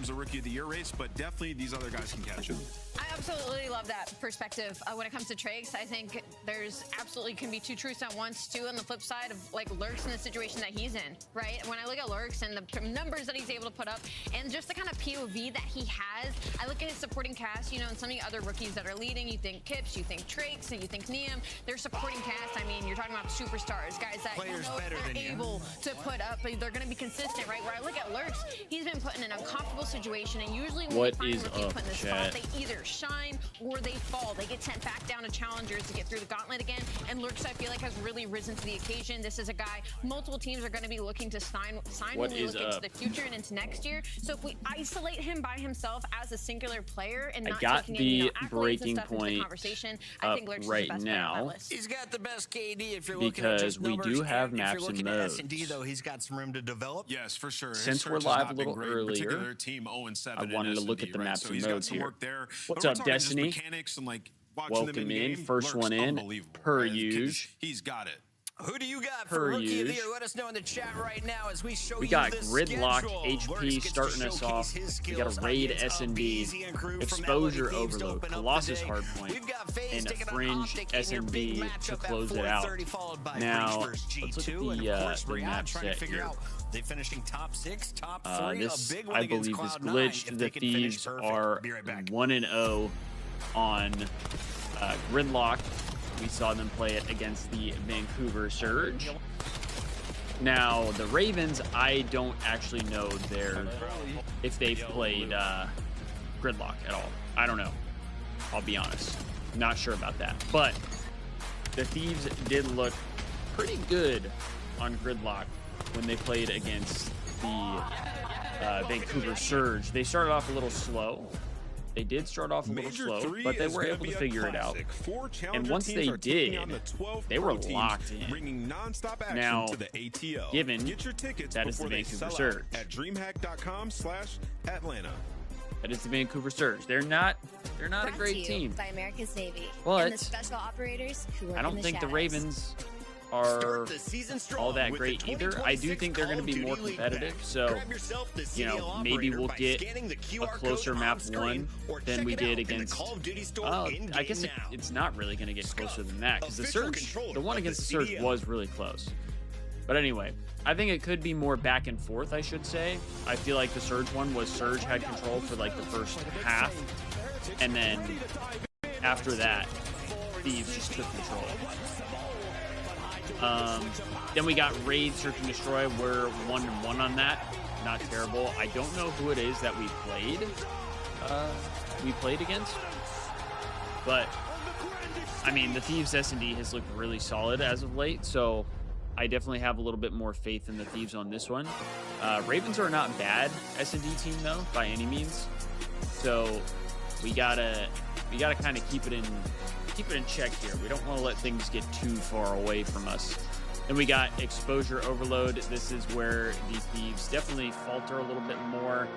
terms of Rookie of the Year race, but definitely these other guys can catch him. I absolutely love that perspective. When it comes to Trakes, I think there's absolutely can be two truths at once, too, on the flip side of, like, Lurks in the situation that he's in, right? When I look at Lurks and the numbers that he's able to put up and just the kind of POV that he has, I look at his supporting cast, you know, and some of the other rookies that are leading, you think Kips, you think Trakes, and you think Neum, their supporting cast, I mean, you're talking about superstars, guys that Players you know better they're than you. able to put up, but they're going to be consistent, right? Where I look at Lurks, he's been put in an uncomfortable situation, and usually when What you find is rookies up, put in this chat? spot, they either shine or they fall. They get sent back down to challengers to get through the gauntlet again, and Lurks, I feel like, has really risen to the occasion. This is a guy multiple teams are going to be looking to sign when we look into the future and into next year. So if we isolate him by himself as a singular player and not got taking the in, accolades breaking and stuff into the point conversation, I think Lurks right is the best player on that now. list. He's got the best KD if you're looking at Because just we numbers. do have If maps you're and looking at modes. S&D, though, he's got some room to develop. Yes, for sure. His Since we're search has live not a been little great, earlier, particularly their team 0-7 I wanted to look at the right? maps So and he's got modes some here. work there. What's But we're up, talking just Destiny? mechanics and like watching them Welcome in. game, First Lurks one in, unbelievable, per right? usual. He's got it. Who do you got Per for Rookie of the usual. Year? Let us know in the chat right now as we show We you got this Gridlock schedule. HP Lurks gets to starting us showcase off. his We got a skills Raid against S&D, BZ and crew from Exposure LA Thieves to Overload, open up the Colossus day. Hardpoint, We've got FaZe and a taking on Fringe Optic in your S&D big to matchup at close it out. 4:30, followed by Now, Breach versus let's look at G2, and the, of course, the Riyadh map trying set to figure here. out they finishing top 6, top 3, This, a big one I against believe, is Cloud9 glitched. if The they can finish Thieves perfect. are Be right back. 1-0 on Gridlock. We saw them play it against the Vancouver Surge. Now, the Ravens, I don't actually know if they've played Gridlock at all. I don't know. I'll be honest. Not sure about that. But the Thieves did look pretty good on Gridlock when they played against the Vancouver Surge. They started off a little slow. They did start off a little slow, but they were able to figure it out. And once they did, they were locked in. Now, given that is the Vancouver Surge. At DreamHack.com/Atlanta. That is the Vancouver Surge. They're not a Brought to great you team. by America's Navy But and the special operators who work I don't in the think the shadows. Ravens are Start the season strong all that with great the either. I do 2026 think they're going to be Call of more Duty League competitive. Pack. So, Grab yourself the you know, CDL maybe operator we'll by get scanning the a QR closer code map on screen, one or than check we it did out in the against. Call of Duty store I in-game guess now. it's not really going to get closer than that because the Official Surge, controller the one of the against the Surge CDL. was really close. But anyway, I think it could be more back and forth, I should say. I feel like the Surge one was Surge had control for like the first half, and then after that, Thieves just took control. Then we got Raid, Search and Destroy. We're 1-1 on that. Not terrible. I don't know who it is that we played against, but I mean, the Thieves S&D has looked really solid as of late, so I definitely have a little bit more faith in the Thieves on this one. Ravens are not bad S&D team though, by any means. So we gotta kind of keep it in check here. We don't want to let things get too far away from us. And we got Exposure Overload. This is where the Thieves definitely falter a little bit more.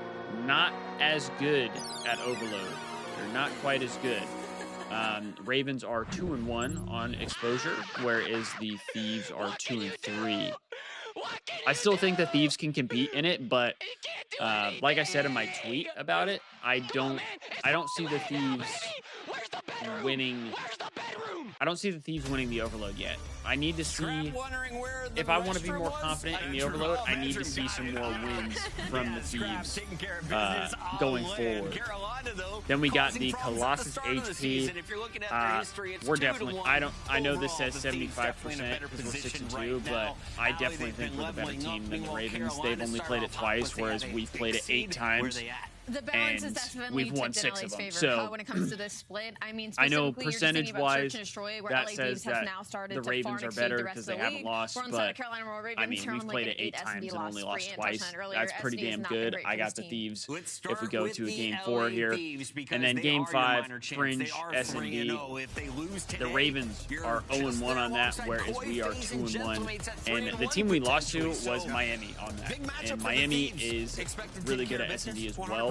Not as good at Overload. They're not quite as good. Ravens are 2-1 on Exposure, whereas the Thieves are 2-3. I still think the Thieves can compete in it, but like I said in my tweet about it, I don't see the Thieves winning. I don't see the Thieves winning the Overload yet. I need to see, if I want to be more confident in the Overload, I need to see some more wins from the Thieves going forward. Then we got the Colossus HP. We're definitely, I know this says 75% because we're 6-2, but I definitely think we're the better team than the Ravens. They've only played it twice, whereas we've played it 8 times. The balance is and definitely we've won tipped in 6 LA's of them. favor So when it comes to this split. I mean, I know specifically, you're just thinking about percentage-wise, Search and Destroy, where that LA says Thieves has that now started the to Ravens far are exceed better the rest because of they the haven't league. lost, We're on but Southern Carolina Royal Ravens. I mean, They're we've only played like it 8 an times and only lost 3, twice. earlier. That's pretty SD has damn not been good. great I for got this the team. Thieves Let's if we start go with to a the game LA 4 here. Thieves because And then they game are your 5, minor champs. Fringe, They are S&D. 3-0. If they lose The today, Ravens you're are just 0-1 on that, alongside whereas Koi, we are FaZe, and 2-1. Gentleman's at And 3-1 the team we lost to potentially. was So, Miami on that. big matchup And for the Miami Thieves. is Expect to really take good care at of S&D business as well.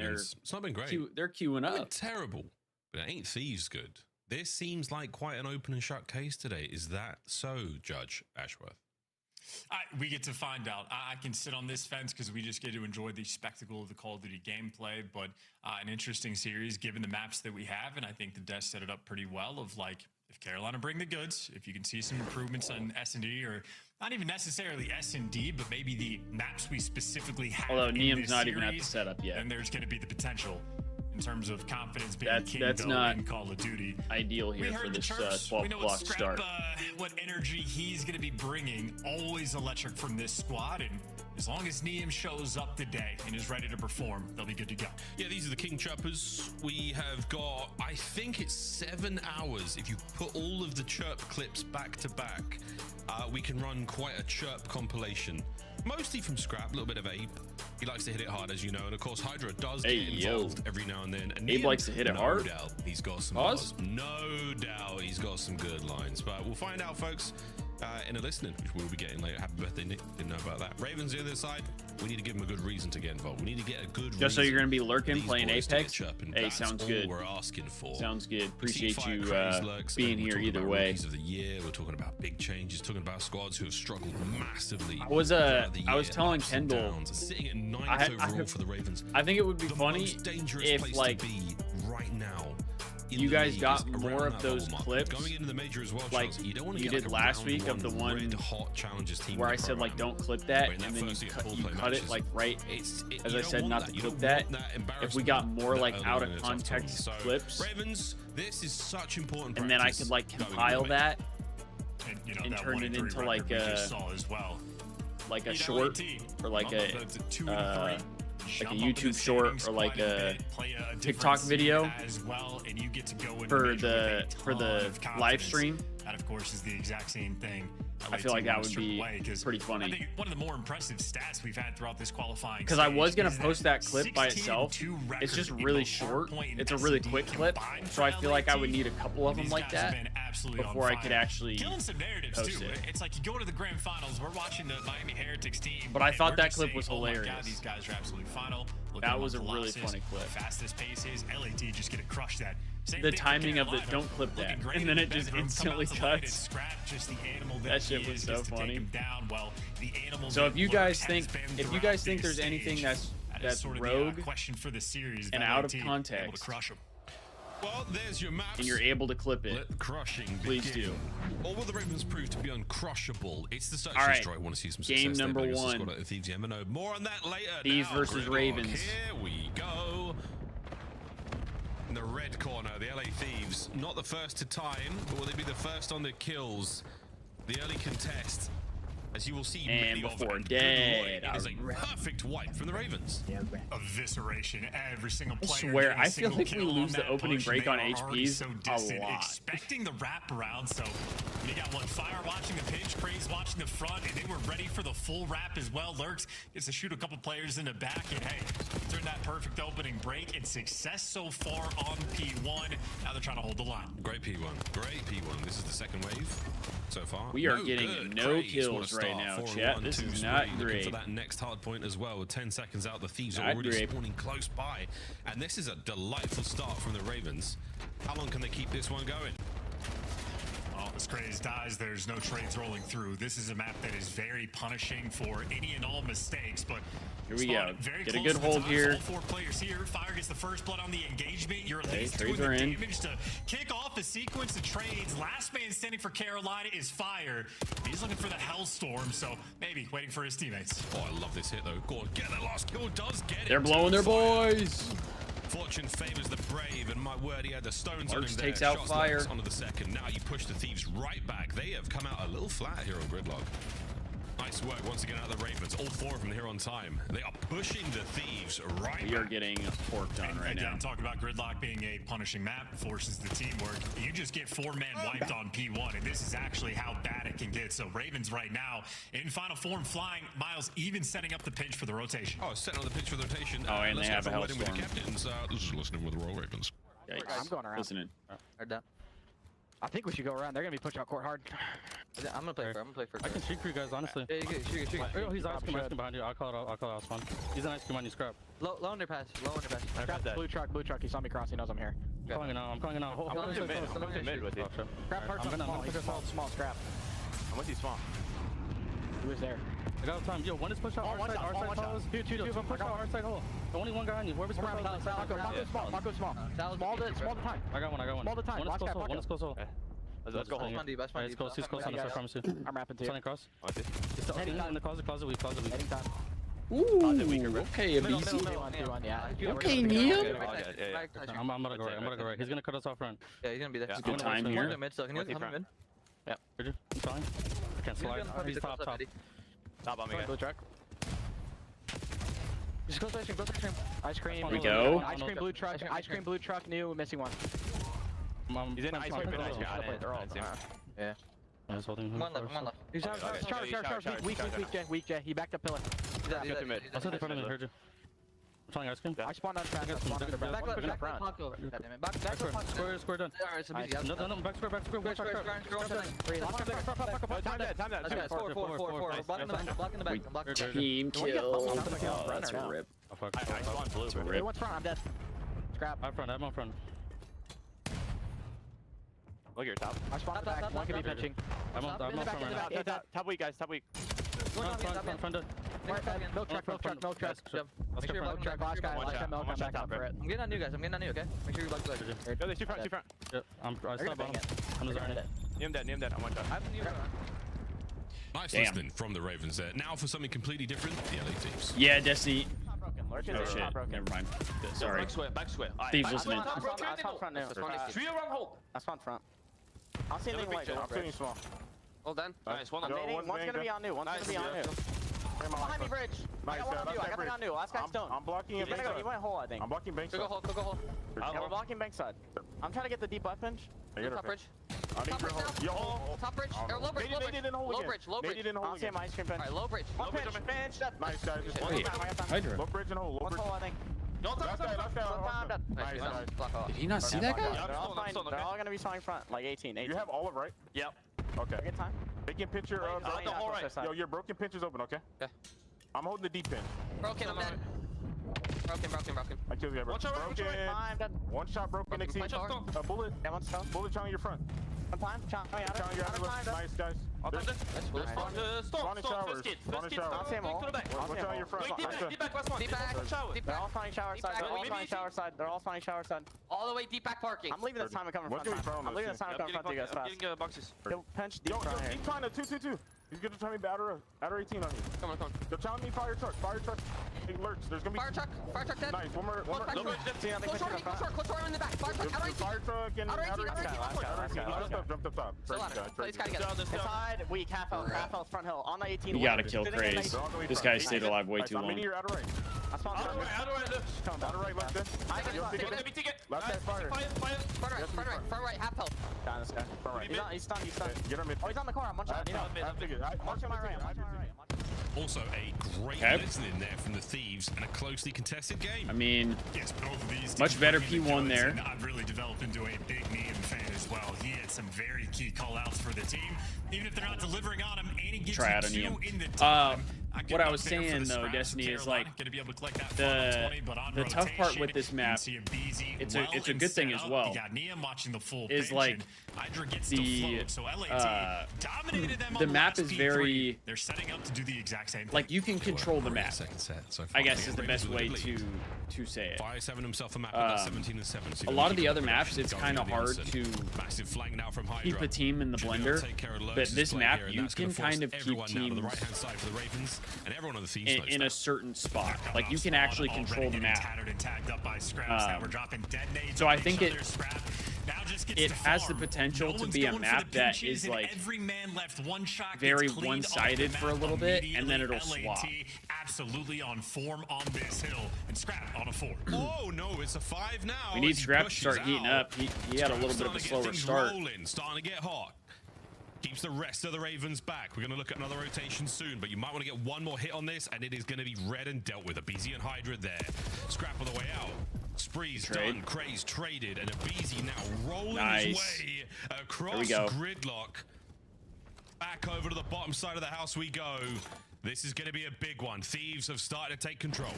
Ravens. It's not been great. They're queuing Not been up. terrible, but it ain't Thieves good. This seems like quite an open and shut case today. Is that so, Judge Ashworth? We get to find out. I can sit on this fence because we just get to enjoy the spectacle of the Call of Duty gameplay, but an interesting series given the maps that we have, and I think the devs set it up pretty well of like, if Carolina bring the goods, if you can see some improvements on S&D, or not even necessarily S&D, but maybe the maps we specifically have. Although in Niam's this not even at the series, setup yet. then there's going to be the potential in terms of confidence being That's not in Call of Duty. Ideal here for this 12 we know o'clock what start. What energy he's going to be bringing. Always electric from this squad, and as long as Niam shows up today and is ready to perform, they'll be good to go. Yeah, these are the King Chirpers. We have got, I think it's 7 hours. If you put all of the chirp clips back to back, we can run quite a chirp compilation. Mostly from Scrap, a little bit of Abe. He likes to hit it hard, as you know, and of course Hydra does get involved every now and then. And Abe likes to hit it hard? No doubt he's got some Pause? bars. No doubt he's got some good lines, but we'll find out, folks, in a listening, which we'll be getting later. Happy birthday, Nick. Didn't know about that. Ravens the other side, we need to give him a good reason to get involved. We need to get a good reason. Just so you're going to be lurking, playing These boys to Apex? get chirping. Hey, That's sounds all good. we're asking for. Sounds good. Appreciate Fire you Craze lurks, being and we're here talking either about way. rookies of the year. We're talking about big changes, talking about squads who have struggled massively. I was throughout the telling year, ups and Kendall, downs, sitting at 9th overall for the Ravens. I think it would be The funny most dangerous if place like to be right now. in you the guys league got is more around of that those bubble mark. clips Going into the major as well, like Charles, you don't want to you get did like a last round week of the one red hot challenges team where in I the said like program. don't clip that, Where in and that then you first cut, full you play cut it matches, like right As as I I said not to You clip don't that. want that If we got embarrassment more that like early out in of a tough tournament. context So, clips, Ravens, this is such important and then I practice could like going into compile the that And, you know, and that turn 1 it and 3 into record like we a just saw as well. like a Beat short LAT, or like bump a up to 2 and 3, jump up in YouTube the short standings or like quite a bit, play a different TikTok scene video as well, and you get to go into for major with the a for ton the of live confidence. stream. That, of course, is the exact same thing. I feel like that would stripped be away, 'cause pretty funny. I think one of the more impressive stats we've had throughout this qualifying Because I was going gonna to post that clip by itself. It's just really short. It's a really quick clip, so I feel like I would need a couple of them like that before I could actually killing some narratives post too. it. It's like you go to the grand finals. We're watching the Miami Heretics team, But I and thought we're that just clip saying, was oh my hilarious. God, these guys are absolutely final. Look That at was a Colossus, really funny clip. Fastest paces. LAT just gonna crush that. Same The thing for timing of the Carolina. don't clip that, Looking great and in then the it just bedroom, come instantly out to light and cuts. scrap just the animal That he shit was is, so gets to take funny. him down. Well, the animal So that if you Lurk guys has think been if you throughout guys think this there's anything stage, that's that is that's sort of rogue the question for the series and that out of LAT able to context, crush 'em. Well, there's your maps. and you're able to clip it, Let the crushing please begin. do. Or will the Ravens prove to be uncrushable? It's the search All and right. destroy. I want to see some success Game there, number but I guess the 1. squad at the Thieves, you never know. More on that later. Thieves Now, versus Gridlock. Ravens. Here we go. In the red corner, the LA Thieves, not the first to time, but will they be the first on the kills? The early contest, as you will see, And many of before them. dead, It is a alright. perfect wipe from the Ravens. Evisceration. Every single player. swear, getting a I feel single like we kill lose on the that opening push, break they on are already HPs so a distant, lot. expecting the wraparound. So you got one Fire watching the pinch, Craze watching the front, and they were ready for the full wrap as well. Lurks gets to shoot a couple players in the back, and hey, turn that perfect opening break and success so far on P1. Now they're trying to hold the line. Great P1. Great P1. This is the second wave so far. We are No getting good. no Craze, kills what a right start. now, 4 and chat. 1, This 2 is not looking great. for that next hard point as well. With 10 seconds out, the Thieves are Not already great. spawning close by. And this is a delightful start from the Ravens. How long can they keep this one going? Well, as Craze dies, there's no trades rolling through. This is a map that is very punishing for any and all mistakes, but Here we spawn go. very Get a close good to the hold top. here. All 4 players here. Fire gets the first blood on the engagement. You're at least doing trades the are in. damage to kick off the sequence of trades. Last man standing for Carolina is Fire. He's looking for the Hellstorm, so maybe waiting for his teammates. Oh, I love this hit though. Go on, get that last kill. Does get it. They're blowing their Fire. boys. Fortune favors the brave, and my word, he had the stones on Marks him there. takes out Shots Fire. Lurks onto the second. Now you push the Thieves right back. They have come out a little flat here on Gridlock. Nice work once again out of the Ravens. All 4 of them here on time. They are pushing the Thieves right We are back. getting porked on right Again, now. talk about Gridlock being a punishing map, forces the teamwork. You just get 4 men wiped on P1, and this is actually how bad it can get. So Ravens right now in final form flying. Miles even setting up the pinch for the rotation. Oh, setting on the pitch for the rotation. Oh, and let's they go have for a wedding with the Hellstorm. captains. This is listening with the Royal Ravens. Yikes. I'm going around. Listening. They're done. I think we should go around. They're gonna be pushing out court hard. I'm gonna play for. I'm gonna play for. I can shoot for you guys, honestly. Yeah, you can shoot. Oh, He's ice cream should. behind you. I'll call it out spawn. He's an ice cream on you, scrap. Low underpass. Low underpass. Scrap, blue truck. He saw me cross. He knows I'm here. I'm calling it out. I'm calling it out. Hold I'm on, mid. I'm mid with you. Scrap parts I'm on gonna small. push He's us small, scrap. I'm with you, small. was there. I got time. Yo, one is pushed out our side. Our side follows. Two, push out our side hole. Only one guy on you. Whoever's pushed out. Marco small. Small the time. I got one. Small the time. One is close hole. One is close hole. Let's go home. He's close. He's close on us. I promise you. I'm wrapping too. Running across. He's still in the closet. Closet weak. Heading time. Ooh, okay, a Middle, BC. middle, middle, yeah. Okay, Neil. I'm gonna go right. I'm gonna go right. He's gonna cut us off front. Yeah, he's gonna be there. Yeah. Good time One here. Mid, so can you come mid? Yeah. I'm fine. I can't slide. He's top. Top on me, Blue truck. Just go station. Ice cream. We go. Ice cream blue truck. Ice cream blue truck. New. Missing one. He's in ice cream. They're all. Yeah. I was holding him. One left. He's Charge. Weak, Jay. He backed up pillar. He's at mid. I was in front of him. Heard you. I'm trying ice cream. I spawned on track. Back Square done. Back square. Team kill. Oh, that's a rip. Oh, fuck. I spawned blue. That's a rip. One's front. I'm dead. Scrap. I'm front. Look at your top. I spawned back. One could be pitching. I'm on front right now. Top weak, guys. Top weak. Front. No truck. Last guy. Milk. I'm back up for it. I'm getting on new guys. Okay? Make sure you block the leg. Yo, there's two front. Yeah, I still bottom. I'm just running. Near him dead. I'm one shot. I have the new guy. Nice Damn. listening from the Ravens there. Now for something completely different, the LA Thieves. Yeah, Destiny. Lurk Oh is shit. not broken. Never mind. Sorry. Back square. Thieves listening. I spawned front now. I spawned front. I'll see anything like I'm shooting small. Hold on. Nice. One I'm on. nading. One's gonna be on new. Behind me, bridge. I got one on new. I got one on new. Last guy's stone. I'm blocking He's it. gonna go. He went hole, I think. I'm blocking bank Go side. hole. Yeah, we're blocking bank side. I'm trying to get the deep left pinch. Top bridge. I need Top your bridge hold. now. Yo, Top bridge. Or low bridge. Low bridge. Low bridge. in hole I'll see him again. ice cream pinch. Alright, low bridge. One pinch. Nice, guys. Just Wait. Hydra. Low bridge and hole. Low One's bridge. hole, I think. Last guy. Nice. Nice. Block off. Did he not see that guy? They're all fine. They're all gonna be spawning front. Like 18. You have olive, right? Yep. Okay. Good time. Making picture of Fine, the hole right. Yo, your broken pinch is open, okay? Okay. I'm holding the deep pin. Broken, I'm dead. Broken. I killed the guy. Watch out, Broken. I'm dead. One shot broken. Broken. Exceed. Punch A bullet. Yeah, one's stone. Bullet challenge your front. One time. Challenge Challenge your out of time. Nice, guys. I'll There's- touch it. That's Spawn in showers. First kid. Spawn in showers. I'll see him all. Watch out your front. Wait, deep back, last one. Deep back. Deep They're all back. spawning shower Deep side. back. They're all Maybe spawning easy. shower side. They're all spawning shower side. All the way deep back parking. I'm leaving this time and coming What front. can we try on I'm leaving this this time and coming front to you guys fast. Getting boxes. He'll pinch deep Yo, front here. keep trying to 2-2-2. He's gonna try me batter 18 on you. Come on. They're telling me fire truck. Hey, lurch. There's gonna be Fire truck dead. Nice. One more. Close back. Low bridge. See nothing Close pushing short, up front. close short in the back. Fire truck, out right. Fire truck and Out right, outer out right, eighteen. out right. Last up, jumped up top. Still on it. He's gotta get it. Inside, weak, half health, front hill. On the 18. You gotta kill Craze. This guy stayed alive way too I'm long. meeting your outer right. I spawned front. Outer right, left this. I got Yo, front. ticket. Last guy's fire. Front right, half health. Down this guy. He's stunned. Get him in. Oh, he's on the corner. I'm one shot. You know. Watch him on my right. Also, a great Okay. listening there from the Thieves and a closely contested game. I mean, Yes, both of these much teams better bringing the P1 goods, there. and I've really developed into a big Neum fan as well. He had some very key call-outs for the team. Even if they're not delivering on him, and he gets Try out you on two Neum. in the time. What I was saying though, Destiny, is like gonna be able to collect that the tough part with this map. It's a good thing as well. You got Neum watching the full is pitch, like and Hydra gets the, to float, so LAT dominated them on the the map last is P3. very They're setting up to do the exact same thing. like you can control the map. Second set. So I guess finally, is the Ravens best with a way lead. to say it. Fire 7 himself a map with that 17-7. So A lot of the keep other the maps, production it's going kind of on the hard onset. to Massive flank now from Hydra. keep a team in the Should be able to blender, take care of Lurch's but this play map here, and you that's gonna can force kind of keep everyone now to the teams right-hand side for the Ravens, and everyone on the Thieves knows in that. a certain spot. Coming Like off you can spawn, actually already control the getting map. tattered and tagged up by Scraps. Now we're dropping detonates So on I think each it- other. Scrap now just gets it to has the farm. potential No to one's be a going for map the that pinches, is, and like, every man left one shot gets very cleaned off one-sided the for a map little bit, and then it'll immediately. swap. LAT absolutely on form on this hill, and Scrap on a 4. Oh no, it's a 5 now. We need as he Scrap to pushes start heating out. up. He had a little bit of a Starting to get slower things start. Rolling, starting to get hot. Keeps the rest of the Ravens back. We're going to look at another rotation soon, but you might want to get one more hit on this, and it is going to be read and dealt with. A BZ and Hydra there. Scrap on the way out. Spree's Trade. done. Craze traded, and a BZ now rolling Nice. his way across There we go. Gridlock. Back over to the bottom side of the house we go. This is going to be a big one. Thieves have started to take control.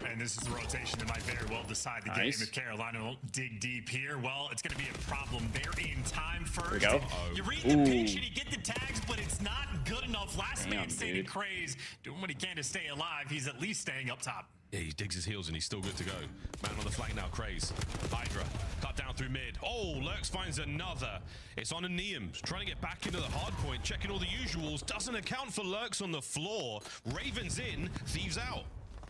And this is the rotation that might very well decide the game. If Carolina won't dig deep here, well, it's going to be a problem. They're in time first. Here we go. You read the pitch and you get the tags, but it's not good enough. Last man standing craze, doing what he can to stay alive. He's at least staying up top. Yeah, he digs his heels and he's still good to go. Man on the flank now, Craze. Hydra, cut down through mid. Oh, Lurks finds another. It's on a Neum, trying to get back into the hard point, checking all the usuals. Doesn't account for Lurks on the floor. Ravens in, Thieves out.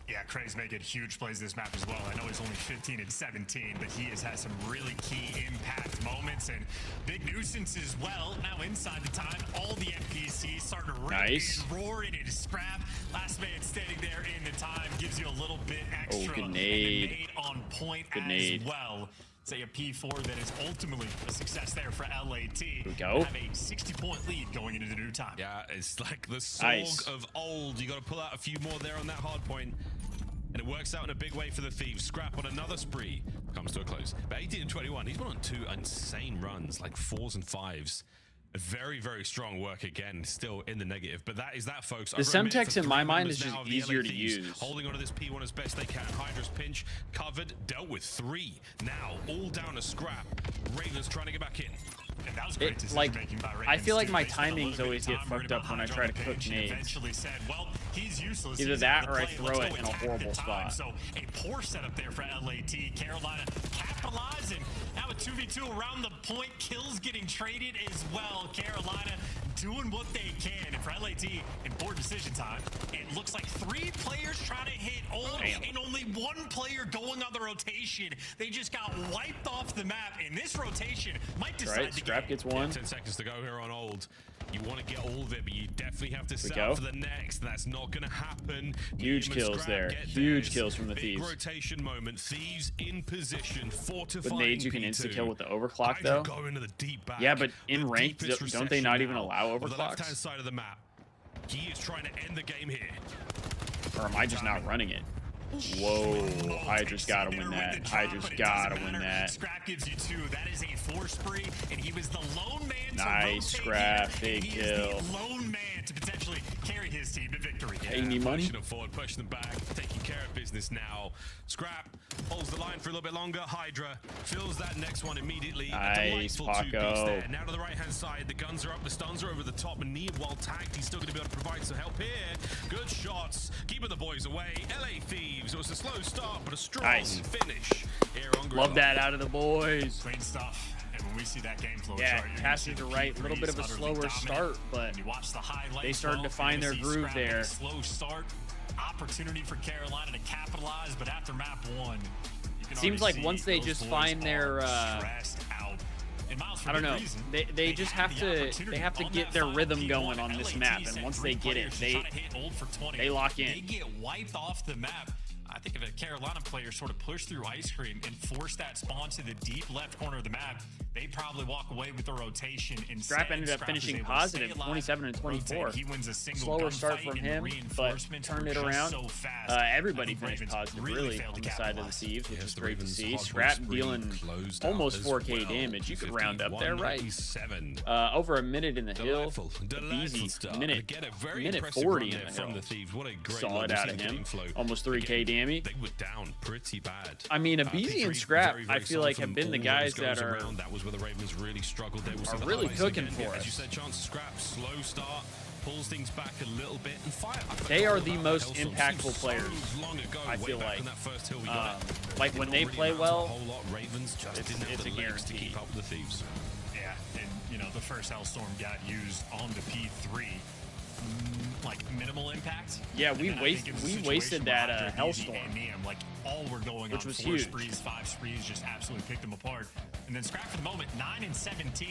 Yeah, Craze making huge plays this map as well. I know he's only 15 and 17, but he has had some really key impact moments and big nuisance as well. Now inside the time, all the NPCs starting to rip and roar into scrap. Last man standing there in the time gives you a little bit extra. Grenade. And the nade on point Grenade. as well. Say a P4 that is ultimately a success there for LAT. Here we go. Have a 60-point lead going into the new time. Yeah, it's like the song of old. You got to pull out a few more there on that hard point. And it works out in a big way for the Thieves. Scrap on another spree comes to a close. But 18 and 21, he's been on 2 insane runs, like 4s and 5s. A very, very strong work again, still in the negative. But that is that, folks. The Semtex in my mind is just easier to use. Holding onto this P1 as best they can. Hydra's pinch covered, dealt with 3. Now all down to Scrap. Ravens trying to get back in. And that was great decision-making by Ravens. I feel like too. my They spent a little timings bit always of get time fucked worried up when I about try to Hydra on cook the bench and nades. eventually said, well, he's useless. Either He's that out or of I play. throw Let's it go in a attack horrible the time. spot. So a poor setup there for LAT. Carolina capitalizing. Now a 2v2 around the point. Kills getting traded as well. Carolina doing what they can. And for LAT, important decision time. It looks like 3 players trying to hit old and only 1 player going on the rotation. They just got wiped off the map. And this rotation might decide the Scrap game. gets 1. 10 seconds to go here on old. You want to get all of it, but you definitely have to set up for the next. That's not going to happen. Huge kills there. Huge kills from the Big Thieves. rotation moment. Thieves in position, fortifying. With nades, you can insta-kill with the overclock, Hydra though. go into the deep back. Yeah, but in The ranked, deepest don't they not recession even now allow on the left-hand overclocks? side of the map. He is trying to end the game here. Or am I just not running it? Whoa, Hydra's got to win that. Hydra's got to win that. Scrap gives you 2. That is a 4 spree, and he was the lone man to Nice, Scrap. Big He kill. is the lone man to potentially carry his team to victory. Paying me money? Pushing them forward, pushing them back, taking care of business now. Scrap holds the line for a little bit longer. Hydra fills that next one immediately. Nice, Delightful 2 beats Paco. there. Now to the right-hand side, the guns are up, the stuns are over the top, and Neeb, while tagged, he's still going to be able to provide some help here. Good shots, keeping the boys away. LA Thieves, it was a slow start, but a strong finish here on Gorilla. Love that out of the boys. Clean stuff. And when we see that game flow Yeah, chart, you're Casters are right. A little bit of a slower start, but you watch the highlights, they started to you're find gonna their see groove Scrap make there. a slow start, opportunity for Carolina to capitalize, but after map 1, you can Seems already like see once they those just boys find their, are stressed out. And Miles, for I don't good know. reason, They just had have the to opportunity get on their that final rhythm P1. going on this LAT map, sent and once 3 they get it, players to try to hit old for 20. they lock in. They get wiped off the map. I think if a Carolina player sort of pushed through Ice Cream and forced that spawn to the deep left corner of the map, they probably walk away with the rotation. Scrap ended up finishing positive, 27 and 24. He wins a single Slower start gunfight, from and him, but reinforcements turned were it just around. so fast. Everybody I think finished Ravens positive, really really, failed on to the side of the capitalize. Thieves, which Yes, is the great to Ravens' see. hard Scrap work dealing spree closed out almost as 4K well. damage. You could round up there, right? 51-97. Over a minute in the hill. Delightful Easy. start. Minute, Again, a very minute impressive 40 run in there the from hill. the Thieves. What a great Solid level out of game him. flow. Almost 3K damage. They were down pretty bad. I mean, Abizi and Scrap, very, I very feel solid like have from been the all guys those that are around. That was where the Ravens really struggled. They are really cooking for As us. you said, chance to Scrap, slow start, pulls things back a little bit and fire. They are the most impactful players, Long ago, I way feel back like. on that first hill we got. Like when they Really play amounts to a well, whole lot. Ravens just didn't have it's the a legs to guarantee. keep up with the Thieves. Yeah, and you know, the first Hellstorm got used on the P3. Like minimal impact. Yeah, we And then I think it was a situation wasted that where Hydra, Easy, Hellstorm. and Neum, like all were going Which on was 4 huge. sprees, 5 sprees, just absolutely picked them apart. And then Scrap for the moment, 9 and 17.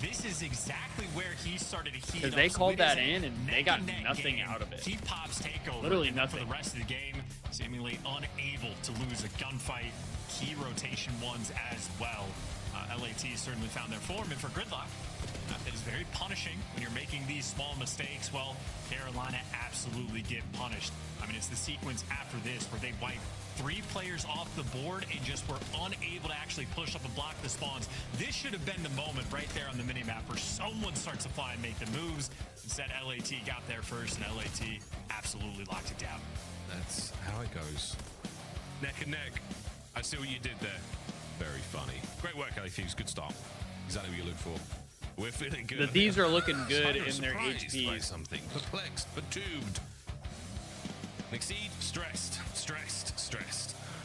This is exactly where he started to heat up. Because they So called it is that a in, and they neck got and neck nothing game. out of it. He pops takeover. Literally and then nothing. For the rest of the game, seemingly unable to lose a gunfight. Key rotation ones as well. LAT certainly found their form, and for Gridlock, that is very punishing when you're making these small mistakes, well, Carolina absolutely get punished. I mean, it's the sequence after this where they wipe 3 players off the board and just were unable to actually push up and block the spawns. This should have been the moment right there on the minimap where someone starts to fly and make the moves. Instead, LAT got there first, and LAT absolutely locked it down. That's how it goes. Neck and neck. I see what you did there. Very funny. Great work, LA Thieves. Good start. Exactly what you look for. We're feeling good. The Thieves are looking good in their Surprised by HPs. something. Perplexed, perturbed. Exceed, stressed.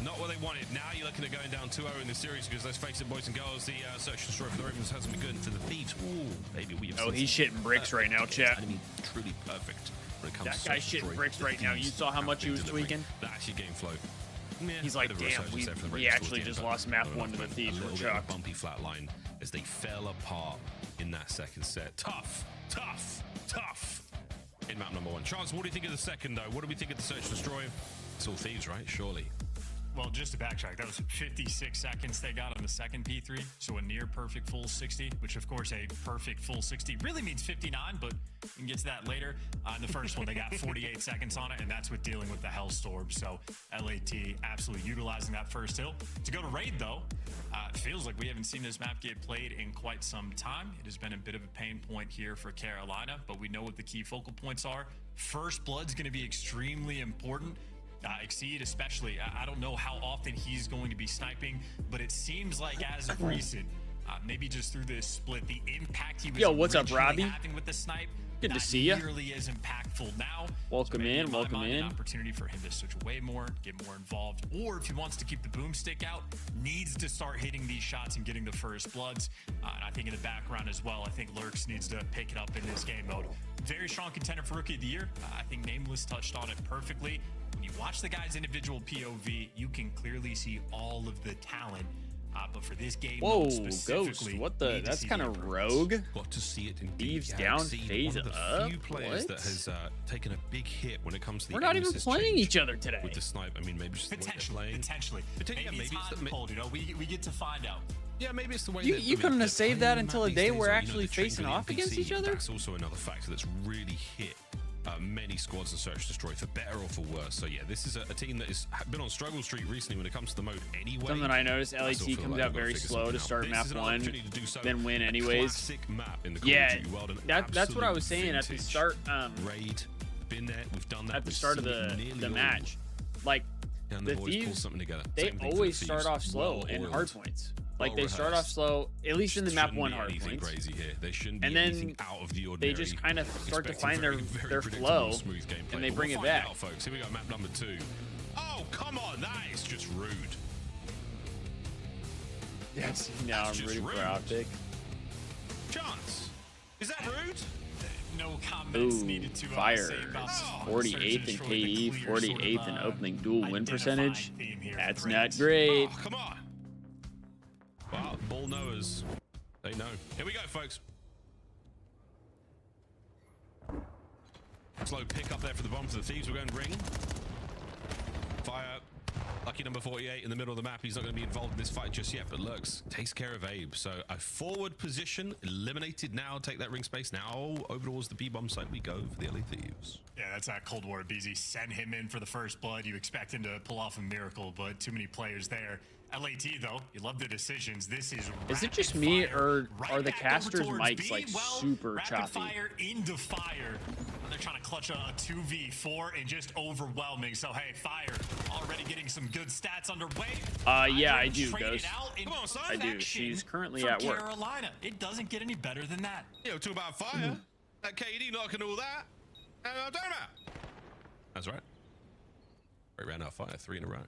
Not what they wanted. Now you're looking at going down 2-0 in the series because let's face it, boys and girls, the search and destroy for the Ravens hasn't been good for the Thieves. Ooh, baby, we have Oh, seen he's some, shitting bricks right now, chat. I mean, truly perfect when it comes That to guy's search and shitting destroy. bricks right The now. You Thieves saw how have much he been was delivering. tweaking? That's your game flow. He's like, Bit of damn, resurgence there for the we Ravens actually towards the just end, lost but map not 1 to the enough. Thieves. A We're little bit of a shocked. bumpy flat line as they fell apart in that second set. Tough in map number 1. Chance, what do you think of the second, though? What do we think of the search and destroy? It's all Thieves, right? Surely. Well, just to backtrack, that was 56 seconds they got on the second P3, so a near perfect full 60, which of course a perfect full 60 really means 59, but we can get to that later. In the first one, they got 48 seconds on it, and that's with dealing with the Hellstorm. So LAT absolutely utilizing that first hill. To go to raid, though, it feels like we haven't seen this map get played in quite some time. It has been a bit of a pain point here for Carolina, but we know what the key focal points are. First blood's going to be extremely important. Exceed especially. I don't know how often he's going to be sniping, but it seems like as of recent, maybe just through this split, the impact he was what's up, Robbie? having with the snipe, Good to see ya. Nearly as impactful now. Welcome maybe in, my welcome mind, in. An opportunity for him to switch away more, get more involved, or if he wants to keep the boomstick out, needs to start hitting these shots and getting the first bloods. And I think in the background as well, I think Lurks needs to pick it up in this game mode. Very strong contender for Rookie of the Year. I think Nameless touched on it perfectly. When you watch the guy's individual POV, you can clearly see all of the talent. But for this game, Whoa, mode specifically, Ghost. What we the? need to That's see kind the of improvements. rogue. Got to see it in Thieves Yeah, down, Exceed, phase one of the up. few players What? that has taken a big hit when it comes to the We're not aim even assist playing change each other today. with the snipe. I mean, maybe just the way they're Potentially. playing. Maybe it's hot and cold, you know, we get to find out. Yeah, maybe it's the way You that, couldn't have saved that playing until the a map day these we're days, or, actually the facing triggering off against NPC, each other? That's also another factor that's really hit many squads in Search and Destroy, for better or for worse. So yeah, this is a team that has been on struggle streak recently when it comes to the mode anyway. Something I noticed, I still LAT feel comes like out we've got very figure slow to something out. start This map is an 1, opportunity to do so. then win A anyways. classic map in the Call Yeah, of Duty world, an that's what I was absolute saying at the vintage start. Raid, been there, we've done that. At the we've start of seen it the nearly all. match, like And the they've always pulled Thieves, something together. they Same thing for the always start Thieves. off slow in Well-oiled, hard points. Like they start well-rehearsed. off slow, at least in the map Shouldn't 1 be hard anything points. crazy here. They shouldn't be And then anything out of the ordinary. they just kind of start to Expecting find their very predictable, flow, smooth gameplay. and they But bring we'll it find back. out, folks. Here we go, map number 2. Oh, come on, that is just rude. Yes. Now That's I'm just rooting for rude. Optic. Chance, is that rude? No comments Ooh, needed to fire. say about this one. 48th in Search and Destroy, the KD, clear 48th sort in of, opening dual win identifying percentage. theme here for That's the not Ravens. great. Oh, come on. Well, ball knowers, they know. Here we go, folks. Slow pick up there for the bomb for the Thieves. We're going ring. Fire. Lucky number 48 in the middle of the map. He's not going to be involved in this fight just yet, but Lurks takes care of Abe. So a forward position eliminated now. Take that ring space now. Over towards the B-bomb site we go for the LA Thieves. Yeah, that's that Cold War BZ. Send him in for the first blood. You expect him to pull off a miracle, but too many players there. LAT, though, you love the decisions. This is it just rapid me, fire, or right are the back over casters' towards mics B. like Well, super rapid choppy? fire into fire. They're trying to clutch a 2v4 and just overwhelming. So, hey, fire already getting some good stats underway. Yeah, I Hydra do, traded Ghost. out in Come on, son. I do. perfection She's currently for at work. Carolina. It doesn't get any better than that. Talk about fire. That KD knocking all that. And I'm talking about. That's right. Great round out fire, 3 in a row.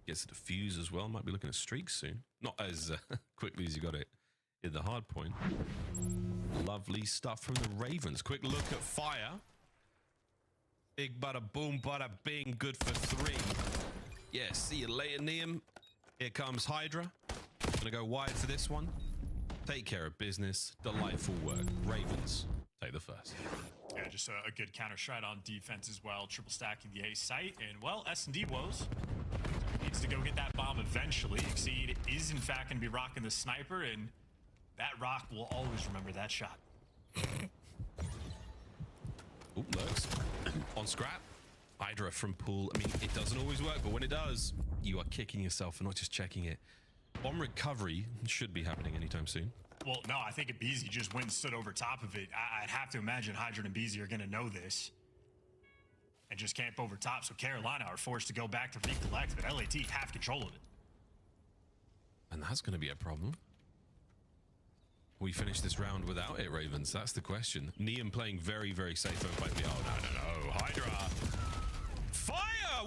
Gets a defuse as well. Might be looking at streaks soon. Not as quickly as you got it in the hard point. Lovely stuff from the Ravens. Quick look at fire. Big bada boom, bada bing. Good for 3. Yeah, see you later, Liam. Here comes Hydra. Gonna go wide for this one. Take care of business. Delightful work. Ravens take the first. Yeah, just a good counter shot on defense as well. Triple stacking the A site. And, well, S&D woes. Needs to go get that bomb eventually. Exceed is, in fact, going to be rocking the sniper. And That rock will always remember that shot. Oop, lurks. On scrap. Hydra from pool. I mean, it doesn't always work, but when it does, you are kicking yourself for not just checking it. Bomb recovery should be happening anytime soon. Well, no, I think if Beezy just went and stood over top of it, I'd have to imagine Hydra and Beezy are going to know this and just camp over top. So Carolina are forced to go back to recollect, but LAT have control of it. And that's going to be a problem. We finish this round without it, Ravens. That's the question. Neum playing very, very safe. Oh, no. Hydra. Fire!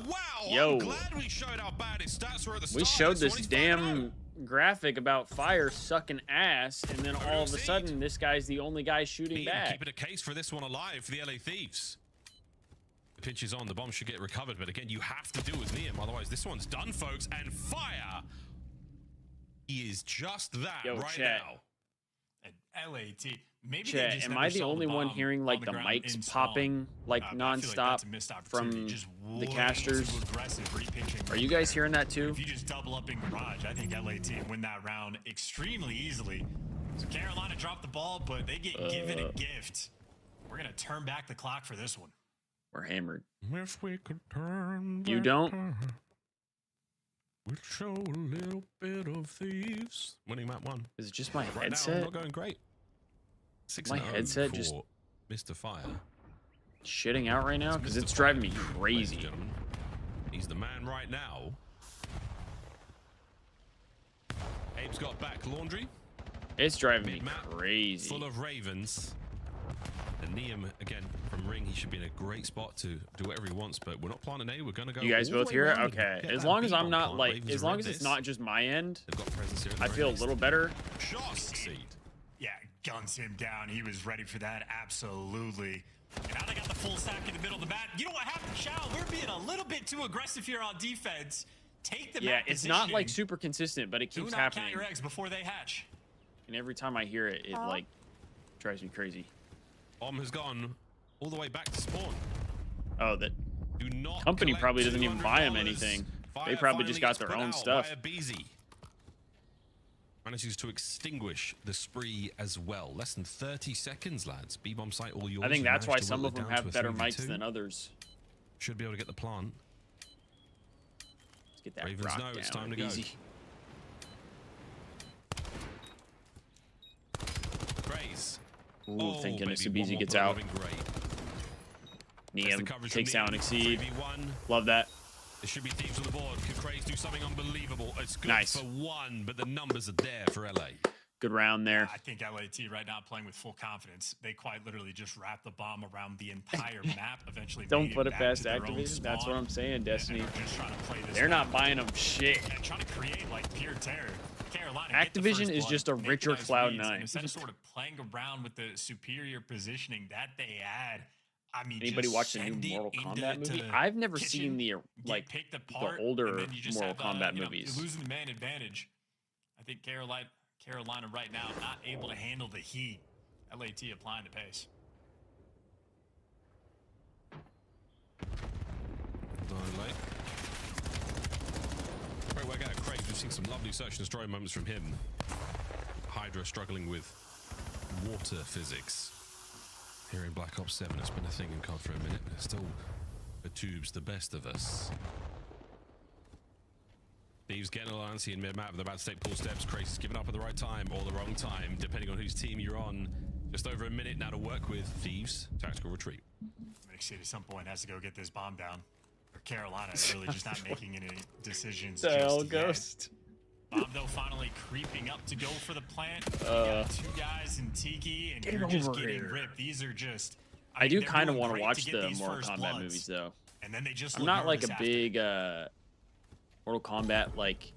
Wow! Yo. I'm glad we showed how bad his stats were at the start. We showed This this one, he's damn graphic about Fire sucking ass, and then all of a sudden, this guy's the only guy shooting back. Keeping a case for this one alive for the LA Thieves. The pitch is on. The bomb should get recovered, but again, you have to do with Neum. Otherwise, this one's done, folks. And Fire, he is just that right now. And LAT, maybe Chat, they just am never I the saw only one bomb hearing like on the ground mics in spawn. popping like I feel like nonstop that's a missed opportunity. from Just the way casters? too aggressive repitching. Are you guys hearing that too? If you just double up in garage, I think LAT win that round extremely easily. So Carolina dropped the ball, but they get given a gift. We're gonna turn back the clock for this one. We're hammered. If we could turn You back don't? time, we'd show a little bit of Thieves. Winning map 1. Is it just my Right now, headset? not going great. 6-0 My headset for just Mr. Fire. shitting out right now because Mr. it's driving me Fire, ladies and crazy. gentlemen. He's the man right now. Abe's got back laundry. It's driving me Mid-map, crazy. Full of Ravens. And Neum, again, from Ring, he should be in a great spot to do whatever he wants, but we're not planning A. We're going to go. You guys all the both way hear it? around. Okay. Get As that long as beat I'm on not plant. like, Ravens as are long in as it's this. not just my end, They've got presence here at the I very feel a least. little better. Shots succeed. Yeah, guns him down. He was ready for that, absolutely. And now they got the full stack in the middle of the map. You know what happened, Shao? We're being a little bit too aggressive here on defense. Take the Yeah, map it's not like positioning. super consistent, but it Do keeps not happening. count your eggs before they hatch. And every time I hear it, it like drives me crazy. Bomb has gone all the way back to spawn. Oh, that Do not company collect probably doesn't even buy them $200. anything. Fire They probably just finally got gets their put own out stuff. via Beezy. Manages to extinguish the spree as well. Less than 30 seconds, lads. B-bomb site all yours. I think You that's why managed to some whittle of it them down to have a better 3v2. mics than others. Should be able to get the plant. Let's get that Ravens rock know down. it's time to go. Easy. Praise. Ooh, thank goodness baby, Sabizi one gets more out. bullet would have been great. That's the Neum coverage takes from down Neum. Exceed. 3v1. Love that. There should be Thieves on the board. Could Craze do something unbelievable? It's good Nice. for one, but the numbers are there for LA. Good round there. I think LAT right now playing with full confidence. They quite literally just wrapped the bomb around the entire map. Eventually, Don't made put it it back past to their own Activision. That's spawn, what I'm saying, and Destiny. are just trying to play this They're not map buying them shit. and trying to create like pure terror. Carolina, get the Activision first is blood, just a make richer nice Cloud9. reads, and instead of sort of playing around with the superior positioning that they had, I mean, Anybody just watch the send new it Mortal into Kombat movie? the I've never kitchen, seen the get like picked the apart, older and then you just Mortal have, Kombat you know, movies. you're losing the man advantage. I think Carolina right now not able to handle the heat. LAT applying the pace. Great work out of Craig. We've seen some lovely search and destroy moments from him. Hydra struggling with water physics. Here in Black Ops 7, it's been a thing in COD for a minute, but it's still the tubes, the best of us. Thieves getting a little antsy in mid-map. They're about to take pull steps. Craze is giving up at the right time or the wrong time, depending on whose team you're on. Just over a minute now to work with. Thieves, tactical retreat. Exceed at some point has to go get this bomb down. Or Carolina is really just not making any decisions. The hell, just yet. Ghost. Bomb though finally creeping up to go for the plant. You got two guys in Tiki, and Get you're just over getting here. ripped. These are just. I mean, do they're kind of doing want to great watch get the these Mortal first Kombat bloods, movies though. And then they just I'm look not like nervous a after. big Mortal Kombat like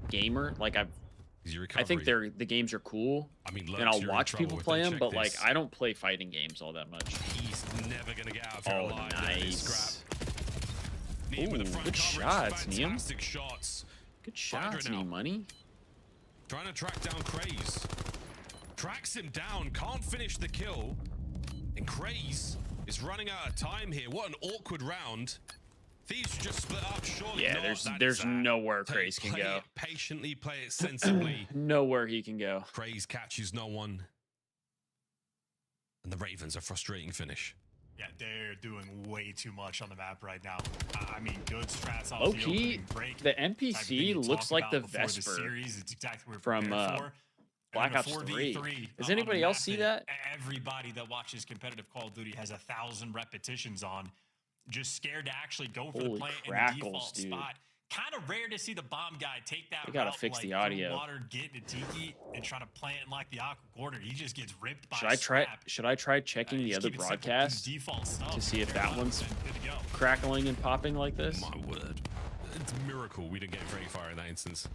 gamer. Like I think the games are cool, I mean, and I'll you're in watch trouble people with play that. them. Check But like this. I don't play fighting games all that much. He's never going to get out of here Oh, alive. That is nice. scrap. Neum with the Ooh, front good coverage. shots, Neum. Fantastic shots. Good Hydra shots, now. me money. Trying to track down Craze. Tracks him down. Can't finish the kill. And Craze is running out of time here. What an awkward round. Thieves just split up. Surely Yeah, not. there's nowhere Craze can go. Patiently play it sensibly. Nowhere he can go. Craze catches no one. And the Ravens, a frustrating finish. Yeah, they're doing way too much on the map right now. I mean, good strats off Low the key, opening break. the Type of thing NPC you looks talk like the about before Vesper series. It's exactly what we're from prepared for. Black And Ops in a 3. 4v3 Does on anybody the else map see that? Everybody that watches competitive Call of Duty has 1,000 repetitions on. Just scared to actually go for Holy the plant in the crackles, default dude. spot. Kind of rare to see the bomb guy take that We gotta route, fix like, the through audio. water, get into Tiki, and try to plant in like the aqua corner. He just gets ripped by Should I try checking the other broadcast to see if that one's crackling and popping like this? My word. It's a miracle we didn't get very far in that instance.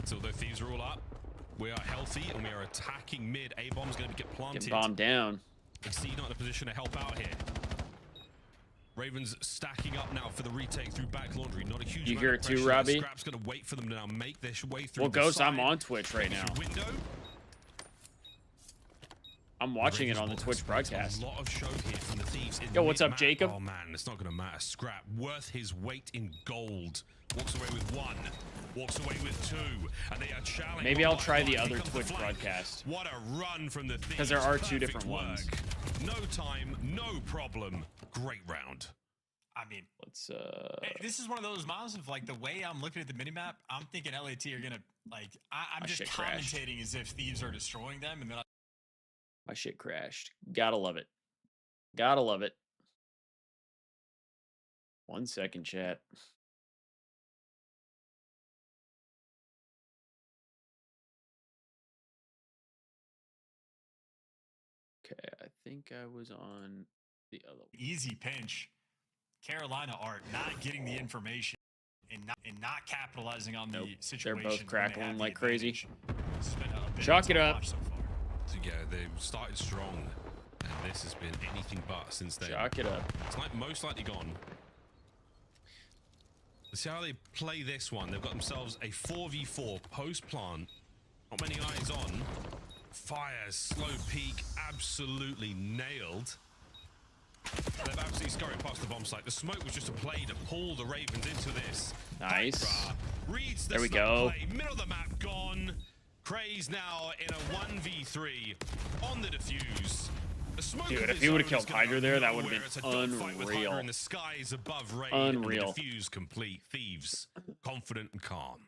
So the Thieves are all up. We are healthy and we are attacking mid. A-bomb's going to get planted. Get bombed down. Exceed not in a position to help out here. Ravens stacking up now for the retake through back laundry. Not a huge You amount hear of it too, pressure. Robbie? Scrap's going to wait for them to now make their way through. Well, the Ghost, I'm side. on Twitch right now. Window. I'm watching it on the Twitch broadcast. A lot of show here from the Thieves. Yo, what's up, mid-map. Jacob? Oh man, it's not going to matter. Scrap worth his weight in gold. Walks away with one. Walks away with two. And they are challenging. Maybe I'll try the other Twitch broadcast. What a run from the Thieves. Because there are two Perfect different ones. work. No time, no problem. Great round. I mean, let's this is one of those miles of like the way I'm looking at the minimap, I'm thinking LAT are gonna like I'm My just shit crashed. commentating as if Thieves are destroying them, and then My shit crashed. Gotta love it. Gotta love it. 1 second, chat. Okay, I think I was on the other one. easy pinch. Carolina are not getting the information and not capitalizing on the situation. They're both when they crackling have the like crazy. advantage. This has been a bit Chalk of it a up. watch so far. So yeah, they've started strong. And this has been anything but since then. Chalk it up. It's like most likely gone. Let's see how they play this one. They've got themselves a 4v4 post-plant. Not many eyes on. Fires, slow peak, absolutely nailed. They've absolutely scurried past the bomb site. The smoke was just a play to pull the Ravens into this. Nice. Reads the There we smoke go. play. Middle of the map gone. Craze now in a 1v3 on the defuse. The smoke Dude, of if his he would've own killed is gonna Hydra go there, that would've nowhere. been It's a dogfight with unreal. Hydra in the skies above Raid. Unreal. And the defuse complete. Thieves, confident and calm.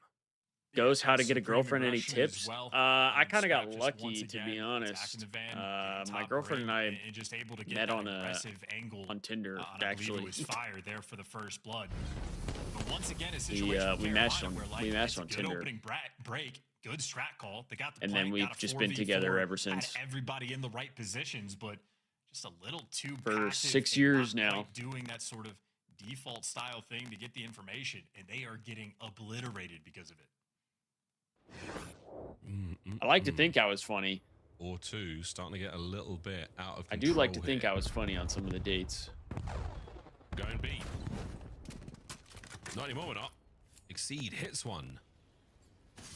Goes how to get a Supreme girlfriend. Any aggression as tips? well. I kind of got Scrap just lucky, once to be again honest. attacking the van, getting My top girlfriend and rate, I and just able to get met that on aggressive angle on Tinder, I believe actually. it was fire there for the first blood. But once again, a We, situation with we matched Carolina on- where, like, we matched it's a on good Tinder. opening break, good strat call. They got the And plank, then we've got a just been 4v4, together ever had since. everybody in the right positions, but just a little too For passive 6 and years not now. quite doing that sort of default style thing to get the information, and they are getting obliterated because of it. I like to think I was funny. Or two, starting to get a little bit out of I control do like to think here. I was funny on some of the dates. Going B. Not anymore, we're not. Exceed hits one.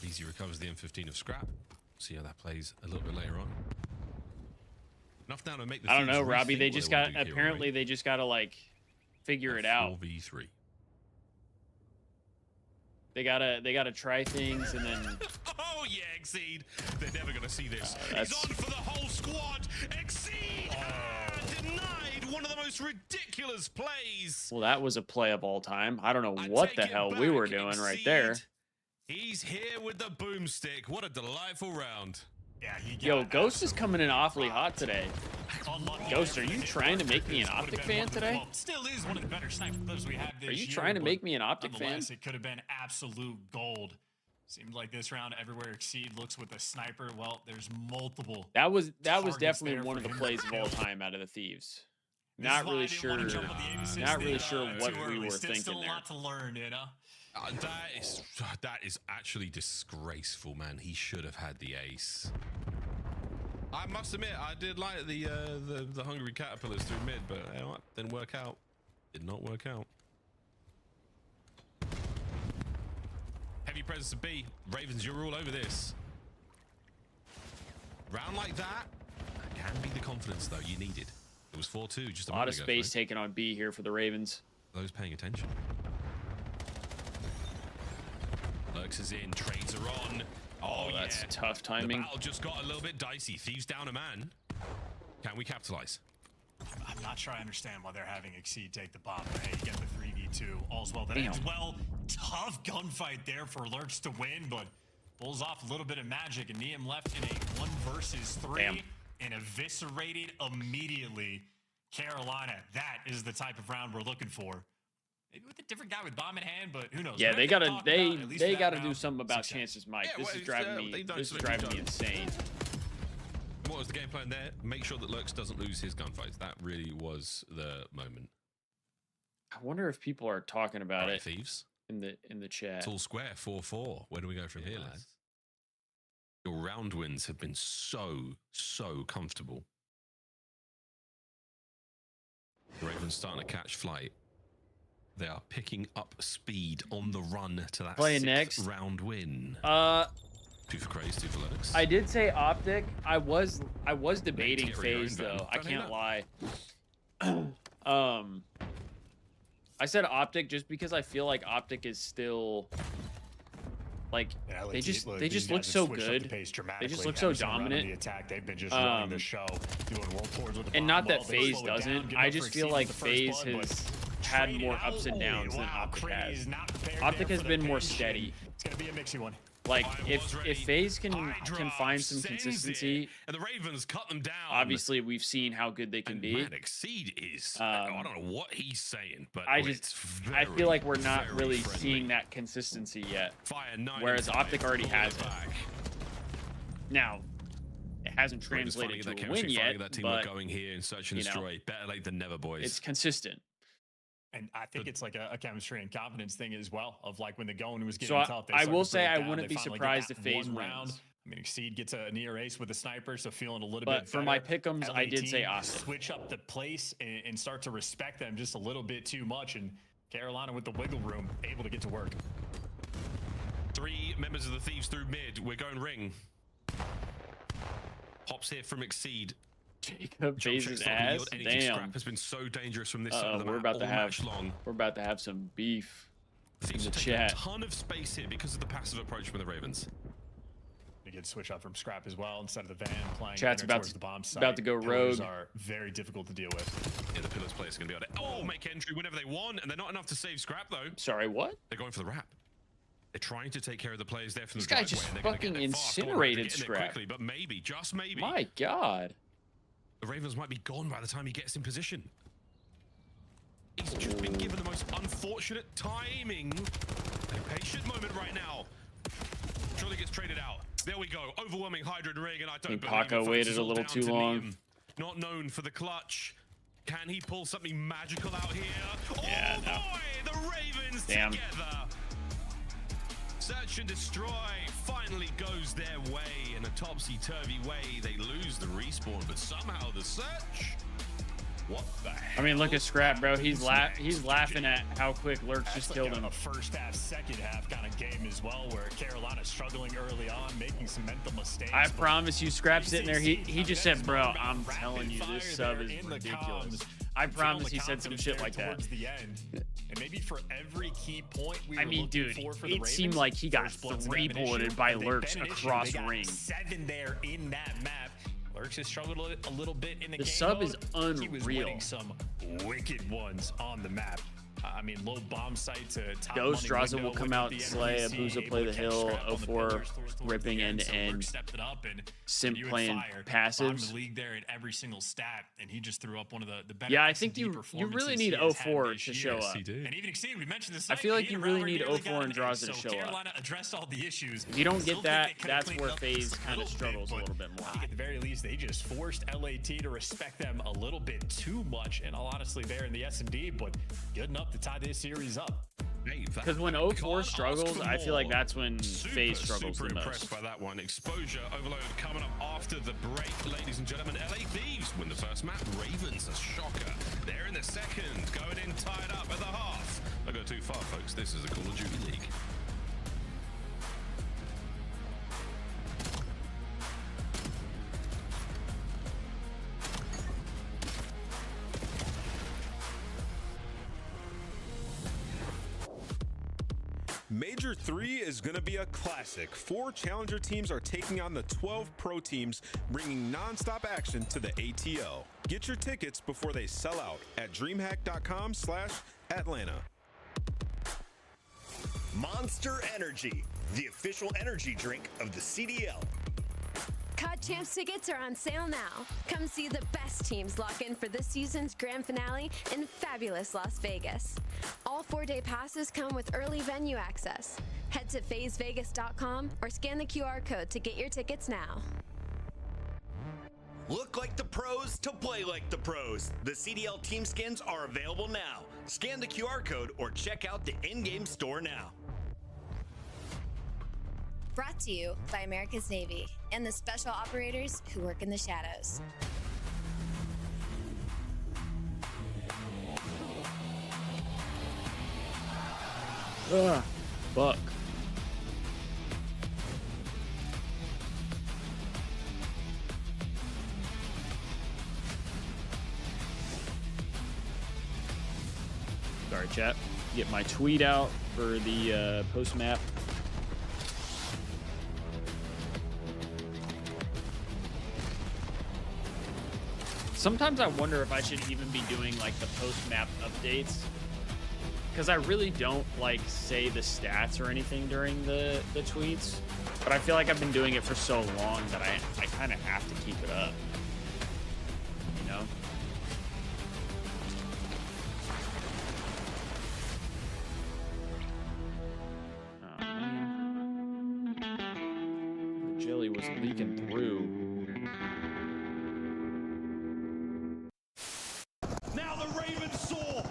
Easy recovers the M15 of Scrap. See how that plays a little bit later on. Enough now to make the I don't know, Thieves Robbie. rethink They what just wanna got, do here, apparently right? they just got to like figure it out. 4v3. They gotta try things and then Oh yeah, Exceed. They're never gonna see this. He's that's- on for the whole squad. Exceed denied one of the most ridiculous plays. well, that was a play of all time. I don't know I what take the it hell we were back, doing right Exceed. there. He's here with the boomstick. What a delightful round. Yeah, he got Yo, Ghost is coming in awfully hot today. unlucky. Ghost, are you trying to make me an Would've optic been fan one of the- today? well, still is one of the better sniper players we have this Are you year, trying to but make me an optic fan? nonetheless, it could have been absolute gold. Seemed like this round, everywhere Exceed looks with a sniper. Well, there's multiple. That was targets definitely there one for of the him plays to of all kill. time out of the Thieves. This Not is why really I didn't wanna sure. jump on the aim assist Not really thing, sure what too we early. were Still thinking a there. lot to learn, you know. That is actually disgraceful, man. He should have had the ace. I must admit, I did like the hungry caterpillars through mid, but you know what? Didn't work out. Did not work out. Heavy presence of B. Ravens, you're all over this. Round like that can be the confidence though you needed. It was 4-2 just A lot of moment ago, space right? taken on B here for the Ravens. Those paying attention. Lurks is in, trades are on. Oh, that's yeah. tough timing. The battle just got a little bit dicey. Thieves down a man. Can we capitalize? I'm not sure I understand why they're having Exceed take the bomb. But hey, you get the 3v2. All's well that Damn. ends well. Tough gunfight there for Lurks to win, but pulls off a little bit of magic. And Neum left in a 1 versus 3 Damn. and eviscerated immediately. Carolina, that is the type of round we're looking for. Maybe with a different guy with bomb in hand, but who knows? Yeah, We're they gonna gotta talk about, at least they that gotta round, do something about success. chances, Mike. Yeah, This well, is driving me. they've done This is something driving me good. insane. What was the game plan there? Make sure that Lurks doesn't lose his gunfights. That really was the moment. I wonder if people are talking about Right, it Thieves. in the chat. It's all square, 4-4. Where do we go from here, lads? Your round wins have been so comfortable. The Ravens starting to catch flight. They are picking up speed on the run to that Playing 6th next. round win. 2 for Craze, 2 for Lurks. I did say Optic. I was debating get rid of your phase own van. though. I Don't hate can't lie. I said Optic just because I feel like Optic is still like Yeah, they just these look guys so have switched up the good. pace They dramatically. just look so Every single round of dominant. The attack, they've been just running the show, doing world tours with the And bomb. not that Well, they FaZe slow it down, doesn't. give I up just for feel Exceed like with the first FaZe blood, has but had traded more out. ups and downs than Wow, Optic Craze has. not prepared Optic there has for been the more pinch, and steady. It's gonna be a mixy one. Like I was ready. if FaZe can Hydra find some sends consistency, it, and the Ravens cut them down. obviously we've seen how good they can and be. man, Exceed is. I don't know what he's saying, but I it's I feel like we're not very really friendly. seeing that consistency yet. Fire 9 whereas and Optic 5, already pull has it it. back. Now, it hasn't Ravens finally translated get to that a win chemistry, yet, finally that team are but going here in search and you know, destroy. Better late than never, boys. it's consistent. And I think it's like a chemistry and confidence thing as well. Of like when the going was So getting tough. They I started will to say break I down. wouldn't They be finally get surprised that if FaZe one wins. round. I mean, Exceed gets a near ace with the sniper, so feeling a little But bit. for my better. pick'ems, I did say LAT Optic. switch up the place and start to respect them just a little bit too much. And Carolina with the wiggle room, able to get to work. 3 members of the Thieves through mid. We're going ring. Hops here from Exceed. Jacob Jump FaZe's check's not gonna ass. yield anything. Damn. Scrap has been so dangerous from this side of the We're map about to all have match long. we're about to have some beef Thieves in are the taking chat. a ton of space here because of the passive approach from the Ravens. They get switch up from Scrap as well instead of the van playing. Chat's inner about towards to- the bomb site. about to go Pillars rogue. are very difficult to deal with. Yeah, the Pillars players are going to be able to make entry whenever they want, and they're not enough to save Scrap though. Sorry, what? They're going for the wrap. They're trying to take care of the players there from This the guy driveway, just and they're gonna fucking get there fast. Don't worry, incinerated they're getting there Scrap. quickly, but maybe, just maybe, My God. the Ravens might be gone by the time he gets in position. He's just been given the most unfortunate timing. A patient moment right now. Surely gets traded out. There we go. Overwhelming Hydra ring, and I don't think believe Paco it, folks. waited It's a all little down too to long. Neum. Not known for the clutch. Can he pull something magical out here? Yeah, oh no. boy, the Ravens Damn. together. Search and destroy finally goes their way in a topsy-turvy way. They lose the respawn, but somehow the search. What the hell? I mean, look at Scrap, bro. He's next? laughing at how quick Lurks just That's killed like him. a first half, second half kind of game as well, where Carolina's struggling early on, making some mental mistakes. I but promise you, Scrap sitting there. He just said, "Bro, That's I'm rapid telling you, fire this sub there is in the ridiculous." comms. I Feeling promise the he said some confidence shit there like that. towards the end. And maybe for every key point we I were mean, looking dude, for the it seemed Ravens, like he got First Blood's been an 3-bulleted issue, by and they've Lurks been an issue. across They got ring. 7 there in that map. Lurks has struggled a little bit in the game sub mode. is He was unreal. winning some wicked ones on the map. I mean, low bomb site to top Ghost money Draza window will come with out the and slay. NPC, Abusa able play to the catch hill. Scrap on the 04 pillars towards the ripping end. end So to Lurks end. stepped it up and Simp you had playing Fire, bottom of passives. the league there in every single stat, and he just threw up one of the better. Yeah, I think S&D you really performances need he has 04 had this to year. show Yes, up. he did. And even Exceed, we mentioned this. I feel like he you and really Robert need nearly 04 got and an Draza ace, to so show up. Carolina addressed all the issues. If you don't Still get think that, they could've that's cleaned where up FaZe just a kind of little struggles bit, a little but bit more. I think at the very least, they just forced LAT to respect them a little bit too much, and honestly, there in the S&D, but good enough to tie this series up. Hey, that- Because when can't 04 ask struggles, for I feel like more. that's when FaZe struggles super the impressed most. by that one. Exposure overload coming up after the break, ladies and gentlemen. LA Thieves win the first map. Ravens, a shocker. They're in the second, going in tied up at the half. Don't go too far, folks. This is the Call of Duty League. Major 3 is going to be a classic. 4 challenger teams are taking on the 12 pro teams, bringing non-stop action to the ATO. Get your tickets before they sell out at dreamhack.com/Atlanta. Monster Energy, the official energy drink of the CDL. COD Champs tickets are on sale now. Come see the best teams lock in for this season's grand finale in fabulous Las Vegas. All 4-day passes come with early venue access. Head to phasevegas.com or scan the QR code to get your tickets now. Look like the pros to play like the pros. The CDL team skins are available now. Scan the QR code or check out the in-game store now. Brought to you by America's Navy and the special operators who work in the shadows. Ugh, fuck. Sorry, chat. Get my tweet out for the post map. Sometimes I wonder if I should even be doing like the post map updates, because I really don't like say the stats or anything during the tweets, but I feel like I've been doing it for so long that I kind of have to keep it up, you know? Oh, man. The jelly was leaking through. Now the Ravens soar.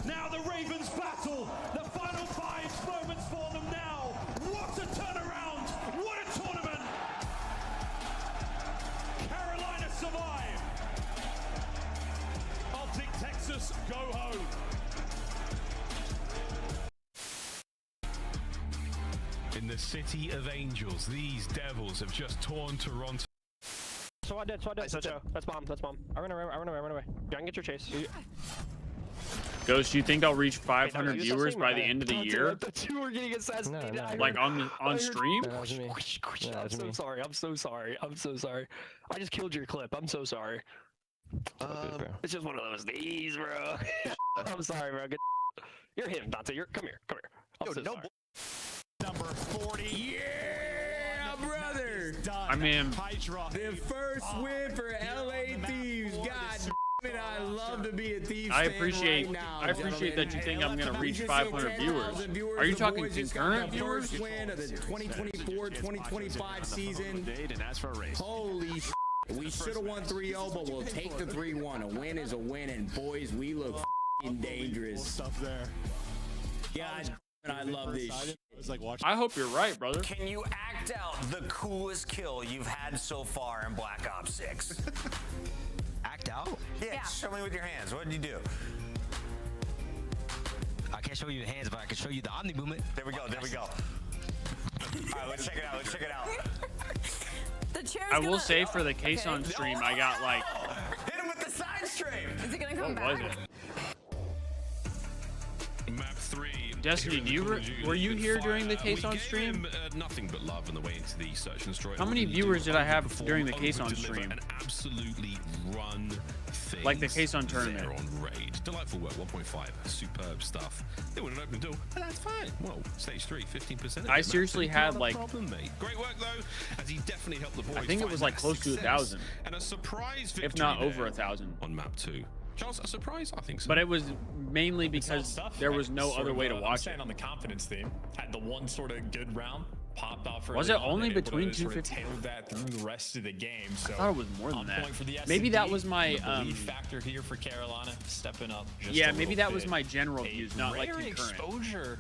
Now the Ravens battle. The final 5 moments for them now. What a turnaround. What a tournament. Carolina survive. Optic Texas go home. In the City of Angels, these Devils have just torn Toronto. So I did. That's bomb. I run away. Go and get your chase. Ghost, you think I'll reach 500 viewers by the end of the year? The 2 are getting assassinated. No. Like on stream? That was me. I'm so sorry. I'm so sorry. I just killed your clip. I'm so sorry. It's just one of those days, bro. I'm sorry, bro. You're him, Dante. Come here. I'm so sorry. Number 40. Yeah, brother. I mean, The first win for LA Thieves. God damn it, I love to be a Thieves I fan appreciate right now, that gentlemen. you think I'm gonna reach You just say 500 10,000 viewers. Are you The talking boys just concurrent got the viewers? first win of the 2024-2025 season. Holy shit. We should have won 3-0, but we'll take the 3-1. A win is a win, and boys, we look f***ing dangerous. Stuff there. God, I love this shit. I hope you're right, brother. Can you act out the coolest kill you've had so far in Black Ops 6? Act out? Yeah, show me with your hands. What did you do? I can't show you the hands, but I can show you the Omni movement. There we go. All right, let's check it out. The chair's I will say for the case on stream, I got like. Hit him with the side stream. Is it gonna come What was back? it? Map 3. Destiny, were you here during the case on stream? Nothing but love on the way into the search and destroy. How many viewers did I have during the case on stream? And absolutely run things. Like the case on tournament. There on raid. Delightful work. 1.5. Superb stuff. They wouldn't open the door, and that's fine. Well, stage 3, 15%. I seriously had like. Problem, mate. Great work though, as he definitely helped the boys. I think it was like close to 1,000. And a surprise victory, if not over 1,000 on map 2. Charles, a surprise? I think so. But it was mainly because there was no other way to I'm watch staying it. on the confidence theme. Had the one sort of good round, popped off. Was it only between 250? Tailed that through the rest of the game. So I thought it was more than that. For the Maybe S&D, that was my the belief factor here for Carolina stepping up. Just yeah, a maybe little that was bit. my general views, not like Rare concurrent. exposure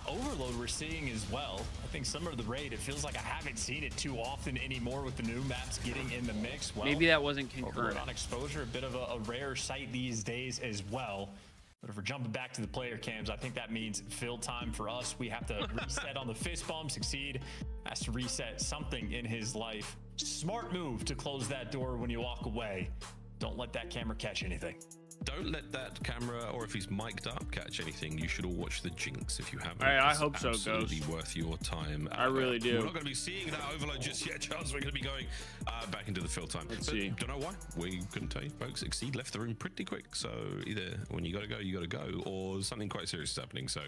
overload we're seeing as well. I think some of the raid, it feels like I haven't seen it too often anymore with the new maps getting in the mix. Well, Maybe that wasn't concurrent. overload on exposure, a bit of a rare sight these days as well. But if we're jumping back to the player cams, I think that means fill time for us. We have to reset on the fist bump. Succeed has to reset something in his life. Smart move to close that door when you walk away. Don't let that camera catch anything. don't let that camera, or if he's mic'd up, catch anything. You should all watch the Jinx if you haven't. I It's hope so, Ghost. absolutely worth your time. I really do. We're not going to be seeing that overload just yet, Charles. We're going to be going back into the fill time. Let's see. Don't know why. We couldn't tell you, folks. Exceed left the room pretty quick. So either when you got to go, or something quite serious is happening. So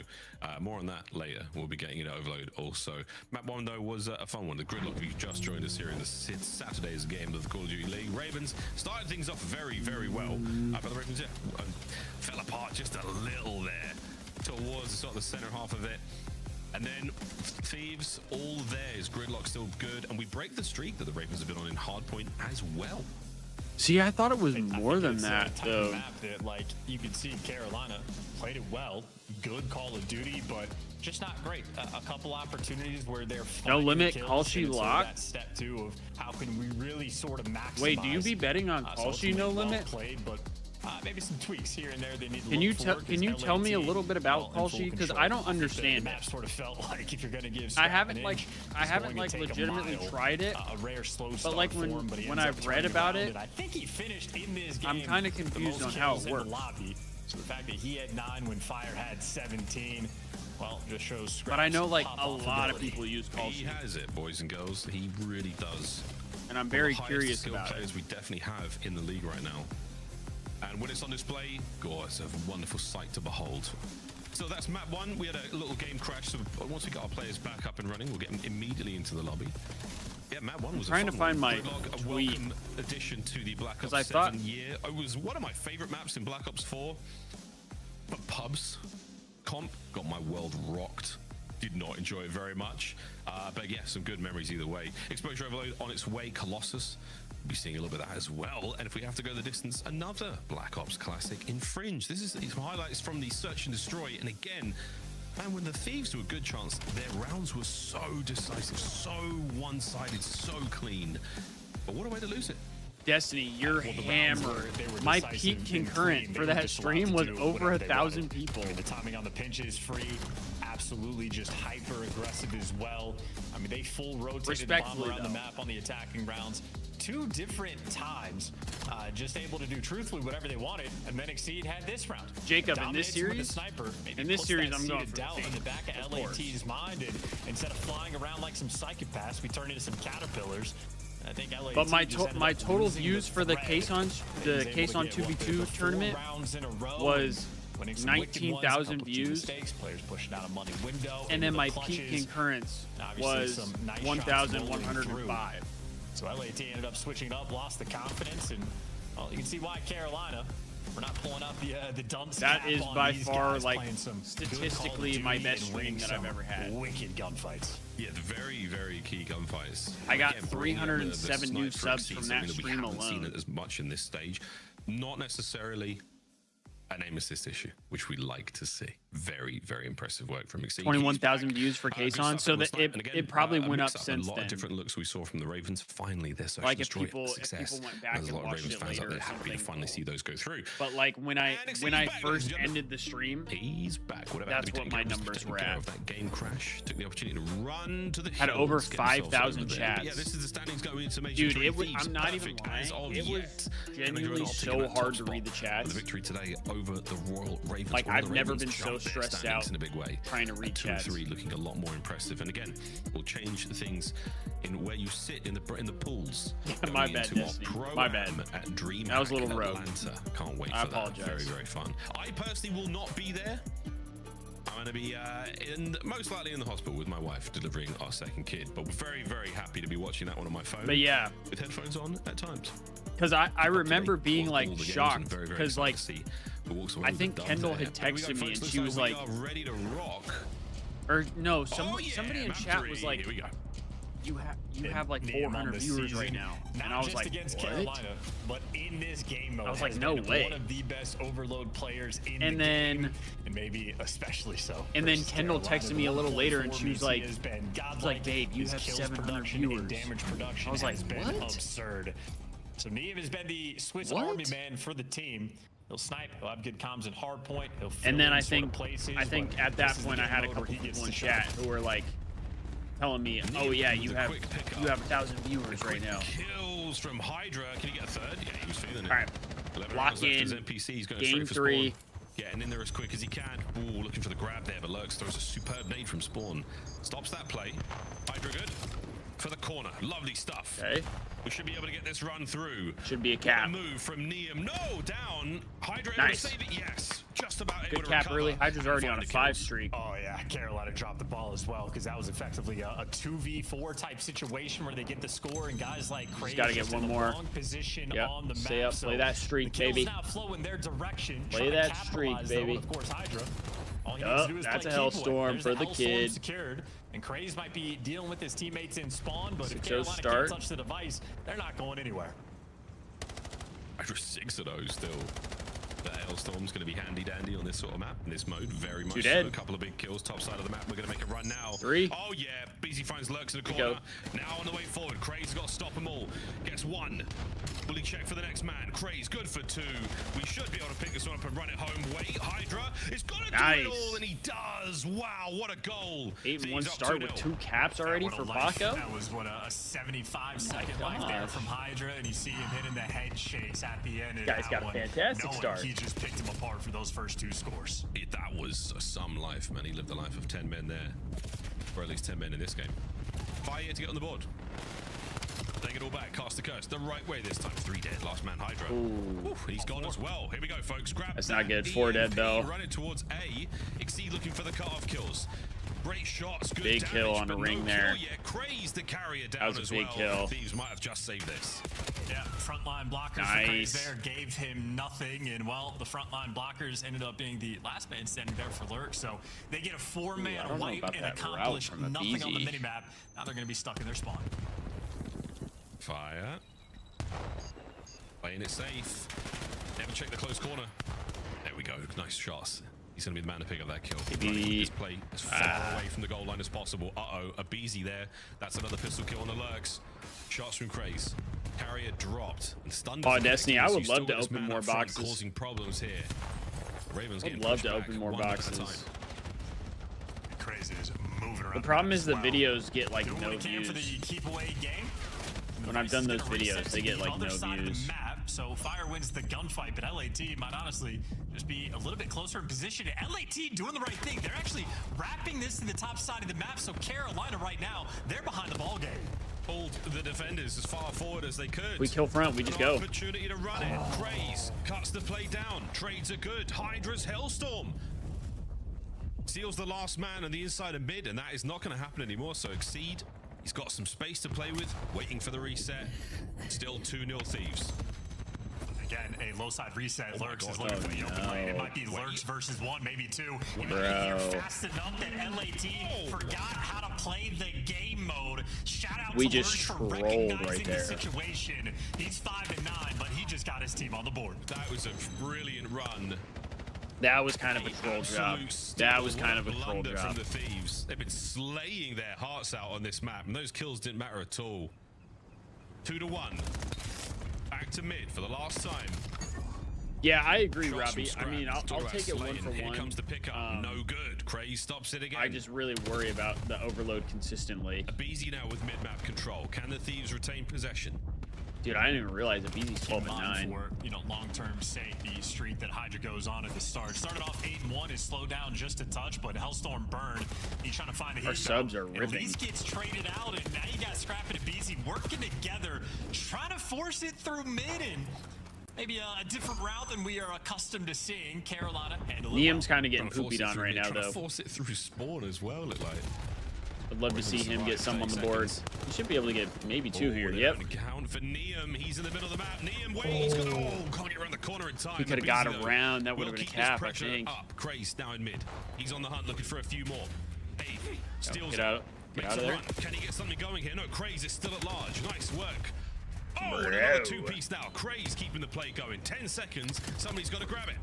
more on that later. We'll be getting into overload also. Map 1, though, was a fun one. The Gridlock, if you just joined us here in the Saturday's game of the Call of Duty League. Ravens started things off very, very well. But the Ravens, fell apart just a little there towards sort of the center half of it. And then Thieves, all theirs. Gridlock still good. And we break the streak that the Ravens have been on in hardpoint as well. See, I thought it was more than that, type of though. map that, like, you could see Carolina played it well, good Call of Duty, but just not great. A couple opportunities where they're No limit, kills, call she and it's sort of lock. that step 2 of how can we really sort of maximize. Wait, do you be betting on call she no limit? Played, but maybe some tweaks here and there they need to Can you tell me a little bit about call she, because I don't understand the map sort of felt like if you're going to give I Scrap haven't an like inch, I it's haven't going like to take a legitimately mile. tried it, A rare slow but start like for him, but he when ends up I've read turning about around, it, and I think he finished in this game. I'm kind of the confused most on how kills it in the works. lobby. So the fact that he had 9 when Fire had 17, well, just shows Scrap's But I know like pop a off lot of ability. people use call He she, has it, boys and girls. He really does. and I'm very One of the curious highest skilled about players it. we definitely have in the league right now. And when it's on display, God, it's a wonderful sight to behold. So that's map 1. We had a little game crash. So once we got our players back up and running, we'll get them immediately into the lobby. Yeah, map 1 was trying a to fun find one. my Gridlock, a tweet. welcome addition to the Black Ops 'Cause I 7 thought- year. It was one of my favorite maps in Black Ops 4. But pubs comp got my world rocked. Did not enjoy it very much. But yeah, some good memories either way. Exposure overload on its way. Colossus. We'll be seeing a little bit of that as well. And if we have to go the distance, another Black Ops classic, Infringe. This is some highlights from the Search and Destroy. And again, man, when the Thieves do a good chance, their rounds were so decisive, so one-sided, so clean. But what a way to lose it. Destiny, you're Well, the rounds hammered. they were My decisive peak and concurrent clean. for They were that just allowed stream to was do over whatever they 1,000 wanted. people. I mean, the timing on the pinch is free. Absolutely just hyper aggressive as well. I mean, they full rotated the bomb Respectfully, around the though. map on the attacking rounds 2 different times, just able to do truthfully whatever they wanted. And then Exceed had this round. Jacob, in Dominates this him with series, a sniper, maybe in this puts series, that I'm seed going of for doubt in the Exceed, back of of course. LAT's mind, and instead of flying around like some psychopaths, we turn into some caterpillars. I think LAT But my just ended my up total losing views for the thread. case on He was able to get, what, 2v2 the 4 tournament rounds in a row, was winning some wicked ones, 19,000 couple key views. mistakes, players pushing out a money window, And into then the my clutches. peak concurrence Obviously, was some nice shots rolling 1,105. through. So LAT ended up switching it up, lost the confidence, and well, you can see why Carolina. We're not pulling out the dunce. That cap is on by these far, guys, like, playing some good Call of statistically Duty my best and stream winning that I've some ever had. Wicked gunfights. Yeah, very, very key gunfights. I got Again, bringing up 307 new sniper subs Exceed, from something that we stream haven't seen alone. it as much in this stage. Not necessarily an aim assist issue, which we like to see. Very, very impressive work from Exceed. 21,000 views for case Good on, stuff so from the that snipe. And again, it probably a went up mix-up, since a lot then. of different looks we saw from the Ravens. Finally, their Search Like and if Destroy people success. went back There's a and lot of watched Ravens it fans out later there or happy to something. finally see those go through. But like when I And Exceed's back, ladies first and gentlemen. ended the stream, He's back. Whatever that's happened to what be my taken care of, numbers taken were care at. of that game crash. Took the opportunity to run to the Had hills, over get themselves 5,000 over there. chats. But yeah, this is the standings going into Major dude, Three it was. Thieves. I'm not even Perfect lying. as of It was yet. genuinely Optic so in that top hard to spot read the for chats. the victory today over the Royal Ravens. Like, One of I've the never Ravens been so jumped their stressed standings out in a big way. trying to read At 2 chats. 3 looking a lot more impressive. And again, we'll change things in where you sit in the pools. My Going bad, into our Destiny. pro My bad. am at DreamHack That was a little in rogue. Atlanta. Can't wait I for that. apologize. Very, very fun. I personally will not be there. I'm going to be most likely in the hospital with my wife delivering our second kid, but we're very, very happy to be watching that one on my phone. But yeah, with headphones on at times. Because I remember being All like the games and shocked very, very because excited like to see who walks away I with think the dub Kendall there. had Here we go, texted me folks. and she Looks was like like, we are ready to rock. or no, Oh, yeah, somebody in map chat 3. was like, Here we go. you have like Name on 400 the viewers right season, now, not and I was just like, against what? Carolina, but in this game mode. I was like, has no been way. One of the best overload players in And the then- game, and maybe especially so. And then versus Kendall Carolina. texted me a little later, and she was 1.4 like, has been babe, you His have kills 700 production and viewers. damage production I was like, has been what? absurd. So Neve has been the Swiss What? Army man for the team. He'll snipe. He'll have good comms and hard point. He'll fill And then in I sort of think places, I think but at that this is the point I game had a mode where couple he gets people in the chat shot. who were like telling me, oh yeah, you have 1,000 viewers right now. Kills from Hydra. Can you get a third? Yeah, he was feeling it. All right. Lock in. NPC is going Game straight for 3. spawn. Getting in there as quick as he can. Ooh, looking for the grab there, but Lurks throws a superb nade from spawn. Stops that play. Hydra good. For the corner. Lovely stuff. Okay. We should be able to get this run through. Should be a cap. What a move from Neum. No, down. Hydra Nice. able to save it. Yes. Just about able Good to cap recover early. Hydra's already and on a find the 5 kills. streak. Oh yeah, Carolina dropped the ball as well because that was effectively a 2v4 type situation where they get the score and guys like Crazy gotta get one more. wrong position Yep. on the map. Stay up, play that streak, the kills baby. now flow in their direction. Play trying to that streak, capitalize, though, baby. and of course, Hydra. All he Yup, needs to do is that's play a keep away. Hellstorm There's for the Hellstorm kid. secured, and Craze might be dealing with his teammates in spawn, but if 6-0 Carolina start. can't touch the device, they're not going anywhere. Hydra 6-0 still. The Hailstorm's going to be handy dandy on this sort of map, in this mode, very much so. dead. A couple of big kills, top side of the map. We're going to make a run now. 3. Oh yeah, BZ finds Lurks in the Go. corner. Now on the way forward, Craze got to stop them all. Gets 1. Bully check for the next man. Craze good for 2. We should be able to pick this one up and run it home. Wait, Hydra is going to do Nice. it all, and he does. Wow, what a goal. 8-1 Thieves up start with 2-0. 2 caps already What a for life. Baco. That was what a 75-second life there gosh. from Hydra, and you see him hitting the head chase at the end. Of Guy's that got a one, fantastic knowing start. He just picked him apart for those first 2 scores. That was some life, man. He lived the life of 10 men there. Or at least 10 men in this game. Fire to get on the board. Take it all back. Cast the curse. The right way this time. 3 dead. Last man Hydra. Ooh. Oof, he's gone as well. Here we go, folks. Grab That's that not good. 4 dead, EMP, though. Running towards A. Exceed looking for the cutoff kills. Great shots. Good Big damage, kill on the but ring no there. Kill yet. Craze the carrier down That was a as big well. kill. Thieves might have just saved this. Yeah, frontline blockers for Nice. Craze there gave him nothing, and well, the frontline blockers ended up being the last man standing there for Lurk, so they get a 4-man I don't know wipe about and that route accomplish from nothing on the Abizi. minimap. Now they're going to be stuck in their spawn. Fire. Playing it safe. Never check the close corner. There we go. Nice shots. He's going to be the man to pick up that kill. Maybe- This play as far away from the goal line as possible. Uh-oh, a Beezy there. That's another pistol kill on the Lurks. Shots from Craze. Carrier dropped and stunned. Oh, us Destiny, effectively, I so would you still love to got this open man more up front boxes. Causing problems here. Ravens I'd getting love pushed to back open more one at a boxes. time. Crazy is moving around. The problem map is the well. videos get like Doing no what he can for the views. keep away game. When I've done those videos, they get like no Other side of views. the map, so Fire wins the gunfight, but LAT might honestly just be a little bit closer in position. LAT doing the right thing. They're actually wrapping this to the top side of the map, so Carolina right now, they're behind the ball game. Pulled the defenders as far forward as they could. We kill front, we just An go. Opportunity to run it. Craze cuts the play down. Trades are good. Hydra's Hellstorm seals the last man on the inside of mid, and that is not going to happen anymore. So Exceed, he's got some space to play with, waiting for the reset. Still 2-0 Thieves. Again, a low side reset. Oh my Lurks God. is looking for the open lane. It no. might be Lurks versus 1, maybe 2. You Bro. made it here fast enough that LAT forgot how to play the game mode. Shout out We to just Lurks for trolled recognizing right the there. situation. He's 5-9, but he just got his team on the board. That was a brilliant run. That was kind of a troll job. Absolute That was steal. kind of a What troll blunder job. from the Thieves. They've been slaying their hearts out on this map, and those kills didn't matter at all. 2-1. Back to mid for the last time. Yeah, I agree, Shots from Robbie. I Scrap. mean, I'll Talk about take it one slaying. for Here one. comes the pickup. No good. Craze stops it again. I just really worry about the overload consistently. Abizi now with mid-map control. Can the Thieves retain possession? Dude, I didn't even realize that Beezy's 12-9. For long-term sake, the streak that Hydra goes on at the start. Started off 8-1, is slowed down just a touch, but Hellstorm burned. He's trying to find a heat. Our subs are At ripping. least gets traded out, and now you got Scrap and Abizi working together, trying to force it through mid, and maybe a different route than we are accustomed to seeing. Carolina handle it Niam's well. kind of getting Trying to force poopied it on through right mid, now, trying to though. force it through spawn as well, look like. I'd love to see him get some on the 30 board. seconds. He should be able to get maybe 2 here. They're Yep. gonna count for Neum. He's in the middle of the map. Neum, wait, he's got can't get around the corner in time. He could have got Abizi, though, around. That would will have been a keep this cap, I pressure think. Up. Craze now in mid. He's on the hunt looking for a few more. Hey, steals Get it. out. Get Makes out of a there. run. Can he get something going here? No, Craze is still at large. Nice work. Oh, Bro. another 2-piece now. Craze keeping the play going. 10 seconds. Somebody's got to grab it.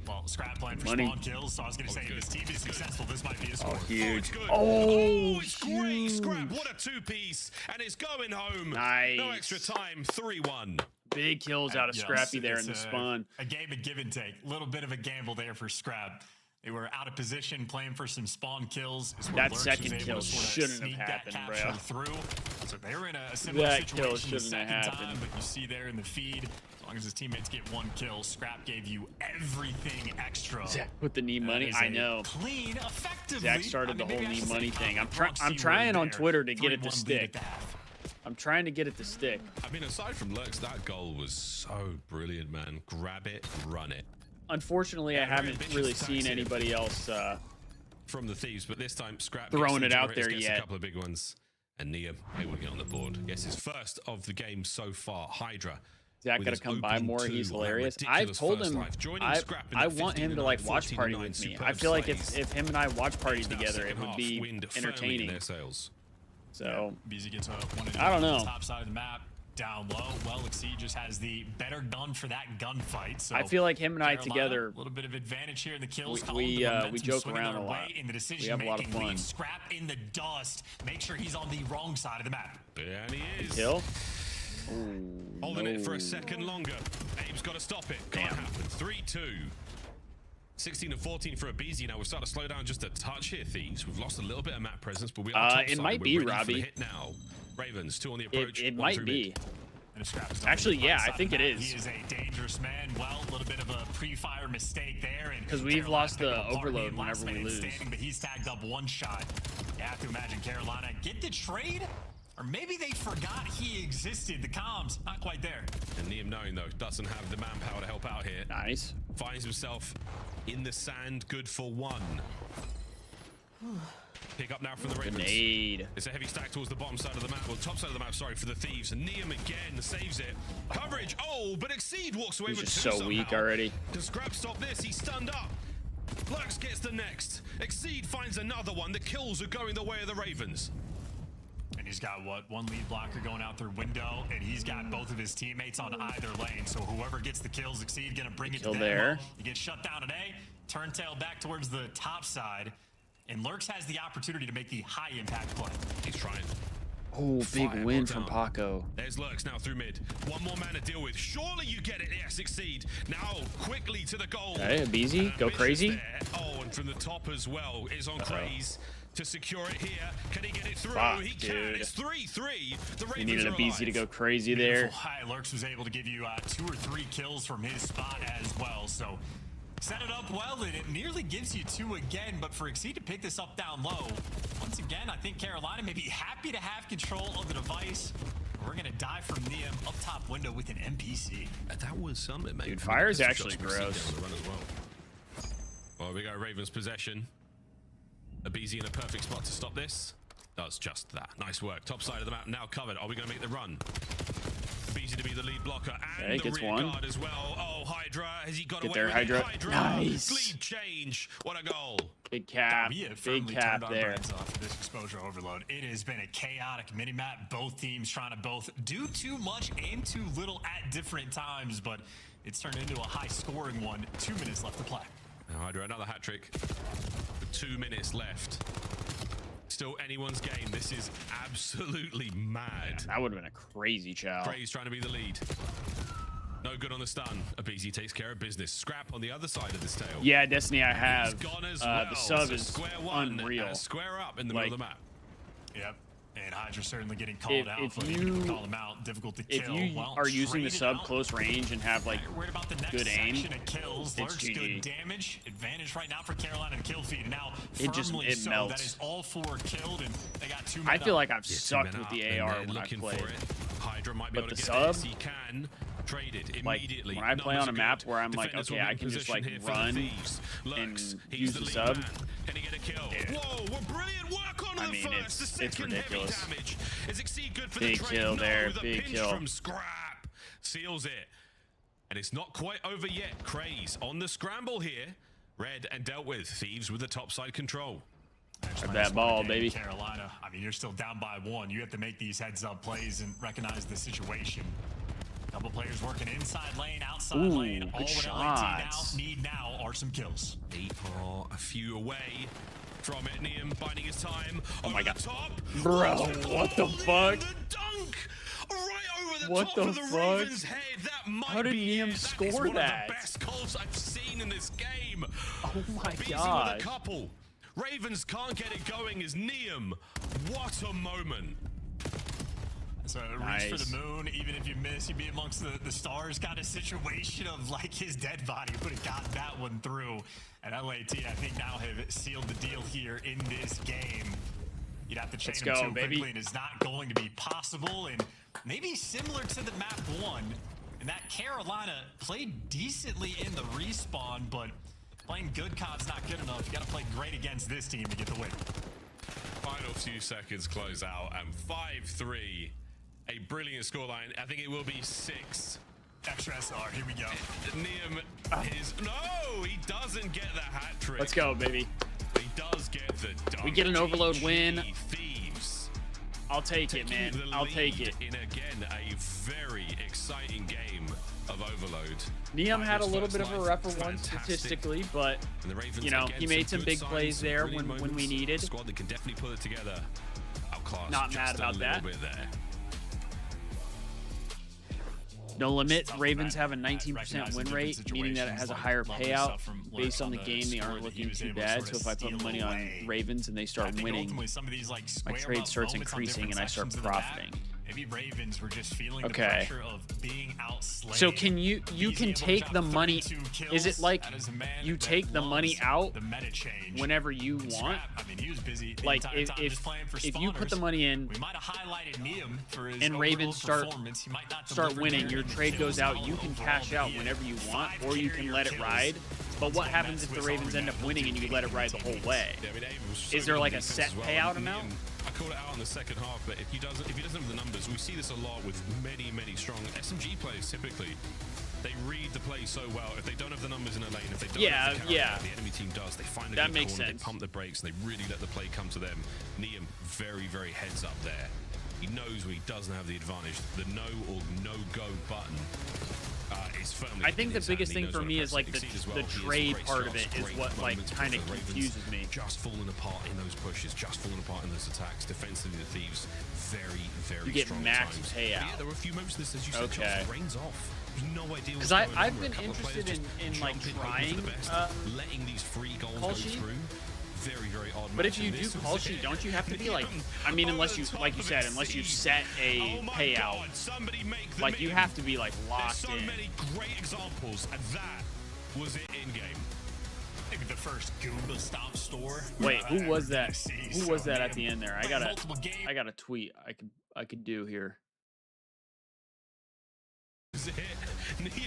Well, Scrap playing for Money. spawn kills, so I was going to say, if this team is successful, this might be a score. Huge. Good. Oh, it's great. Scrap. What a 2-piece. And it's going home. Nice. No extra time. 3-1. Big kills out of Yes, Scrappy there in it's the spawn. A game of give and take. A little bit of a gamble there for Scrap. They were out of position, playing for some spawn kills. That second kill shouldn't have happened, bro. Through. So they were in a similar That kill situation the shouldn't have second happened. time, but you see there in the feed, as long as his teammates get one kill, Scrap gave you everything extra. Zach with the knee money, I know. Clean, effectively. Zach started the whole maybe I knee should money say thing. I'm proxy trying word on there. Twitter to get it 3-1 to lead stick. at the half. I'm trying to get it to stick. I mean, aside from Lurks, that goal was so brilliant, man. Grab it, run it. Unfortunately, I haven't really seen anybody else from the Thieves, but this time Scrap throwing gets it out there gets yet. a couple of big ones, and Nia able to get on the board. Gets his first of the game so far. Hydra. Zach with gotta his come by opening more. two He's on a hilarious. I've ridiculous told first him life. Joining I Scrap in the want him to 15-9, like watch party 14-9 with me. superb I feel like slays. if him and I watch party Now together, it second would half, be wind firmly in entertaining. their sails. So BZ gets a one I don't know. on the top side of the map. Down low. Well, Exceed just has the better gun for that gunfight. So I feel like him and I Carolina, together, a little bit of advantage here in the kills. we joke around a way lot. in the We have a lot of decision-making. fun. Leave Scrap in the dust. Make sure he's on the wrong side of the map. And he is. Kill. Holding it for a second longer. Abe's got to stop it. Can't happen. 3-2. 16 and 14 for a BZ. Now we're starting to slow down just a touch here, Thieves. We've lost a little bit of map presence, but we are top it side. might We're be ready for Robbie. the hit now. Ravens 2 on the approach. It one might through be. mid. And Scrap is on Actually, the yeah, right I side think of it the map. is. He is a dangerous man. Well, a little bit of a pre-fire mistake there. Because we've lost the overload whenever we lose. But he's tagged up one shot. You have to imagine Carolina get the trade, or maybe they forgot he existed. The comms, not quite there. And Liam, knowing though, doesn't have the manpower to help out here. Nice. Finds himself in the sand, good for one. Pick up now from the Ravens. Grenade. It's a heavy stack towards the bottom side of the map, well, top side of the map, sorry, for the Thieves. And Liam again saves it. Coverage, oh, but Exceed walks away He's with just two so somehow. weak already. Does Scrap stop this? He's stunned up. Lux gets the next. Exceed finds another one. The kills are going the way of the Ravens. And he's got what, one lead blocker going out their window, and he's got both of his teammates on either lane. So whoever gets the kills, Exceed gonna bring it to them. there. You get shut down today, turn tail back towards the top side, and Lurks has the opportunity to make the high impact play. He's trying. Oh, big Fire win brought from down. Paco. There's Lurks now through mid. One more man to deal with. Surely you get it. Yes, Exceed. Now quickly to the goal. Okay, BZ, go Ambitious crazy. there. Oh, and from the top as well is on Craze to secure it here. Can he get it through? Fuck, He can. dude. It's 3-3. The We Ravens needed a are BZ to alive. go crazy there. Beautiful. High Lurks was able to give you 2 or 3 kills from his spot as well. So set it up well, and it nearly gives you 2 again. But for Exceed to pick this up down low, once again, I think Carolina may be happy to have control of the device. We're going to die from Liam up top window with an NPC. That was something, mate. Dude, fire is Pistol actually shots from Exceed gross. down the run as well. Well, we got Ravens possession. A BZ in a perfect spot to stop this. Does just that. Nice work. Top side of the map now covered. Are we going to make the run? BZ to be the lead blocker and Okay, the gets rear one. guard as well. Oh, Hydra. Has he got Get away there, with Hydra. it? Nice. Lead change. What a goal. Big cap. We have Big firmly cap turned our there. brains off of this exposure overload. It has been a chaotic mini-map. Both teams trying to both do too much and too little at different times, but it's turned into a high-scoring one. 2 minutes left to play. Now Hydra, another hat trick. With 2 minutes left. Still anyone's game. This is absolutely mad. That would have been a crazy chow. Craze trying to be the lead. No good on the stun. A BZ takes care of business. Scrap on the other side of this tail. Yeah, Destiny, I have. He's gone as well. The sub So is square one, unreal. Square up in the middle of the map. Yep. And Hydra certainly getting called out. If but you even call him out, difficult to if kill. you Well, are using the traded sub out. close range and have like Worried about the next good aim, section of kills. it's Lurks GG. good damage. Advantage right now for Carolina to kill feed. Now, It just- firmly it so. melts. That is all 4 killed, and they got 2 I men feel up. like I've sucked with the AR when I looking played. for it. Hydra might be But able to the get sub, this. He can trade it like, immediately. when I play Numbers on a are map good. where I'm like, Defenders will okay, be I in can just position like here for the run Thieves. Lurks, and he's use the the lead sub. man. Can he get a kill? Whoa, well, brilliant work on I the mean, first. it's The second ridiculous. heavy damage. Is Exceed good for Big the trade? kill No, there, the big pinch kill. from Scrap seals it. And it's not quite over yet. Craze on the scramble here. Red and dealt with. Thieves with the topside control. Grab that ball, baby. Carolina. I mean, you're still down by 1. You have to make these heads-up plays and recognize the situation. Couple players working inside lane, outside Ooh, lane. All good what LAT shots. need now are some kills. They are a few away from it. Niam biding his time. Oh my God. Top. Bro, what the fuck? The dunk! Right over the What top the of the fuck? Ravens' head. That might How did be Niam it. score is one that? of the best calls I've seen in this game. Oh my Beezy god. with a couple. Ravens can't get it going as Niam. What a moment. So reach for the moon, even if you miss, you'd be amongst the stars kind of situation of like his dead body would have gotten that one through. And LAT, I think, now have sealed the deal here in this game. You'd have to change them too quickly, and it's not going to be possible. And maybe similar to the map 1, and that Carolina played decently in the respawn, but playing good COD's not good enough. You got to play great against this team to get the win. Final few seconds close out, and 5-3. A brilliant scoreline. I think it will be 6. Extra SR, here we go. Niam is... No, he doesn't get the hat trick. Let's go, baby. He does get the dunk. We get an overload win. Thieves. I'll take it, man. I'll take it. In, again, a very exciting game of overload. Niam had a little bit of a rougher one statistically, but, you know, he made some big plays there when we needed. Squad that can definitely pull it together. Outclassed. Not mad about that. Bit there. No limit. Ravens have a 19% win rate, meaning that it has a higher payout. Based on the game, they aren't looking too bad. So if I put money on Ravens and they start winning, my trade starts increasing and I start profiting. Maybe Ravens were just feeling the pressure of being outslayed. So can you can take the money? Is it like you take the money out whenever you want? I mean, he was busy. Like if you put the money in, we might have highlighted Niam for his and Ravens start winning, your there. trade goes out. You can cash out whenever you want, or you can let it ride. But what happens if the Ravens end up winning and you let it ride the whole way? Is there like a set payout amount? I called it out in the second half, but if he doesn't have the numbers, we see this a lot with many strong SMG players. Typically, they read the play so well. If they don't have the numbers in a lane, if they don't have the character, the enemy team does. They find a good corner, they pump the brakes, and they really let the play come to them. Niam very heads up there. He knows when he doesn't have the advantage. The no or no go button. I think the biggest thing for me is like the trade part of it is what like kind of confuses me. Just falling apart in those pushes, just falling apart in those attacks. Defensively, the Thieves very you get strong max times. payout. Yeah, there were a few moments this, as you said, Charles, the rain's off. There's no idea what's Because going on. I've been interested in like trying letting these free goals go through. Very odd. But if you do call sheet, don't you have to be like, I mean, unless you, like you said, unless you set a payout, like you have to be like locked in. So many great examples, and that was it in game. Maybe the first Goomba stop store. Wait, who was that? Who was that at the end there? I got a tweet I could do here.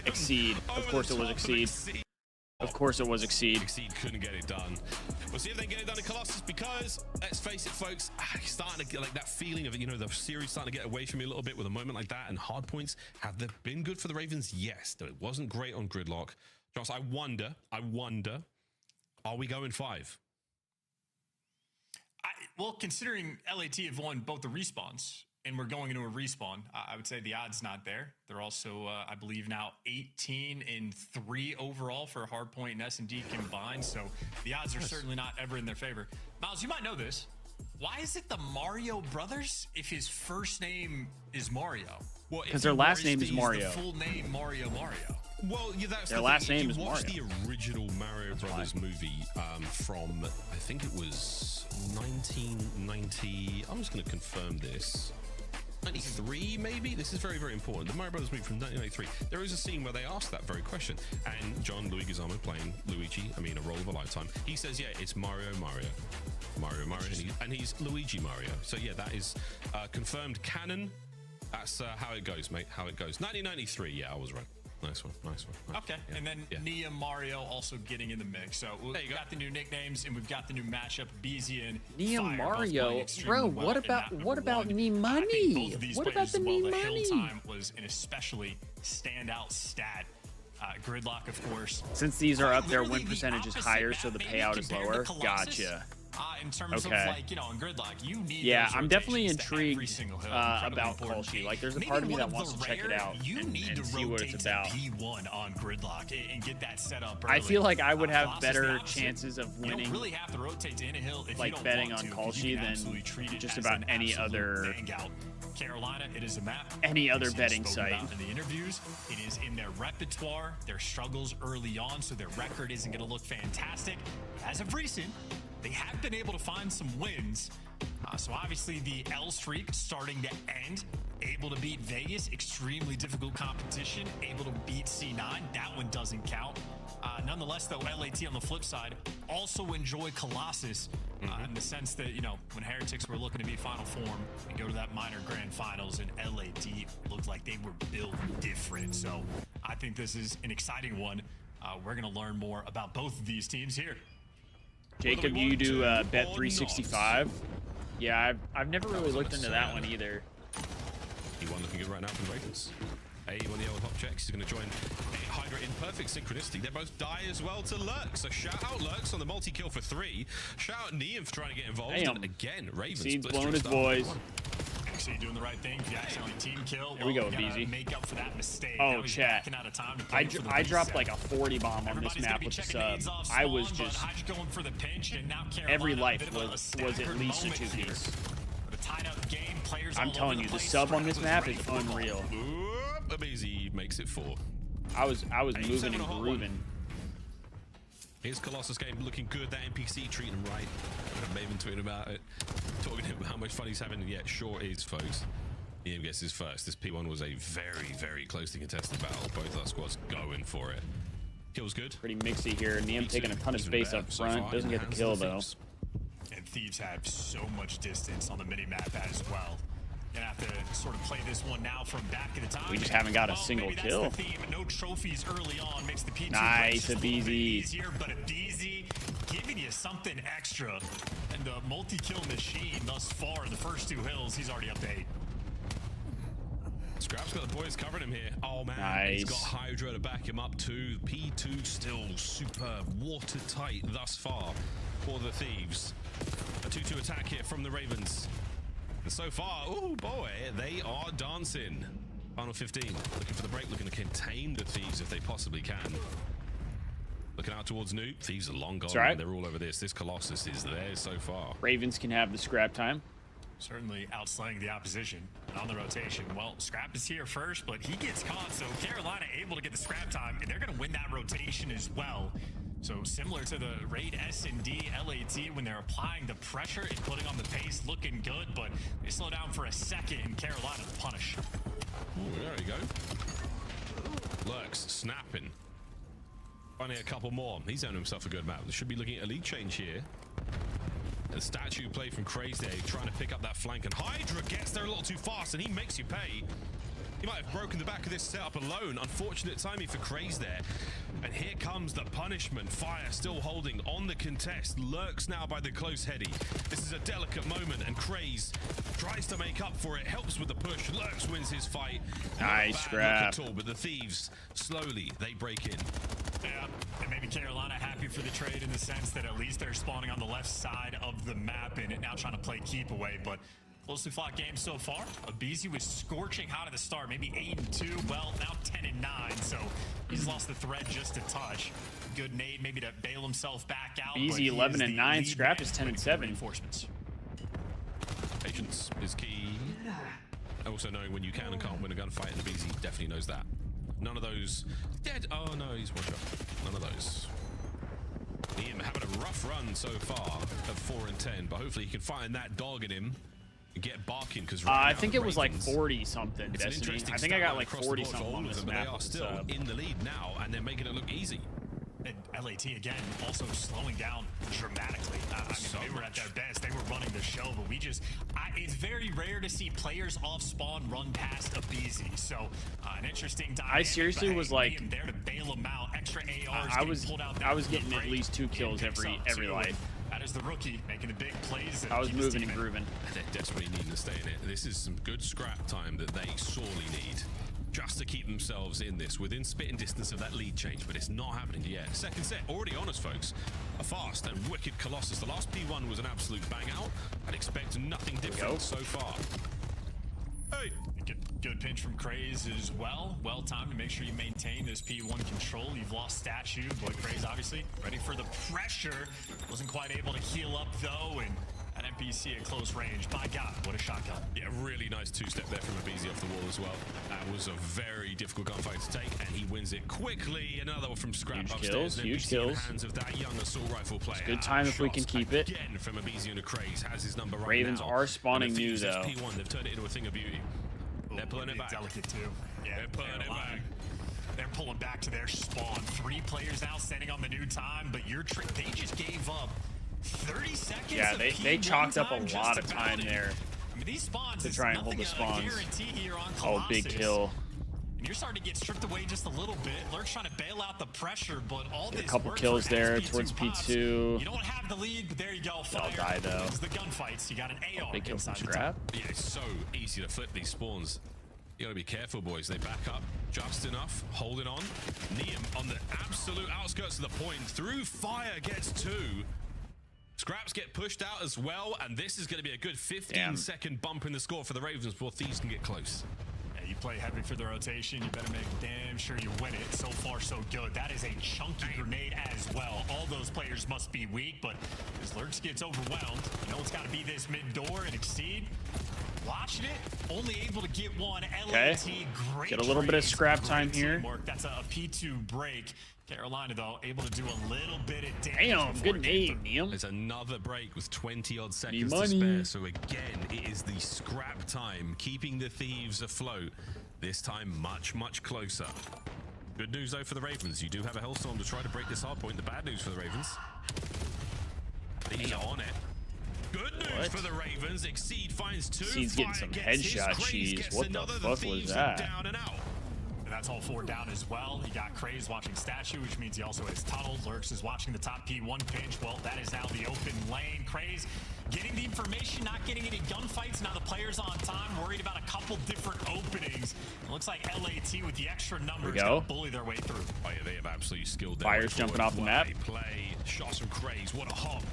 Exceed. Of course it was Exceed. Of course it was Exceed. Exceed couldn't get it done. We'll see if they can get it done in Colossus because, let's face it, folks, starting to get like that feeling of, you know, the series starting to get away from me a little bit with a moment like that. And hard points, have they been good for the Ravens? Yes, though it wasn't great on Gridlock. Josh, I wonder, are we going 5? Well, considering LAT have won both the respawns, and we're going into a respawn, I would say the odds not there. They're also, I believe now 18-3 overall for Hardpoint and S&D combined. So the odds are certainly not ever in their favor. Miles, you might know this. Why is it the Mario brothers if his first name is Mario? Well, because their last name is Mario. The full name Mario. Well, yeah, that's their last name is Mario. Mario. The original Mario Brothers movie from, I think it was 1990. I'm just going to confirm this. 93 maybe? This is very important. The Mario Brothers movie from 1993. There is a scene where they ask that very question. And John Leguizamo playing Luigi, I mean a role of a lifetime, he says, yeah, it's Mario, and he's Luigi Mario. So yeah, that is confirmed canon. That's how it goes, mate, how it goes. 1993, yeah, I was right. Nice one. Okay, yeah. And then Nia Mario also getting in the mix. So we've got the new nicknames and we've got the new matchup. Beezy and Nia Fire, Mario, bro. Well What about me money? What about the me money? Hill time was an especially standout stat. Gridlock, of course. Since these are up there, win percentage is higher, so the payout is lower. Gotcha. In terms of like, you know, in gridlock, you need. Yeah, those I'm definitely rotations to every intrigued single hill. about Kolshi. Like, there's a part of me that wants to check it out and see what it's about. P1 on gridlock and get that set up. I feel like I would have better chances of winning. You don't really have to rotate to in a hill if like you don't betting want on to, Kolshi than just about any other Carolina. It is a map. Any other betting site. In the interviews, it is in their repertoire, their struggles early on, so their record isn't going to look fantastic. As of recent, they have been able to find some wins. So obviously the L streak starting to end. Able to beat Vegas, extremely difficult competition. Able to beat C9, that one doesn't count. Nonetheless, though, LAT on the flip side also enjoy Colossus in the sense that, you know, when Heretics were looking to be Final Form, we go to that minor grand finals, and LAT looked like they were built different. So I think this is an exciting one. We're going to learn more about both of these teams here. Jacob, you do Bet 365. Yeah, I've never really looked into that one either. E1 looking good right now from Ravens. A1 the yellow pop checks. He's going to join a Hydra in perfect synchronicity. They both die as well to Lurks. So shout out Lurks on the multi-kill for 3. Shout out Neum for trying to get involved. Damn. And again, Ravens. Seeds blown his boys. Actually doing the right thing. If you accidentally team kill, Here we go, BZ. Make up for that mistake. Oh, chat. I dropped like a 40 bomb on this map with the sub. I was just going for the pinch, and now every life was at least a 2-piece. I'm telling you, the sub on this map is unreal. BZ makes it 4. I was moving and grooving. Here's Colossus game looking good. That NPC treating him right. Maven tweeting about it, talking about how much fun he's having. Yeah, sure is, folks. Neum gets his first. This P1 was a very, very closely contested battle. Both our squads going for it. Kill's good. Pretty mixy here. Neum taking a ton of space up front. Doesn't get the kill though. And Thieves have so much distance on the mini-map as well. Gonna have to sort of play this one now from back at the time. We just haven't got a single kill. That's the theme. No trophies early on makes the P2 nice, a BZ. Easier, but a BZ giving you something extra. And the multi-kill machine thus far in the first 2 hills, he's already up to 8. Scrap's got the boys covering him here. Oh man, nice. He's got Hydra to back him up too. P2 still superb, watertight thus far for the Thieves. A 2-2 attack here from the Ravens. And so far, oh boy, they are dancing. Final 15, looking for the break, looking to contain the Thieves if they possibly can. Looking out towards Noob. Thieves are long gone. Right. They're all over this. This Colossus is theirs so far. Ravens can have the scrap time. Certainly outslaying the opposition on the rotation. Well, Scrap is here first, but he gets caught, so Carolina able to get the scrap time, and they're going to win that rotation as well. So similar to the Raid S&D LAT when they're applying the pressure and putting on the pace, looking good, but they slow down for a second, and Carolina punish. Ooh, there you go. Lurks snapping. Finding a couple more. He's earned himself a good map. They should be looking at a league change here. A statue play from Crazy Day, trying to pick up that flank, and Hydra gets there a little too fast, and he makes you pay. He might have broken the back of this setup alone. Unfortunate timing for Craze there. And here comes the punishment. Fire still holding on the contest. Lurks now by the close heady. This is a delicate moment, and Craze tries to make up for it. Helps with the push. Lurks wins his fight. Nice scrap. At all, but the Thieves, slowly, they break in. Yeah, and maybe Carolina happy for the trade in the sense that at least they're spawning on the left side of the map and now trying to play keep away, but closely fought game so far. Abizi was scorching hot at the start, maybe 8-2. Well, now 10-9, so he's lost the thread just a touch. Good nade, maybe to bail himself back out. Easy 11-9. Scrap is 10-7. Reinforcements. Patience is key. Also knowing when you can and can't win a gunfight, and Abizi definitely knows that. None of those dead. Oh no, he's one shot. None of those. Neum having a rough run so far at 4 and 10, but hopefully he can find that dog in him and get barking. Because I think it was like 40 something. Destiny. I think I got like 40 something on this them, map. They are still in the lead now, and they're making it look easy. And LAT again also slowing down dramatically. I mean, so they were at their best. They were running the show, but we just it's very rare to see players off spawn run past Abizi. So an interesting dynamic. I seriously was like, there to bail him out. Extra ARs I was getting at least 2 kills every life. That is the rookie making the big plays. I was moving and grooving. They're desperately needing to stay in it. This is some good scrap time that they sorely need. just to keep themselves in this, within spitting distance of that lead change, but it's not happening yet. Second set, already on us, folks. A fast and wicked Colossus. The last P1 was an absolute bang out. I'd expect nothing different so far. Hey. Good pinch from Craze as well. Well timed to make sure you maintain this P1 control. You've lost statue, but Craze obviously ready for the pressure. Wasn't quite able to heal up though, and an NPC at close range. My God, what a shotgun. Yeah, really nice two-step there from Abizi off the wall as well. That was a very difficult gunfight to take, and he wins it quickly. Another one from Scrap Huge upstairs. kills, huge kills. In the hands of that young assault rifle player. It's good time if we can keep it. Again from Abizi and Craze has his number right Ravens now. are spawning And the new Thieves though. P1, they've turned it into a thing of beauty. They're pulling it back. Delicate too. Yeah, they're pulling it back. They're pulling back to their spawn. 3 players now standing on the new time, but they just gave up 30 seconds. Yeah, they chalked up a lot of time there I mean, these spawns to try and hold the spawns. Here on Oh, big kill. And you're starting to get stripped away just a little bit. Lurk's trying to bail out the pressure, but all this A couple work kills for there SB2 towards pops. P2. You don't have the lead, but there you go. They'll die though. It's the gunfights. You got an AR. Big kill from inside the Scrap. Yeah, it's so easy to flip these spawns. You gotta be careful, boys. They back up just enough, holding on. Neum on the absolute outskirts of the point. Through fire gets 2. Scraps get pushed out as well, and this is going to be a good 15-second bump in the score for the Ravens before Thieves can get close. Yeah, you play heavy for the rotation. You better make damn sure you win it. So far, so good. That is a chunky grenade as well. All those players must be weak, but as Lurks gets overwhelmed, you know it's got to be this mid-door and Exceed. Watching it, only able to get one. Okay. Great Get a little bit of scrap Great time here. teamwork. That's a P2 break. Carolina, though, able to do a little bit of damage. Damn, good name, Neum. There's another break with 20-odd seconds money. to spare. So again, it is the scrap time, keeping the Thieves afloat. This time, much, much closer. Good news, though, for the Ravens. You do have a Hellstorm to try to break this hard point. The bad news for the Ravens. Thieves are on it. Good news for the Ravens. Exceed finds 2. Exceed's getting some headshot cheese. What the fuck was that? Down and out. And that's all 4 down as well. He got Craze watching Statue, which means he also has Tunnel. Lurks is watching the top P1 pinch. Well, that is now the open lane. Craze getting the information, not getting any gunfights. Now the players on time, worried about a couple different openings. It looks like LAT with the extra numbers go. to bully their way through. Oh, yeah, they have absolutely skilled their Fire's way jumping forward. off the map. Play, shots from Craze. What a hop.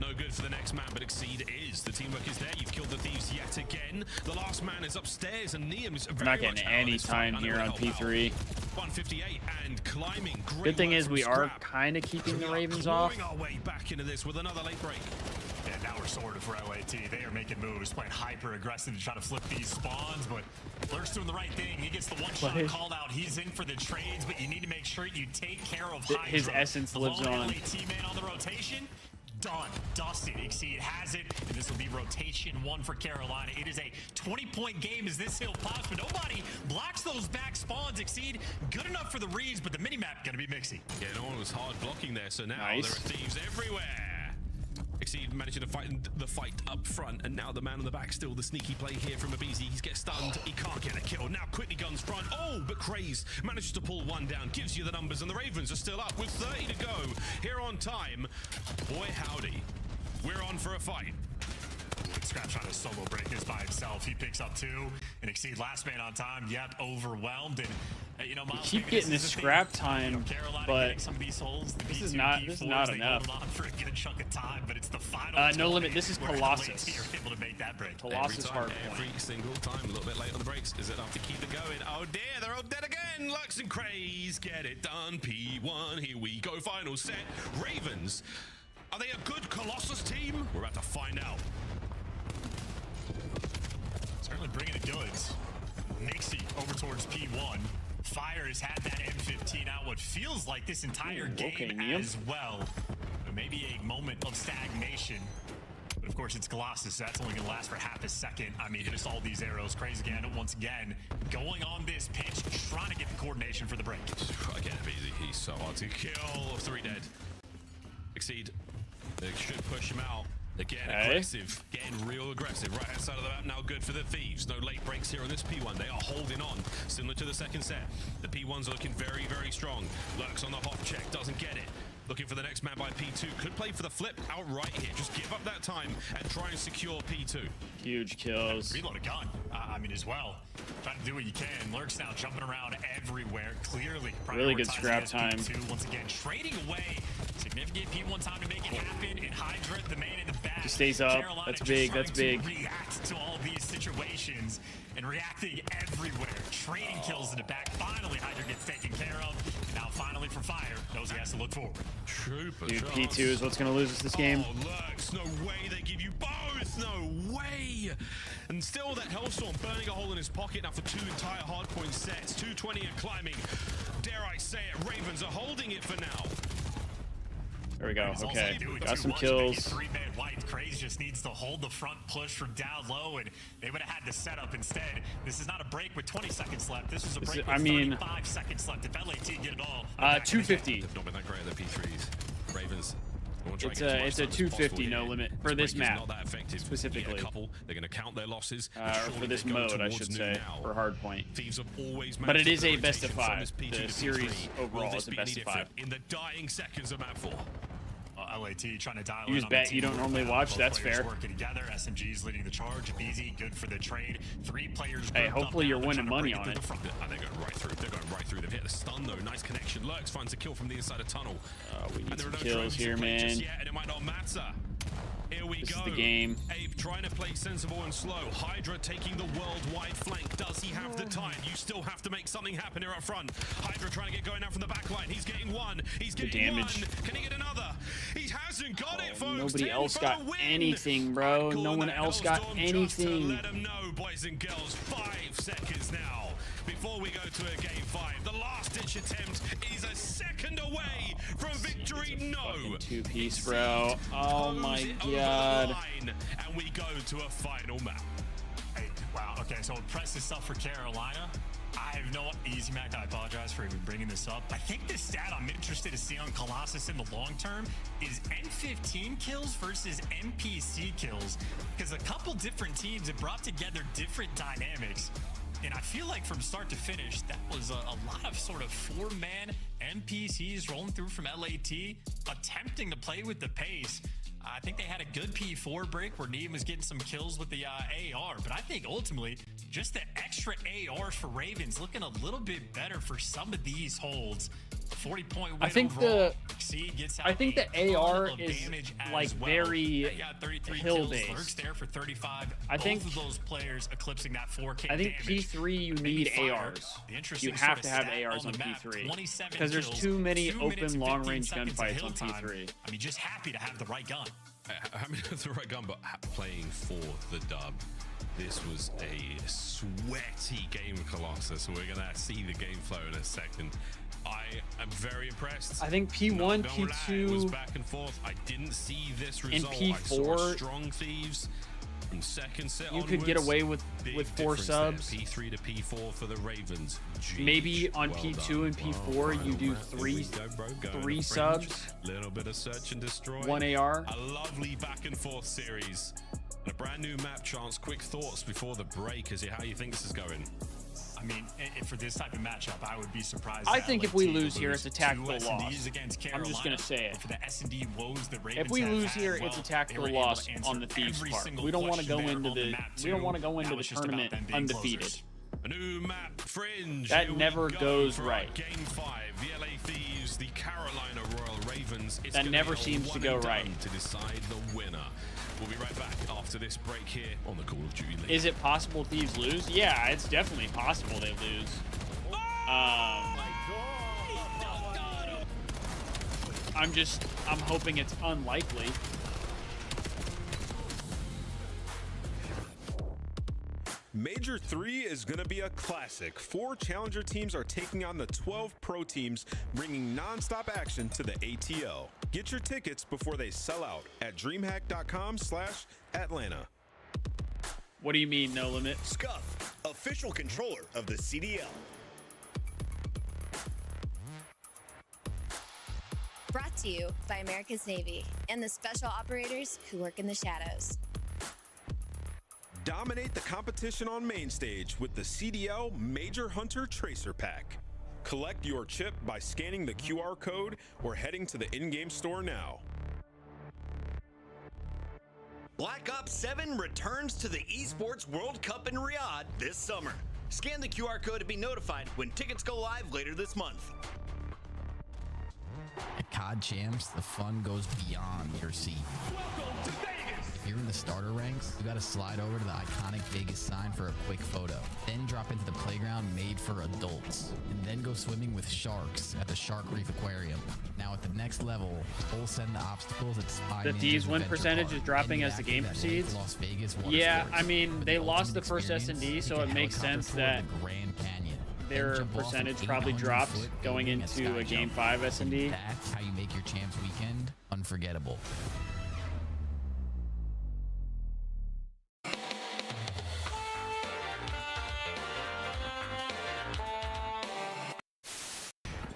No good for the next man, but Exceed is. The teamwork is there. You've killed the Thieves yet again. The last man is upstairs, and Neum is We're not getting any time here on P3. 158 and climbing. Great Good thing work is from we are Scrap. kind of keeping the We are Ravens off. clawing our way back into this with another late break. And now we're sorted for LAT. They are making moves, playing hyper aggressive to try to flip these spawns, but Lurk's doing the right thing. He gets the one shot called out. He's in for the trades, but you need to make sure you take care of Hydra. His essence The lives lone on. LAT man on the rotation. Done. Dusted. Exceed has it, and this will be rotation 1 for Carolina. It is a 20-point game as this hill pops, but nobody blocks those back spawns. Exceed good enough for the reads, but the minimap gonna be mixy. Yeah, no one was hard blocking there, so now Nice. there are Thieves everywhere. Exceed managing to fight the fight up front, and now the man on the back still the sneaky play here from Abizi. He gets stunned. He can't get a kill. Now quickly guns front. Oh, but Craze manages to pull one down. Gives you the numbers, and the Ravens are still up with 30 to go. Here on time. Boy, howdy. We're on for a fight. Scrap trying to solo break this by himself. He picks up 2 and Exceed last man on time. Yep, overwhelmed. And you know, Miles, keep maybe getting this this is the scrap thing. time, You know, Carolina but getting some of these holes. The this is B2, not P4s, they enough. hold on for a good chunk of time, but it's the final. No 20 limit. This is where Colossus. LAT are able to make that break. Colossus hard Every point. single time, a little bit late on the brakes. Is it enough to keep it going? Oh dear, they're all dead again. Lux and Craze get it done. P1, here we go. Final set. Ravens, are they a good Colossus team? We're about to find out. Certainly bringing the goods. Nixie over towards P1. Fire has had that M15 out what feels like this entire game as well. But maybe a moment of stagnation. But of course, it's Colossus. So that's only going to last for half a second. I mean, just all these arrows. Crazy again, once again, going on this pitch, trying to get the coordination for the break. Again, easy. He's so hard to kill. 3 dead. Exceed. They should push him out. Again, aggressive. Getting real aggressive. Right hand side of the map now good for the Thieves. No late breaks here on this P1. They are holding on. Similar to the second set. The P1s are looking very, very strong. Lurks on the hop check. Doesn't get it. Looking for the next man by P2. Could play for the flip outright here. Just give up that time and try and secure P2. Huge kills. Reload a gun, I mean, as well. Trying to do what you can. Lurks now jumping around everywhere. Clearly, really good prioritizing scrap his time. P2 once again, trading away significant P1 time to make it happen. And Hydra, the man in the back. Just stays up. Carolina That's just big. trying That's to big. React to all these situations and reacting everywhere. Trading kills in the back. Finally, Hydra gets taken care of. And now, finally, for Fire, knows he has to look forward. Trooper. Dude, P2 is what's going to lose us this game. Oh, Lurks, no way they give you both. No way. And still that Hellstorm burning a hole in his pocket now for 2 entire hardpoint sets. 220 and climbing. Dare I say it, Ravens are holding it for now. There we go. Okay, got some Kills. kills. Three-man wipe. Craze just needs to hold the front push from down low, and they would have had the setup instead. This is not a break with 20 seconds left. This is a break with 35 seconds left. If LAT get it all, 250. They've not been that great at the P3s. Ravens. It's a 250 no limit for this map not that effective. specifically. They're going to count their losses. For this mode, I should say, for hardpoint. Thieves have always but it is a managed best of rotation 5. from this P2 The to series P3. overall Will is this a be best any of 5. different in the dying seconds of map 4? LAT trying to dial Use in on bet the you don't team. normally watch. Both That's players fair. Working together. SMG's leading the charge. Easy, good for the trade. 3 players. Hey, hopefully you're winning trying to money break on it. through the front. They're going right through. They're going right through. They've hit the stun though. Nice connection. Lurks finds a kill from the inside of tunnel. We need and there some are no kills drones here, to play man. just yet, and it might not matter. Here we This go. is the game. Abe trying to play sensible and slow. Hydra taking the worldwide flank. Does he have the time? You still have to make something happen here up front. Hydra trying to get going out from the back line. He's getting one. He's getting damage. one. Can he get another? He hasn't got it, folks. Nobody 10 else for got the win. anything, bro. No one else got Just to anything. let them know, boys and girls. 5 seconds now before we go to a game 5. The last ditch attempt is a second away from victory. No. 2-piece, bro. Oh my god. And we go to a final map. Hey, wow. Okay, so impressive stuff for Carolina. I have no easy, Mac. I apologize for even bringing this up. I think the stat I'm interested to see on Colossus in the long term is N15 kills versus NPC kills, because a couple different teams have brought together different dynamics. And I feel like from start to finish, that was a lot of sort of 4-man NPCs rolling through from LAT, attempting to play with the pace. I think they had a good P4 break where Neem was getting some kills with the AR, but I think ultimately just the extra ARs for Ravens looking a little bit better for some of these holds. 40-point win I think overall. I think the AR is like very hill based. Lurks there for 35. I think both of those players eclipsing that 4K I think damage. P3 you need ARs. You have to have ARs on P3 because there's too many open long range gunfights on P3. I mean, just happy to have the right gun. I mean, the right gun, but playing for the dub. This was a sweaty game, Colossus. We're gonna see the game flow in a second. I am very impressed. I think P1, P2 was back and forth. I didn't see this result. P4, I saw strong Thieves from second set you could get away with 4 subs. There. P3 to P4 for the Ravens. Jeez, maybe on well P2 done. and P4 you do 3 subs. Little bit of search and destroy. 1 AR. A lovely back and forth series. And a brand new map chance. Quick thoughts before the break as to how you think this is going. I mean, for this type of matchup, I would be surprised. I think if we lose here, it's a tactical loss. I'm just going to say it. For the S&D woes the Ravens if we lose here, well, it's a tactical loss on the Thieves part. We don't want to go into the tournament undefeated. A new map, Fringe. That never goes right. Game 5, the LA Thieves, the Carolina Royal Ravens. It's that never seems to go right. To decide the winner. We'll be right back after this break here on the Call of Duty League. Is it possible Thieves lose? Yeah, it's definitely possible they lose. I'm hoping it's unlikely. Major 3 is going to be a classic. 4 challenger teams are taking on the 12 pro teams, bringing non-stop action to the ATO. Get your tickets before they sell out at dreamhack.com/Atlanta. What do you mean, no limit? Scuff, official controller of the CDL. Brought to you by America's Navy and the special operators who work in the shadows. Dominate the competition on main stage with the CDL Major Hunter Tracer Pack. Collect your chip by scanning the QR code or heading to the in-game store now. Black Ops 7 returns to the Esports World Cup in Riyadh this summer. Scan the QR code to be notified when tickets go live later this month. At COD Champs, the fun goes beyond your seat. Welcome to Vegas. If you're in the starter ranks, you gotta slide over to the iconic Vegas sign for a quick photo. Then drop into the playground made for adults. And then go swimming with sharks at the Shark Reef Aquarium. Now at the next level, full send the obstacles at Spy The Ninja's Thieves win Adventure percentage Park. is dropping And as the back game at proceeds. Las Vegas Water Yeah, Sports. I mean, For they the lost the ultimate first experience, S&D, so take a it makes helicopter sense tour that of the Grand Canyon. their Then jump off an percentage probably 800 dropped foot going building at into a Sky Game Jump. 5 S&D. And that's how you make your Champs weekend unforgettable.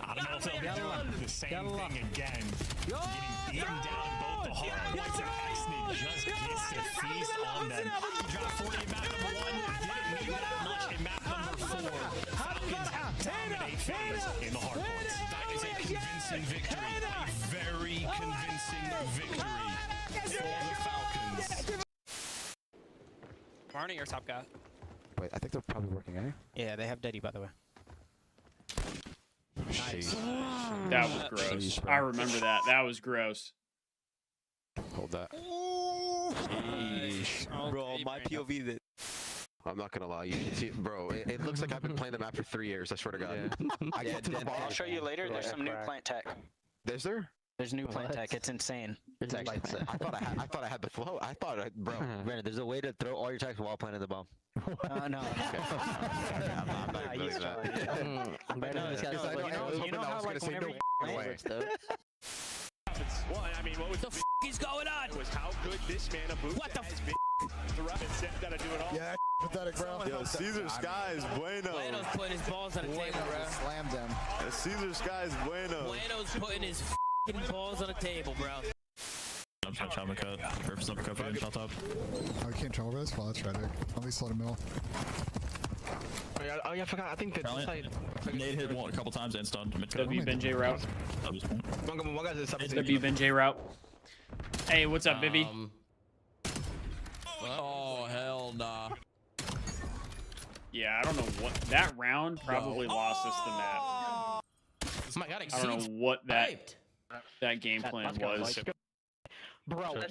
I don't know if they'll be doing the same thing again. Getting beaten down both the hard points of Exney just gets to feast on them. He dropped 40 in map number 1, didn't need that much in map number 4. Falcons dominate FaZe in the hard points. That is a convincing victory. A very convincing victory for the Falcons. Marnie or top guy? Wait, I think they're probably working, eh? Yeah, they have Daddy, by the way. Nice. That was gross. I remember that. That was gross. Hold that. Bro, my POV that. I'm not gonna lie, you should see, bro. It looks like I've been playing the map for 3 years. I swear to God. I get to the ball. I'll show you later. There's some new plant tech. Is there? There's new plant tech. It's insane. It's actually. I thought I had the flow. I thought, bro. Brandon, there's a way to throw all your attacks while planting the bomb. No. I'm not even doing that. You know how like whenever you Well, I mean, what was the f is going on? was how good this man of What the has been. The ref and Seth gotta do it all. Yeah, pathetic, bro. Yo, Caesar Sky is bueno. Bueno's putting his balls on the table, bro. Slammed them. Caesar Sky is bueno. Bueno's putting his balls on the table, bro. Upshot, chop and cut. Purpose uppercut for shot top. Oh, we can't trouble this? Well, that's tragic. At least let him middle. Oh yeah, I forgot. I think that side. Nade hit one a couple times and stunned. W Benjay route. One guy's at It's W Benjay route. Hey, what's up, Vivi? Oh, hell nah. Yeah, I don't know what that round probably lost us the map. Oh my god, I don't know what that game plan was. Bro.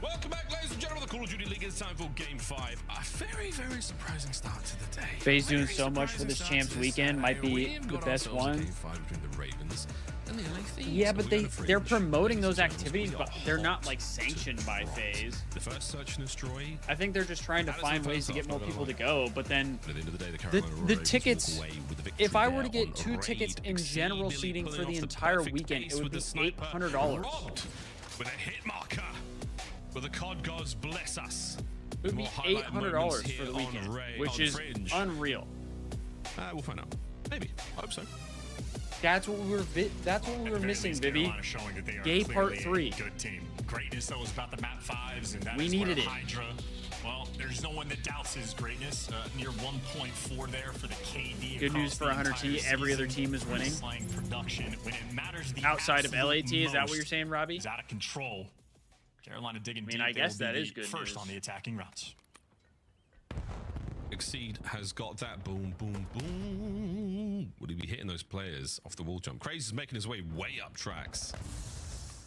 Welcome back, ladies and gentlemen. The Call of Duty League. It's time for Game 5. A very, very surprising start to the day. FaZe doing so much for this Champs weekend. Might be the best one. Game 5 between the Ravens and the LA Thieves. Yeah, but they're promoting those activities, but they're not like sanctioned by FaZe. The first search and destroy. I think they're just trying to find ways to get more people to go. But then At the end of the day, the the tickets. If I were to get 2 tickets in general seating for the entire weekend, it would be $800. With a hit marker. But the COD gods bless us. It would be $800 for the weekend, which is unreal. We'll find out. Maybe. I hope so. That's what we were missing, Vivi. Gay Part 3. Good team. Greatness that was about the map 5s, and that We is needed where it. Hydra. Well, there's no one that doubts his greatness. Near 1.4 there for the KD. Good news for 100T. Every other team is winning. Production when it matters. The Outside of absolute LAT, is that what most you're saying, Robbie? is out of control. Carolina digging deep. I They guess will be that is the good first news. on the attacking routes. Exceed has got that boom, boom, boom. Would he be hitting those players off the wall jump? Crazy is making his way up tracks.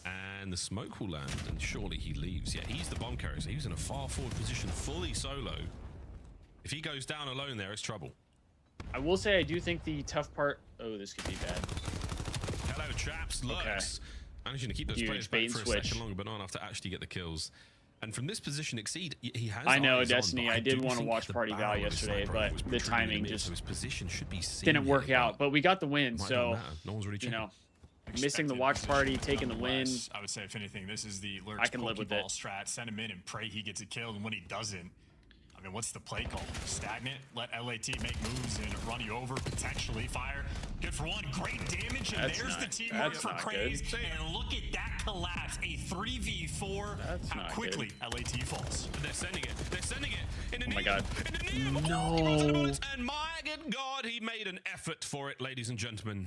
And the smoke will land, and surely he leaves. Yeah, he's the bomb carrier, so he's in a far forward position, fully solo. If he goes down alone there, it's trouble. I will say I do think the tough part... Oh, this could be bad. Hello, chaps. Lurks. Managing to keep those Huge players bait back and for a switch. second longer, but not enough to actually get the kills. And from this position, Exceed, he has I know, eyes on, Destiny. but I did do want to think watch the Party Val barrel of his yesterday, sniper rifle but was the protruding a timing bit, just so his position should be seen didn't work here, out. But we got the win, might so not matter. No one's really you checking. know, missing the watch party, taking the win. I would say, if anything, this is the Lurch I can live with it. Pokeball strat. Send him in and pray he gets a kill, and when he doesn't, I mean, what's the play call? Stagnant, let LAT make moves and run you over, potentially fire. Good for one, great damage, and there's the teamwork for Craze. And look at that collapse, a 3v4. How quickly LAT falls. They're sending it. They're sending it. Oh my god. No. And my good God, he made an effort for it, ladies and gentlemen.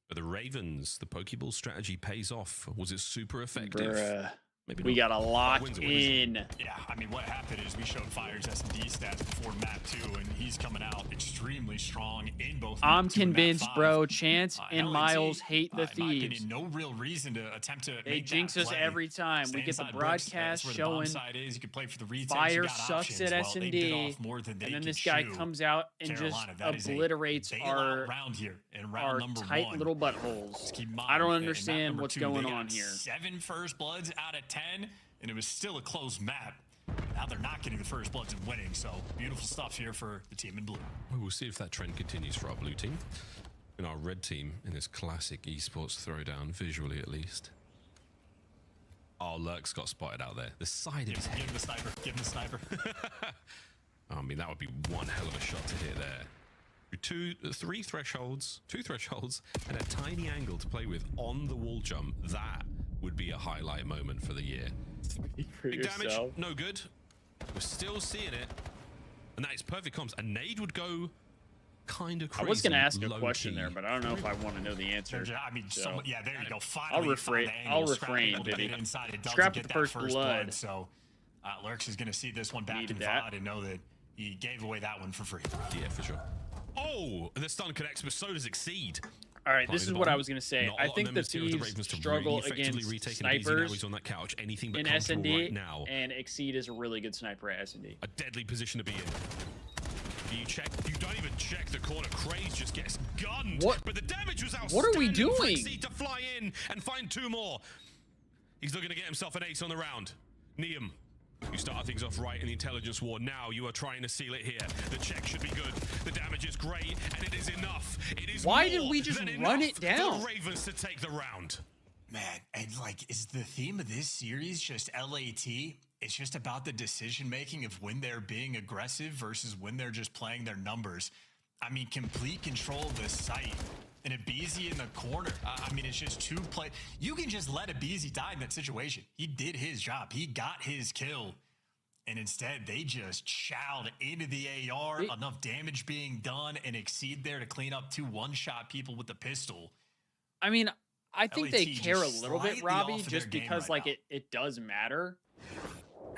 But the Ravens, the Pokeball strategy pays off. Was it super effective? Maybe we not. got a lock in. Yeah, I mean, what happened is we showed Fire's S&D stats before map 2, and he's coming out extremely strong in both. I'm convinced, bro. Chance and Miles hate the in my Thieves. opinion, no real reason to attempt to They make jinx that us play. every time. Stay We get the inside bricks, broadcast that's where the bomb showing side is. You can play for the retakes. Fire You got sucks options. at Well, they bit S&D, off more than they and then could this guy chew. comes out and Carolina, just that is a obliterates bailout our round here in our round number tight 1. little buttholes. Just keep in I don't mind, in map understand number what's 2, going they on got here. 7 first bloods out of 10, and it was still a close map. Now they're not getting the first bloods and winning, so beautiful stuff here for the team in blue. We'll see if that trend continues for our blue team. And our red team in this classic esports throwdown, visually at least. Oh, Lurk's got spotted out there. The side of his head. Give him the sniper. Give him the sniper. I mean, that would be one hell of a shot to hit there. Two thresholds, and a tiny angle to play with on the wall jump. That would be a highlight moment for the year. Big damage, no good. We're still seeing it. And that is perfect comms. A nade would go kind of crazy. I was going to ask a question there, but I don't know if I want to know the answer. I mean, So, yeah, there you go. I'll refrain. Baby. Scrap the first blood. So Lurks is going to see this one back in that. VOD and know that he gave away that one for free. Yeah, for sure. Oh, the stun connects, but so does Exceed. All right, this is what I was going to say. I think the Thieves struggle against snipers on that couch. Anything but in S&D, right now. and Exceed is a really good sniper at S&D. A deadly position to be in. You check. You don't even check the corner. Craze just gets gunned. What? But the damage was outstanding. What are we doing? For Exceed to fly in and find 2 more. He's looking to get himself an ace on the round. Neum. You start things off right in the intelligence war. Now you are trying to seal it here. The check should be good. The damage is great, and it is enough. It is Why more did we just than run enough it down? for the Ravens to take the round. Man, and like, is the theme of this series just LAT? It's just about the decision making of when they're being aggressive versus when they're just playing their numbers. I mean, complete control of the site. And Abizi in the corner. I mean, it's just 2 play. You can just let Abizi die in that situation. He did his job. He got his kill. And instead, they just chowed into the AR. Enough damage being done, and Exceed there to clean up 2 one-shot people with the pistol. I mean, I think they LAT care a just little bit, slightly Robbie, off of just their game because right like it does matter.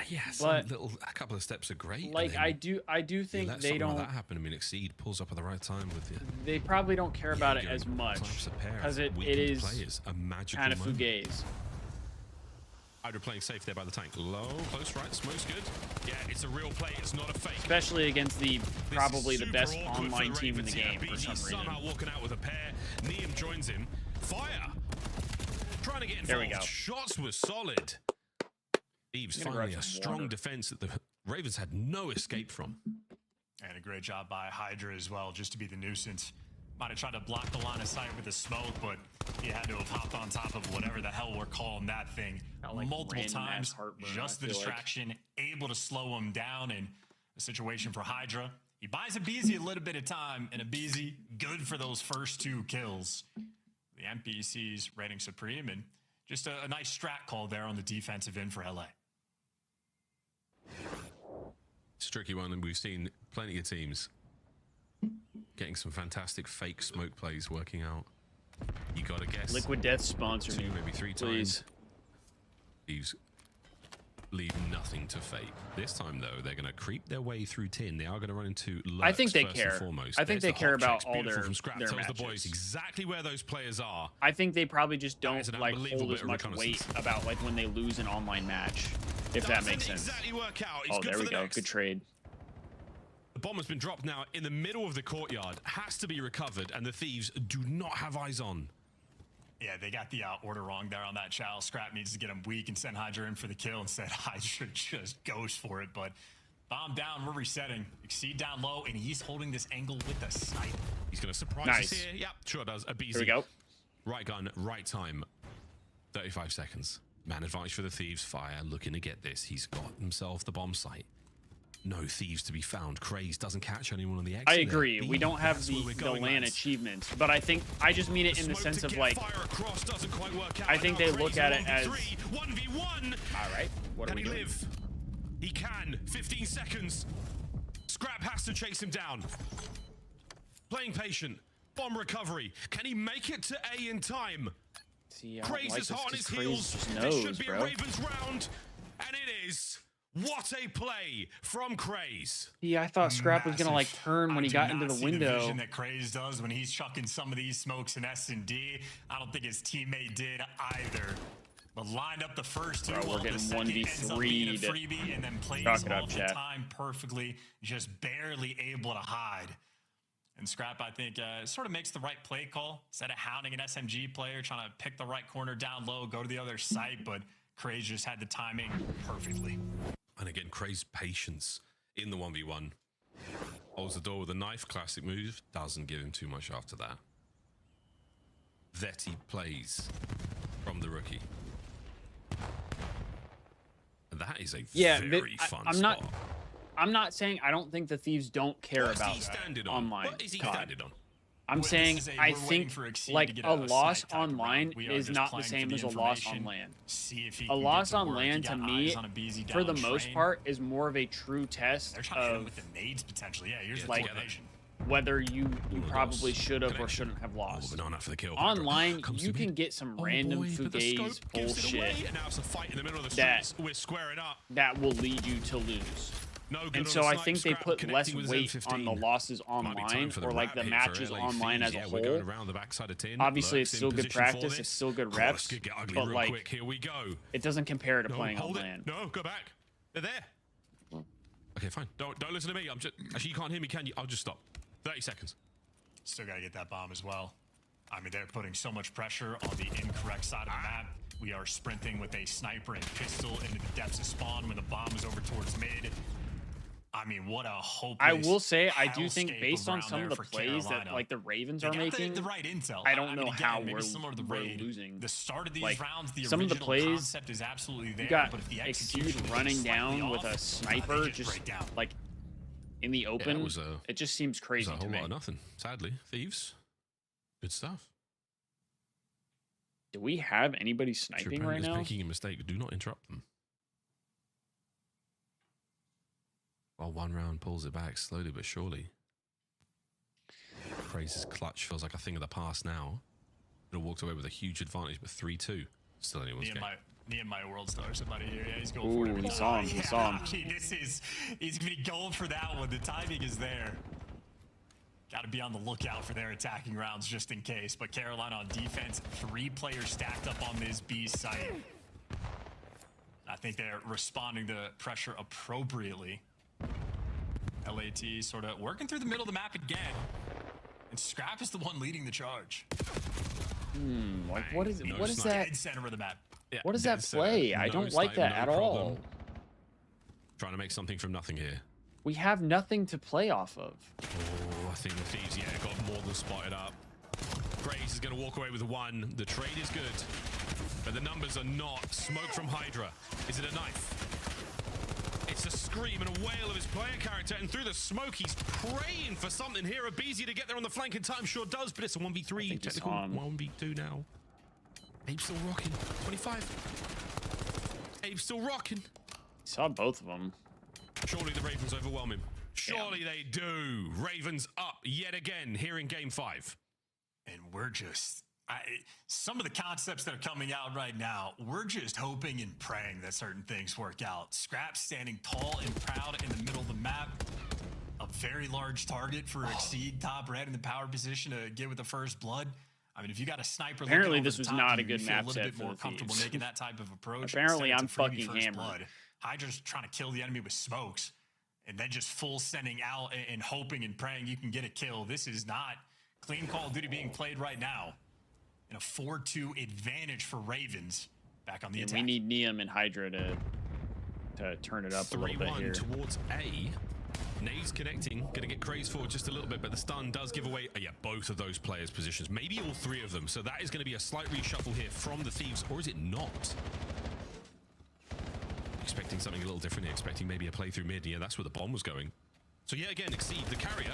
Yeah, But, a couple of steps are great. Like I do think let they something don't. like that happen. I mean, Exceed pulls up at the right time with you. They probably don't care about it as much because it is players, a magical kind of moment. fugazi. Hydra playing safe there by the tank. Low, close right, smoke's good. Yeah, it's a real play. It's not a fake. Especially against the probably the best Super awkward online for team in the Ravens game here. for some He's reason. somehow walking out with a pair. Neum joins him. Fire! Trying to get involved. There we go. Shots were solid. Thieves finally a strong defense that the Ravens had no escape from. And a great job by Hydra as well, just to be the nuisance. Might have tried to block the line of sight with the smoke, but he had to have hopped on top of whatever the hell we're calling that thing like multiple random times. ass heartburn, Just I the feel like. distraction, able to slow him down, and a situation for Hydra. He buys Abizi a little bit of time, and Abizi good for those first 2 kills. The NPCs reigning supreme, and just a nice strat call there on the defensive end for LA. It's a tricky one, and we've seen plenty of teams getting some fantastic fake smoke plays working out. You gotta guess. Liquid Death sponsor 2, me, maybe 3 please. times. Thieves leave nothing to fate. This time, though, they're going to creep their way through tin. They are going to run into Lurks I think they first care. and foremost. I think There's they the care hot about checks, all beautiful their from Scrap their tells matches. the boys exactly where those players are. I think they probably just That is don't an like unbelievable hold bit as of much weight reconnaissance. about like when they lose an online match, if that makes sense. Exactly work out. He's Oh, good there for we the go. next. Good trade. The bomb has been dropped now in the middle of the courtyard. Has to be recovered, and the Thieves do not have eyes on. Yeah, they got the order wrong there on that chow. Scrap needs to get him weak and send Hydra in for the kill. Instead, Hydra just goes for it. But bomb down, we're resetting. Exceed down low, and he's holding this angle with the snipe. He's going to surprise Nice. us here. Yep, sure does. Abizi. Here we go. Right gun, right time. 35 seconds. Man advantage for the Thieves. Fire looking to get this. He's got himself the bomb site. no Thieves to be found. Craze doesn't catch anyone on the exit. I agree. There. We don't have That's where we're the going, LAN lads. achievements, but I think I just mean it in the sense of like I think they look at it as 1v1. All right, what can are we he doing? live? He can. 15 seconds. Scrap has to chase him down. Playing patient. Bomb recovery. Can he make it to A in time? See, Craze is hot on his Craze heels. just This knows, should be bro. a Ravens round, and it is. What a play from Craze. Yeah, I thought Scrap was gonna like turn when he got into the The window. vision that Craze does when he's chucking some of these smokes in S&D. I don't think his teammate did either. But lined up the first two. Bro, we're while the getting second ends up being a 1v3'd. freebie and then plays Chalk it all up, the chat. time perfectly, just barely able to hide. And Scrap, I think, sort of makes the right play call. Instead of hounding an SMG player, trying to pick the right corner down low, go to the other site, but Craze just had the timing perfectly. And again, Craze patience in the 1v1. Holds the door with a knife, classic move. Doesn't give him too much after that. Vetty plays from the rookie. And that is a very fun spot. I'm not saying I don't think the Thieves don't care What is about he standing on? online. What is he COD. standing on? I'm Well, saying this is I we're waiting think for Exceed like to get a a loss snipe type of online round. We are is just not the playing for same the as a loss information. on LAN. See if he A can loss get to on work. LAN He to got me, eyes on a BZ for the down most train. part, is more of a true test They're trying to hit him of with the nades potentially. Yeah, here's the like coordination. whether you probably should have or shouldn't have lost. Banana for the kill. Online, Comes you to can mid. get some Oh random boy, but the fugazi scope gives it away, bullshit and now it's a fight in the middle of the that- streets. We're squaring up. that will lead you to lose. No good And on so the I snipe. think they Scrap put less connecting with his weight on the M15. losses Might be time online for or like the wrap hit matches for LA online Thieves. as a Yeah, we're going whole. around the backside of 10. Obviously, Lurks it's in still good position for practice, this. it's still good Oh, reps, this could get ugly but real like quick. Here we go. it doesn't compare to No, playing on hold it. LAN. No, go back. They're there. Okay, fine. Don't listen to me. I'm just actually, you can't hear me, can you? I'll just stop. 30 seconds. Still got to get that bomb as well. I mean, they're putting so much pressure on the incorrect side of the map. We are sprinting with a sniper and pistol into the depths of spawn when the bomb is over towards mid. I mean, what a hopeless I will say, I do think hellscape based on around some of there the for plays that Carolina. like the Ravens They are got making, the right intel. I don't mean, know again, how maybe we're similar to the raid. losing. The start of these Like, rounds, the some of the original plays, concept is absolutely there. You got but if the Exceed execution running is slightly down with off, a sniper, they just break down. like in the open. was it just seems crazy a to whole me. lot of nothing. Sadly, Thieves. Good stuff. Do we have anybody Your sniping opponent right is now? making a mistake. Do not interrupt them. While one round pulls it back slowly but surely. Craze's clutch feels like a thing of the past now. It walked away with a huge advantage, but 3-2. Still anyone's game. Nehemiah World Star, somebody here. Yeah, he's going Ooh, for it. he saw him. He saw him. I mean, he's going to be going for that one. The timing is there. Got to be on the lookout for their attacking rounds just in case. But Carolina on defense, 3 players stacked up on this B site. I think they're responding to pressure appropriately. LAT sort of working through the middle of the map again. And Scrap is the one leading the charge. Like what is No what is snipe. that? Dead center of the map. Yeah, What is dead that center. play? I No don't like snipe, that no at problem. all. Trying to make something from nothing here. We have nothing to play off of. Oh, I think the Thieves, got more than spotted up. Graves is going to walk away with 1. The trade is good, but the numbers are not. Smoke from Hydra. Is it a knife? It's a scream and a wail of his player character, and through the smoke, he's praying for something here. Abizi to get there on the flank in time, sure does, but it's a 1v3. Technical 1v2 now. Abe's still rocking. 25. Abe's still rocking. Saw both of them. Surely the Ravens overwhelm him. Surely they do. Ravens up yet again here in game 5. And we're just... some of the concepts that are coming out right now, we're just hoping and praying that certain things work out. Scrap standing tall and proud in the middle of the map. A very large target for Exceed top red in the power position to get with the first blood. I mean, if you got a sniper, Apparently looking over this the was top not of a you, good you feel map a little set bit for more the comfortable Thieves. making that type of approach. Apparently Instead, I'm it's a freebie fucking first hammered. blood. Hydra's trying to kill the enemy with smokes, and then just full sending out and hoping and praying you can get a kill. This is not clean Call of Duty being played right now. And a 4-2 advantage for Ravens back on the attack. We need Neum and Hydra to turn it up a little bit 3-1 here. towards A. Nade's connecting, gonna get crazed forward just a little bit, but the stun does give away, both of those players' positions, maybe all 3 of them. So that is gonna be a slight reshuffle here from the Thieves, or is it not? expecting something a little different here, expecting maybe a play through mid. Yeah, that's where the bomb was going. So yeah, again, Exceed, the carrier.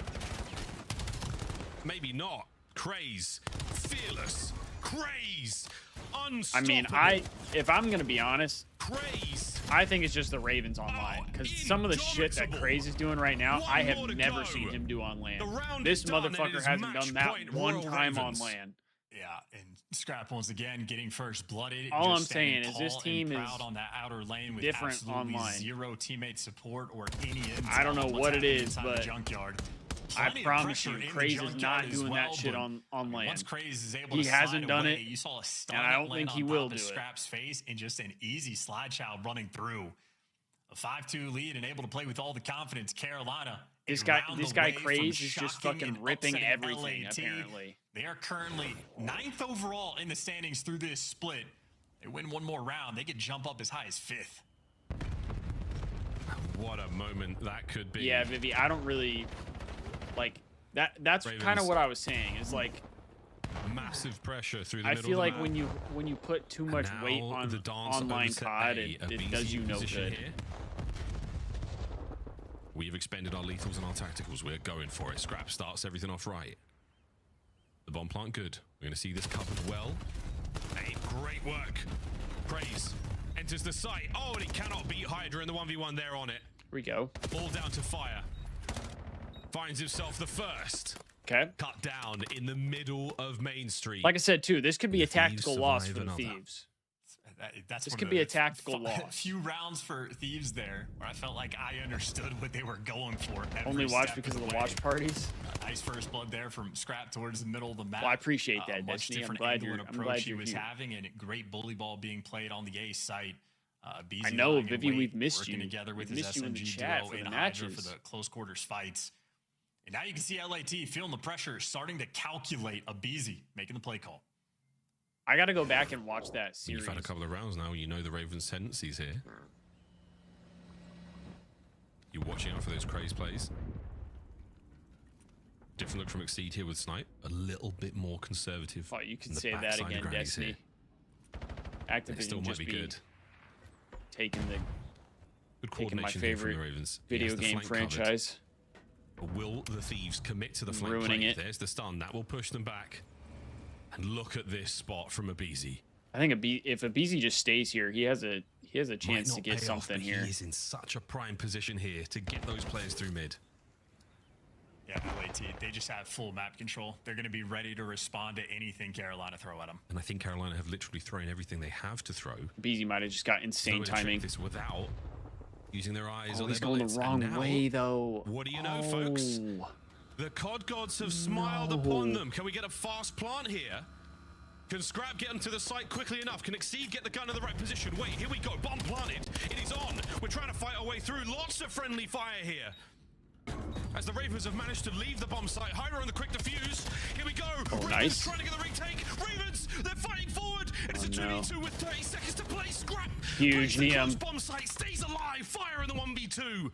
Maybe not. Craze. Fearless. Craze. Unstoppable. I mean, if I'm going to be honest, Craze. I think it's just the Ravens on land. Because some of the shit that Craze is doing right now, I have never seen him do on land. This motherfucker hasn't done that one time on land. Yeah, and Scrap once again getting first blooded. All I'm saying is this team is on that outer lane with different absolutely online. Zero teammate support or any intel. I don't know what it is, but junkyard. I promise you, Craze is not doing that shit on land. Once Craze is able he to hasn't done away, it, you saw a stun and I don't think he will do it. Scrap's face and just an easy slide child running through. A 5-2 lead and able to play with all the confidence. Carolina. This guy Craze is just fucking ripping everything, apparently. They are currently 9th overall in the standings through this split. They win one more round, they could jump up as high as 5th. What a moment that could be. Yeah, Vivi, I don't really like that. That's kind of what I was saying. Is like massive pressure through the I middle feel of the like map. when you put too much weight on the dance online over to COD, A, it does you no good. Here. We've expended our lethals and our tacticals. We're going for it. Scrap starts everything off right. The bomb plant, good. We're going to see this covered well. Hey, great work. Praise. Enters the site. Oh, and he cannot beat Hydra in the 1v1 there on it. Here we go. All down to fire. Finds himself the first. Okay. Cut down in the middle of Main Street. Like I said, too, this could be a tactical loss for the Thieves. This could be a tactical loss. A few rounds for Thieves there, where I felt like I understood what they were going for. Only watch because of the watch parties. Nice first blood there from Scrap towards the middle of the map. Well, I appreciate that, much Destiny. different angle and approach he was having, and great bully ball being played on the A site. I know, Vivi, we've missed working you. together with We've his missed you in the SMG chat duo for the in Hydra matches. for the close quarters fights. And now you can see LAT feeling the pressure, starting to calculate a BZ, making the play call. I got to go back and watch that series. You've had a couple of rounds now. You know the Ravens' tendencies here. You're watching out for those craze plays. Different look from Exceed here with Snipe. A little bit more conservative. Oh, you can say that again, Destiny. Activision still might just be good. Taking Good taking my coordination here from favorite the Ravens. video game franchise. But will the Thieves commit to the flank Ruining play? it. There's the stun. That will push them back. And look at this spot from Abizi. I think if Abizi just stays here, he has a chance to get something here. He is in such a prime position here to get those players through mid. Yeah, LAT, they just have full map control. They're going to be ready to respond to anything Carolina throw at them. And I think Carolina have literally thrown everything they have to throw. Abizi might have just got insane timing. This without using their eyes. Oh, or he's their going the bullets. wrong And now, way, though. What do you know, folks? The COD gods have smiled upon them. Can we get a fast plant here? Can Scrap get onto the site quickly enough? Can Exceed get the gun in the right position? Wait, here we go. Bomb planted. It is on. We're trying to fight our way through. Lots of friendly fire here. As the Ravens have managed to leave the bomb site. Hydra on the quick defuse. Here we go. Oh, Ravens nice. trying to get the retake. Ravens, they're fighting forward. And it's a 2v2 with 30 seconds to play. Scrap. Huge Neum. Bomb site stays alive. Fire in the 1v2.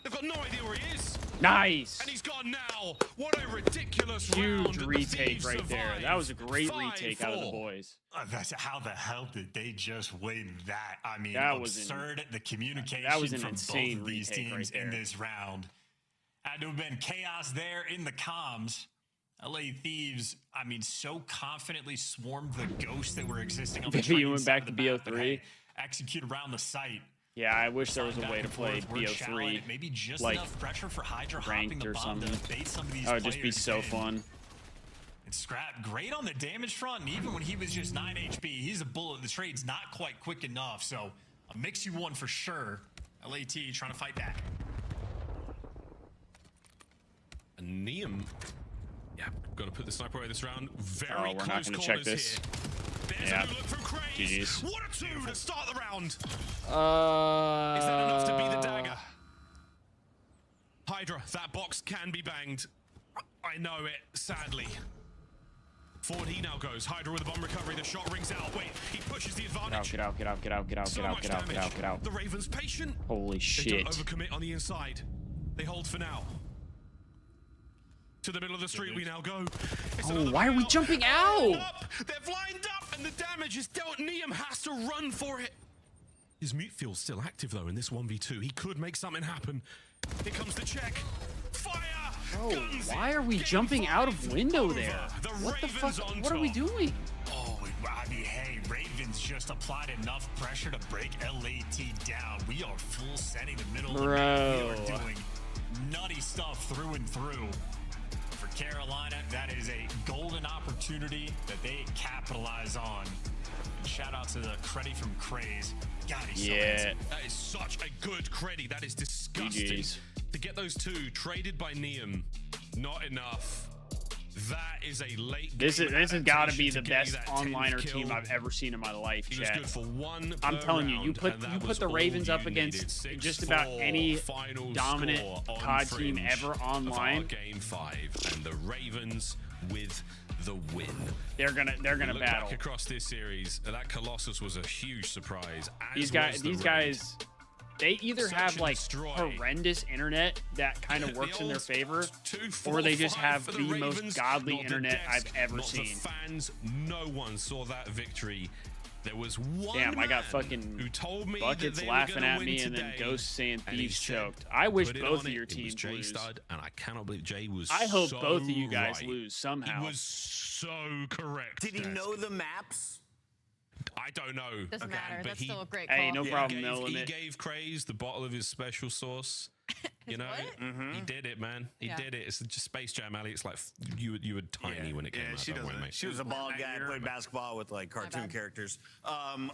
They've got no idea where he is. Nice. And he's gone now. What a ridiculous Huge round. retake right there. That was a great retake out of the boys. That's how the hell did they just win that? I mean, That was absurd. The communication that was an from insane both of these retake teams right in there. this round. Had to have been chaos there in the comms. LA Thieves, I mean, so confidently swarmed the ghosts that were existing on the Maybe you trading went side back of to the map, but, BO3. hey, execute around the site. Yeah, I wish there was a Back way to and play forth, we're challenging. BO3 Maybe just like enough pressure for Hydra hopping ranked the or bomb something. to bait some of these That would just be players so in. fun. And Scrap, great on the damage front, and even when he was just 9 HP, he's a bullet. The trade's not quite quick enough, so a mix you one for sure. LAT trying to fight back. And Neum, yeah, got to put the sniper away this round. Very Oh, we're close not going to check corners this. here. There's Yeah. a new look from Craze. GG's. What a two to start the round. Is Is that enough to be the dagger? Hydra, that box can be banged. I know it, sadly. Forward he now goes. Hydra with a bomb recovery. The shot rings out. Wait, he pushes the advantage. Get out, get out, get out, get out, So get out, much get out, get damage. out, get out. The Ravens patient. Holy They shit. don't overcommit on the inside. They hold for now. To the middle of the street we now go. It's Oh, another why are we out. jumping They're out? lined up. They've lined up and the damage is dealt. Neum has to run for it. His mute field's still active though in this 1v2. He could make something happen. Here comes the check. Fire! Bro, why are we jumping out of window there? What the fuck? What are we doing? Oh, I mean, hey, Ravens just applied enough pressure to break LAT down. We are full setting the middle of the map. We are doing nutty stuff through and through. For Carolina, that is a golden opportunity that they capitalize on. And shout out to the credit from Craze. God, he's so handsome. That is such a good credit. That is disgusting. GGs. To get those two traded by Neum, not enough. That is a late. This has got to be the best that onliner 10th team kill. I've ever seen in my life, He was chat. good for one I'm per telling you, you round, put and that was the all Ravens you up against needed. just about 6-4 any final dominant score on COD team Fringe ever of online. our game 5, and the Ravens with the win. They're gonna Look battle. back across this series, that Colossus was a huge surprise. These guys, they either have like horrendous internet that kind of works in their favor, or they just have the most godly internet I've ever seen. Fans, no one saw that victory. There was one Damn, I got man fucking who told me buckets that they laughing were gonna at win me and then today, Ghost saying and he Thieves said, choked. I wish "Put it both on of your it." It teams was Jay lose. Stud, and I cannot believe Jay was. I hope so both of you guys right. lose somehow. He was so correct. Did he Desk. know the maps? I don't know. Doesn't matter. But That's he, still a great call. Hey, no problem, he no limit. gave Craze the bottle of his special sauce. You know, he did it, man. He did it. It's just Space Jam, Ali. It's like you were tiny when it came out. She don't worry, doesn't. mate. She was a bald guy who played basketball with like cartoon characters.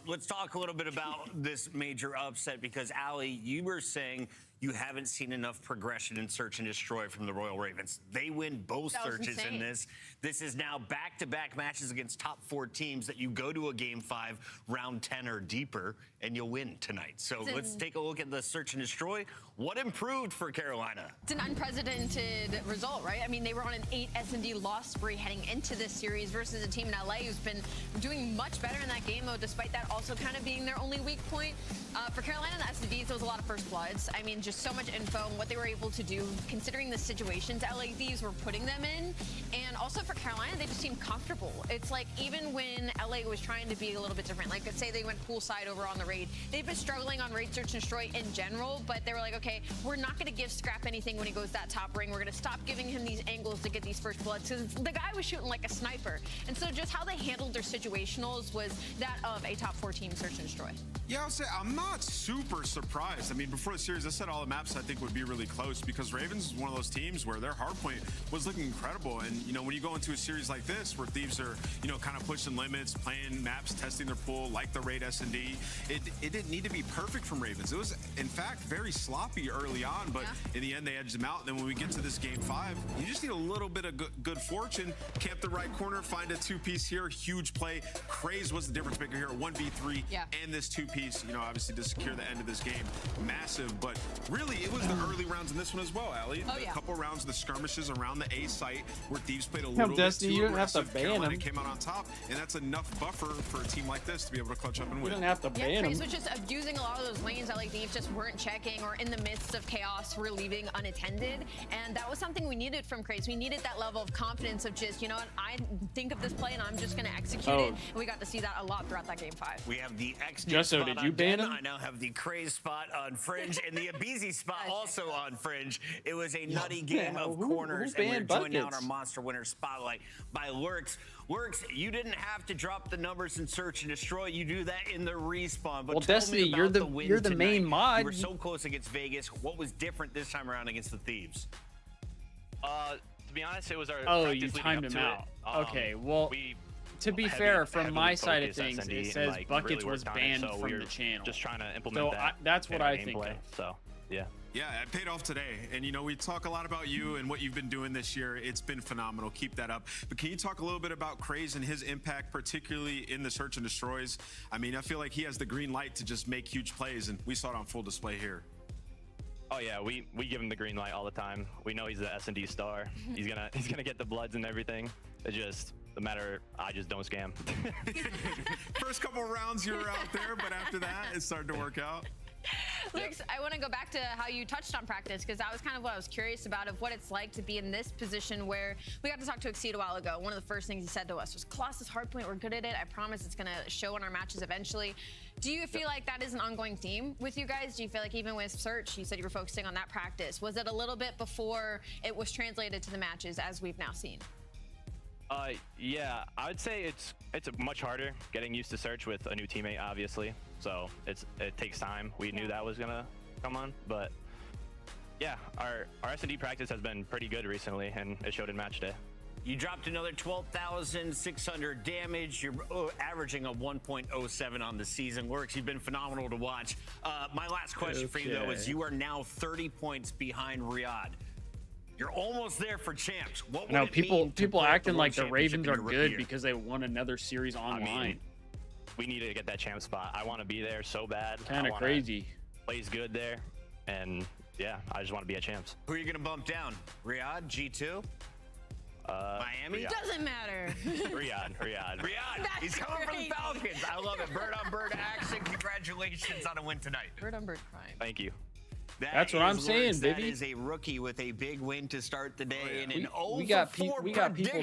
Let's talk a little bit about this major upset because Ali, you were saying you haven't seen enough progression in Search and Destroy from the Royal Ravens. They win both That was searches in insane. this. This is now back-to-back matches against top 4 teams that you go to a game 5, round 10 or deeper, and you'll win tonight. So let's take a look at the Search and Destroy. What improved for Carolina? It's an unprecedented result, right? I mean, they were on an 8 S&D loss spree heading into this series versus a team in LA who's been doing much better in that game, though, despite that also kind of being their only weak point. For Carolina and the S&Ds, there was a lot of first bloods. I mean, just so much info and what they were able to do, considering the situations LA Thieves were putting them in. And also for Carolina, they just seemed comfortable. It's like even when LA was trying to be a little bit different, like let's say they went poolside over on the raid, they've been struggling on raid search and destroy in general, but they were like, okay, we're not going to give Scrap anything when he goes that top ring. We're going to stop giving him these angles to get these first bloods because the guy was shooting like a sniper. And so just how they handled their situationals was that of a top 4 team search and destroy. Yeah, I'll say I'm not super surprised. I mean, before the series, I said all the maps I think would be really close because Ravens is one of those teams where their hardpoint was looking incredible. And, you know, when you go into a series like this where Thieves are, you know, kind of pushing limits, playing maps, testing their pool, like the raid S&D, it didn't need to be perfect from Ravens. It was, in fact, very sloppy early on, but in the end, they edged them out. And then when we get to this game 5, you just need a little bit of good fortune. Camp the right corner, find a 2-piece here, huge play. Craze was the difference maker here, 1v3, and this 2-piece, you know, obviously to secure the end of this game. Massive, but really, it was the early rounds in this one as well, Ali. A couple rounds of the skirmishes around the A site where Thieves played a little bit Destiny, too you didn't have to aggressive. ban Carolina him. came out on top, and that's enough buffer for a team like this to be able to clutch up and win. didn't have to Yeah, Craze was just abusing a lot of those lanes that like Thieves just weren't checking or in the midst of chaos were leaving unattended. And that was something we needed from Craze. We needed that level of confidence of just, you know what, I think of this play and I'm just going to execute it. And we got to see that a lot throughout that game 5. We have the X Justo, spot did on you ban Den. him? I now have the Craze spot on Fringe and the Abizi spot also on Fringe. It was a nutty game of corners, and we're joined now in our Monster Winner Spotlight by Lurks. Lurks, you didn't have to drop the numbers in Search and Destroy. You do that in the respawn. But Well, tell Destiny, me about you're the win you're the tonight. main mod. You were so close against Vegas. What was different this time around against the Thieves? To be honest, it was our. Oh, practice you leading timed up him to out. it. Okay, well, to be fair, from my side of things, it says Buckets was banned from the channel. Just trying to implement So that. that's what in our I think gameplay, of. So, yeah. Yeah, it paid off today. And, you know, we talk a lot about you and what you've been doing this year. It's been phenomenal. Keep that up. But can you talk a little bit about Craze and his impact, particularly in the Search and Destroys? I mean, I feel like he has the green light to just make huge plays, and we saw it on full display here. Oh yeah, we give him the green light all the time. We know he's the S&D star. He's gonna get the bloods and everything. It's just the matter. I just don't scam. First couple of rounds you were out there, but after that, it started to work out. Lux, I want to go back to how you touched on practice, because that was kind of what I was curious about, of what it's like to be in this position where we got to talk to Exceed a while ago. One of the first things he said to us was, Colossus hardpoint, we're good at it. I promise it's going to show in our matches eventually. Do you feel like that is an ongoing theme with you guys? Do you feel like even with Search, you said you were focusing on that practice. Was it a little bit before it was translated to the matches, as we've now seen? Yeah, I would say it's much harder getting used to Search with a new teammate, obviously. So it takes time. We knew that was gonna come on, but yeah, our S&D practice has been pretty good recently, and it showed in match day. You dropped another 12,600 damage. You're averaging a 1.07 on the season. Lurks, you've been phenomenal to watch. My last question for you, though, is you are now 30 points behind Riyadh. You're almost there for champs. What would people acting like the Ravens are good because they won another series online. I mean, we need to get that champ spot. I want to be there so bad. Kind of crazy. Plays good there, and yeah, I just want to be at champs. Who are you gonna bump down? Riyadh, G2, Miami? Riyadh. Doesn't matter. Riyadh. That's He's coming crazy. from the Falcons. I love it. Bird on bird action. Congratulations on a win tonight. Bird on bird crime. Thank you. That's what I'm saying, That baby. is a rookie with a big win to start the day. And We got people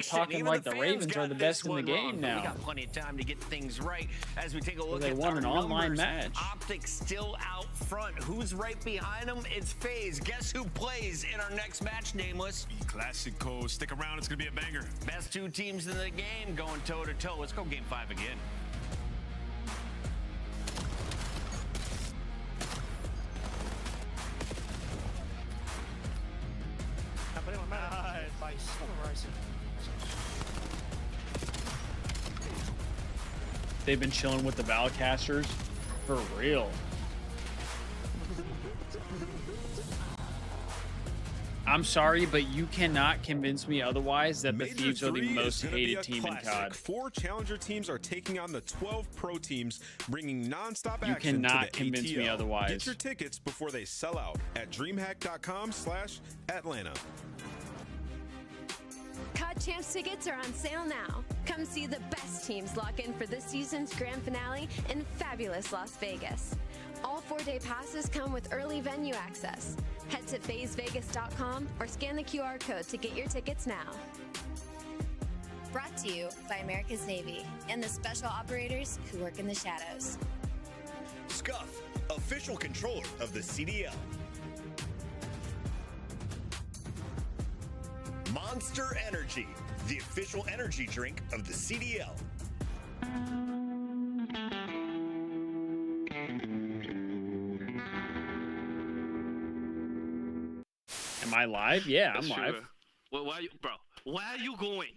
talking like the Ravens are the best in the game now. We got plenty of time to get things right as we take a look They at won our an online numbers. match. Optics still out front. Who's right behind them? It's FaZe. Guess who plays in our next match, Nameless? Classico. Stick around. It's going to be a banger. Best two teams in the game going toe-to-toe. Let's go game 5 again. They've been chilling with the Valcasters for real. I'm sorry, but you cannot convince me otherwise that the Thieves are the most hated team in COD. 4 challenger teams are taking on the 12 pro teams, bringing non-stop You action cannot to the convince ATL. me otherwise. Get your tickets before they sell out at DreamHack.com/Atlanta. COD Champs tickets are on sale now. Come see the best teams lock in for this season's grand finale in fabulous Las Vegas. All 4-day passes come with early venue access. Head to FazeVegas.com or scan the QR code to get your tickets now. Brought to you by America's Navy and the special operators who work in the shadows. Scuff, official controller of the CDL. Monster Energy, the official energy drink of the CDL. Am I live? Yeah, I'm live. Well, why are you, bro? Where are you going?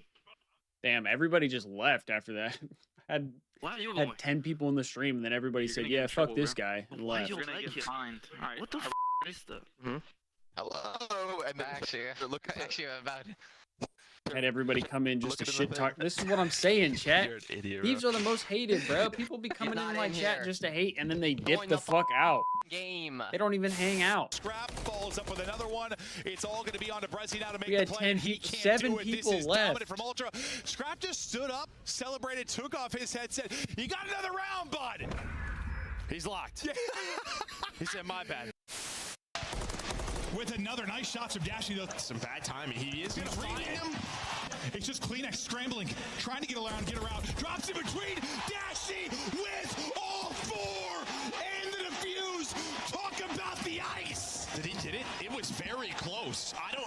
Damn, everybody just left after that. had Why are you going? 10 people in the stream, and then everybody said, "Yeah, fuck this guy," and left. You're gonna get fined. All right. What the f is the? Hello, and actually, about Had everybody come in just to shit talk. This is what I'm saying, chat. You're an idiot, Thieves bro. are the most hated, bro. People be coming in my chat here. just to hate, and then they dip the fuck out. Game. They don't even hang out. Scrap follows up with another one. It's all going to be on to Brezzy now to make We had the play. 10 He people, can't 7 do it. people This is left. dominant from Ultra. Scrap just stood up, celebrated, took off his headset. You got another round, bud. He's locked. He said, my bad. With another nice shots from Dashy, though. Some bad timing. He is going to find him. It's just Kleenex scrambling, trying to get around, drops in between. Dashy with all 4 and the defuse. Talk about the ice. Did he get it? It was very close. I don't.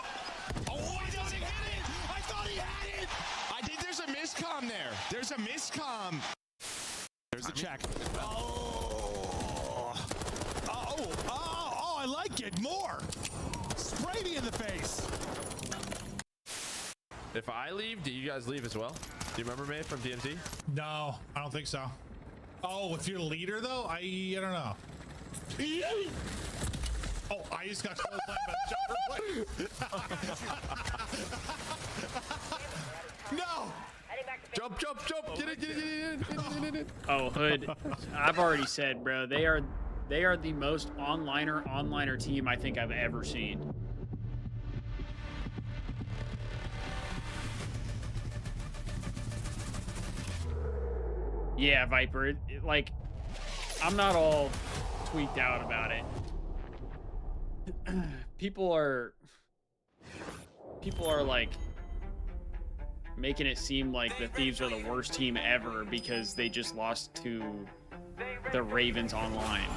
Oh, I thought he had it. I thought he had it. I think there's a miscomm there. There's a miscomm. There's the check. Oh, I like it more. Spray me in the face. If I leave, do you guys leave as well? Do you remember me from DMZ? No, I don't think so. Oh, if you're leader though, I don't know. Oh, I just got close by the jumper. No! Jump! Get it! Oh, Hood. I've already said, bro. They are the most onliner team I think I've ever seen. Yeah, Viper. Like, I'm not all tweaked out about it. People are like making it seem like the Thieves are the worst team ever because they just lost to the Ravens online.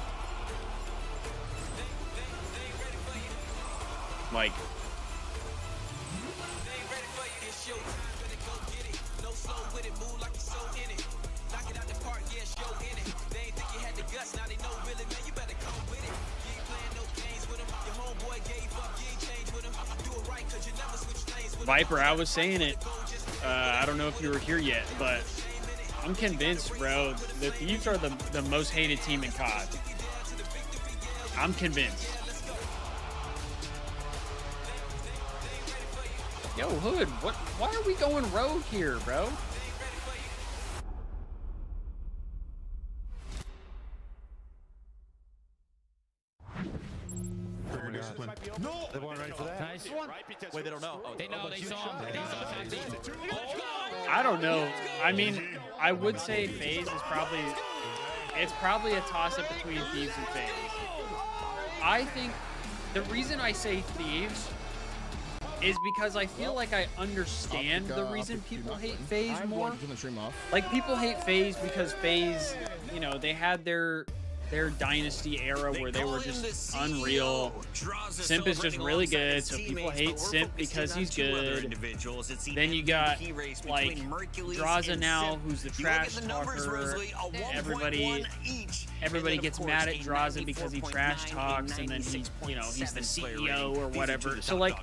Like, Viper, I was saying it. I don't know if you were here yet, but I'm convinced, bro, the Thieves are the most hated team in COD. I'm convinced. Yo, Hood, why are we going rogue here, bro? No! They weren't ready for that. Nice. Wait, they don't know. Oh, they know. They saw him. They saw him. I don't know. I mean, I would say FaZe is probably a toss-up between Thieves and FaZe. I think the reason I say Thieves is because I feel like I understand the reason people hate FaZe more. Like, people hate FaZe because FaZe, you know, they had their dynasty era where they were just unreal. Simp is just really good, so people hate Simp because he's good. Then you got like Draza now, who's the trash talker. Everybody gets mad at Draza because he trash talks, and then he's the CEO or whatever. So like,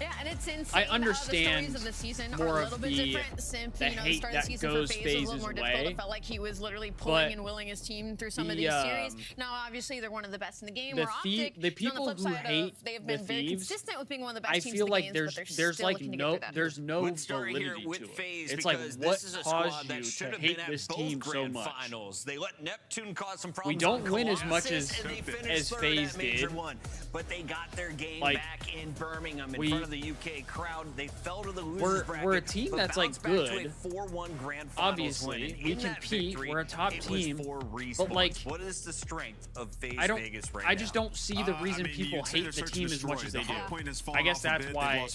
yeah, and it's insane. I understand how the season more are a of little bit different. Simp, the hate start that the season goes for FaZe was a little FaZe's more difficult. way. It felt like he was literally pulling and willing his team through some of these series. Now, obviously, they're one of the best in the game. The people who hate they've been very consistent with being one of the best I teams feel in like the games, but there's still like looking to get through that. there's no Let's start here validity with to it. FaZe It's like, because what this is a caused squad that you should to have been hate at this both team so grand much? finals. They let Neptune cause some We problems. don't on win as much Colossus, as and they finished third FaZe at Major did. One, but they got their game Like, back in Birmingham in front of the UK crowd. They fell to the losers bracket. We're a team but that's like bounced back to a good. 4-1 grand finals win. Obviously, And we in that compete. victory, We're a top it was team. for But like, respawns. What is the strength of FaZe I don't. Vegas right I now? just don't see the reason people hate the team as much as they do. I guess that's why.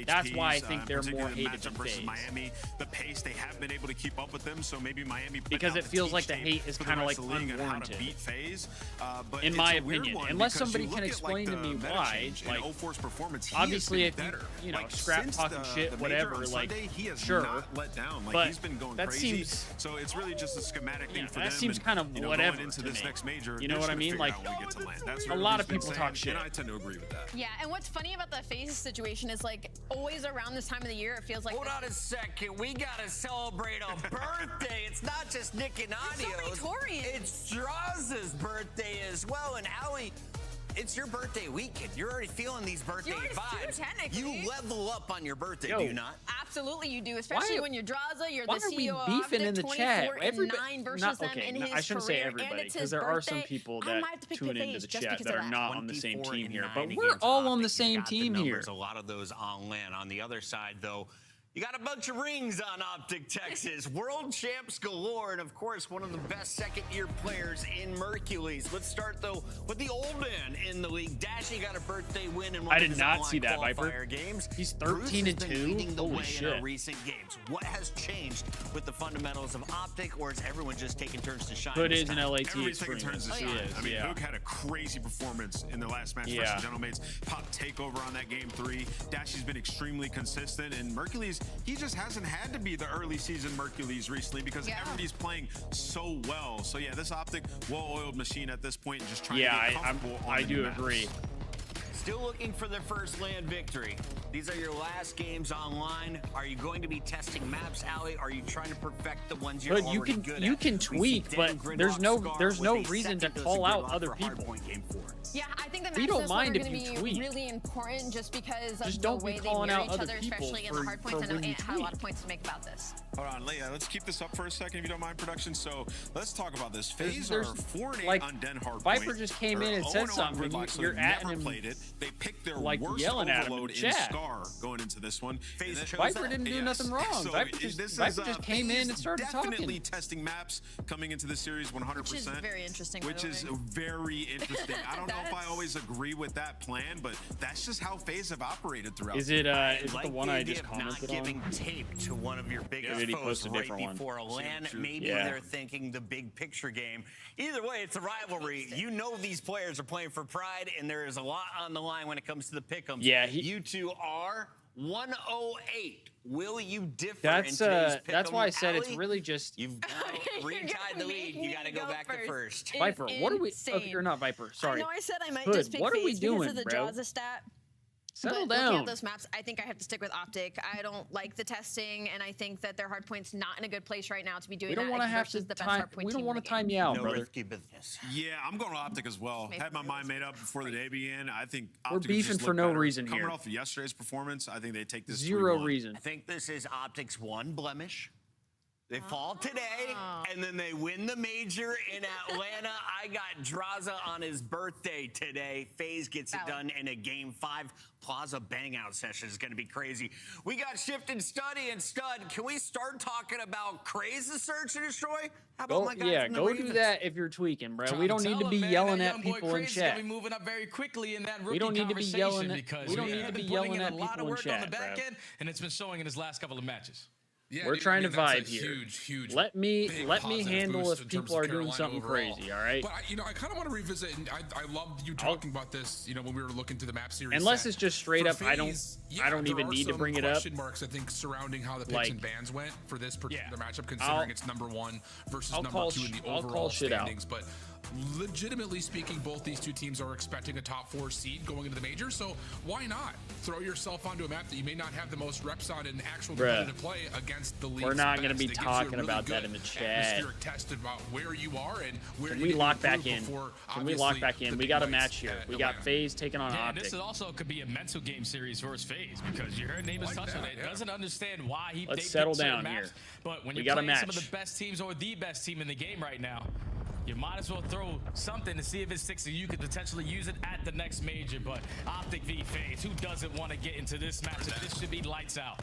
That's why I think they're more hated than FaZe. Miami, the pace, they have been able to keep up with them, so maybe Miami because it feels like the hate is kind of like unwarranted. In my opinion, unless somebody can explain to me why. Like, obviously, if you know, scrap talking shit, whatever, like, sure, but he's been going that crazy. seems So it's really just a schematic thing for them. that seems kind of going whatever into to this me. next major. You know what I mean? Like, a lot of people talk shit. And I tend to agree with that. Yeah, and what's funny about the FaZe situation is like always around this time of the year, it feels like. Hold on a second. We gotta celebrate a birthday. It's not just Nick and Nadio's. It's Draza's birthday as well. And Allie, it's your birthday weekend. You're already feeling these birthday vibes. You level up on your birthday, do you not? Absolutely, you do. Especially when you're Draza, you're the Why are we CEO of beefing in the chat? 24-9 versus them in his I shouldn't say career, and everybody, it's because his there are some birthday. people I that might have to pick tune the into FaZe the just chat because that of are that. not on the same team here. But against we're all on the Optic. same You got the team here. numbers, a lot of those on land. On the other side, though, you got a bunch of rings on Optic Texas. World champs galore, and of course, one of the best second-year players in Mercules. Let's start, though, with the old man in the league. Dashy got a birthday win in one I of did his not see online that, Viper. qualifier games. He's Bruce 13 has and been 2. leading the Holy way in shit. our recent games. What has changed with the fundamentals of Optic, or is everyone just taking turns to shine? Hood this is an time? LAT Everybody's taking turns to extreme. shine. He is, I mean, yeah. Hook had a crazy performance in the last match Yeah. versus Gentlemates. Pop takeover on that game 3. Dashy's been extremely consistent, and Mercules, he just hasn't had to be the early season Mercules recently because everybody's playing so well. So yeah, this Optic well-oiled machine at this point, just trying to get comfortable on I the do maps. agree. Still looking for their first land victory. These are your last games online. Are you going to be testing maps, Allie? Are you trying to perfect the ones you're But already good at? you can tweak, but there's no reason to call out other people. people. Yeah, I think the We don't matches mind are if going you to be tweak. really important just because of Just the don't be way they calling mirror out each other other, people especially in the hard points. I know when you Ant had a lot tweak. of points to make about this. Hold on, Leia, let's keep this up for a second if you don't mind, production. So let's talk about this. FaZe There's- are 4-8 like, on Den Hardpoint. Viper just came in and said something, and Gridlock, so you're they've at never him played it. They picked their like worst yelling at him in overload chat. star going into this one. Viper didn't do nothing wrong. So Viper just came in and started definitely talking. testing maps coming into this series 100%. Which is very interesting. Which is very interesting. I don't know if I always agree with that plan, but that's just how FaZe have operated throughout. Is it the one I just commented not on? Giving tape to one of your biggest foes right before a LAN. Maybe they're thinking the big picture game. Either way, it's a rivalry. You know these players are playing for pride, and there is a lot on the line when it comes to the pick'ems. Yeah, you two are 108. Will you differ? That's in today's that's why I said Allie, it's really just. You've retied the lead. You got to go back to first. Viper, what are we? Okay, you're not Viper. Sorry. I know I said I might Hood, just pick what are we FaZe doing, because of the bro? Draza stat. Settle but looking down. at those maps, I think I have to stick with Optic. I don't like the testing, and I think that their hardpoint's not in a good place right now to be doing We don't that. want to have versus to the best time. hardpoint We don't team want in to the game. time you out, No brother. risky business. Yeah, I'm going to Optic as well. Had my mind made up before the day began. I think We're Optic beefing just for look no better. reason Coming here. off of yesterday's performance, I think they take this Zero 3-1. reason. I think this is Optic's one blemish. They fall today, and then they win the major in Atlanta. I got Draza on his birthday today. FaZe gets it done in a Game 5. Plaza bang-out session is going to be crazy. We got Shift and Study and Stud. Can we start talking about Crazy Search and Destroy? How about my guys from the go Ravens? do that if you're tweaking, bro. We don't need to be yelling at people in chat. Be moving up very quickly in that rookie We don't need to be yelling at. because We don't need to be yelling at a lot of people in work on the chat, back bro. end, and it's been showing in his last couple of matches. Yeah, We're trying to that's a vibe here. Huge, let me big handle positive if boost in terms people of are doing Carolina something overall. crazy. All right. But I kind of want to revisit, and I loved you talking about this. When we were looking to the map series. Unless it's just straight For up, I don't there even are need to some bring it up. Question marks, I think, surrounding how the picks and bans went for this particular matchup, considering it's number 1 versus number 2 in the overall standings. But legitimately speaking, both these two teams are expecting a top 4 seed going into the major. So why not throw yourself onto a map that you may not have the most reps on in actual competitive play against the league? We're not going to be talking about that in the chat. Test about where you are and where Can you we need to lock back improve in? before, Can we lock back in? the We big got a fights match here. at We got Atlanta. FaZe taking on Yeah, Optic. this also could be a mental game series versus FaZe because you heard Neighbors touch on it. Doesn't understand why he. Let's they settle pick certain down maps, here. But when We you're got a playing some of match. the best teams or the best team in the game right now, you might as well throw something to see if it sticks, and you could potentially use it at the next major. But Optic v FaZe, who doesn't want to get into this matchup? This should be lights out.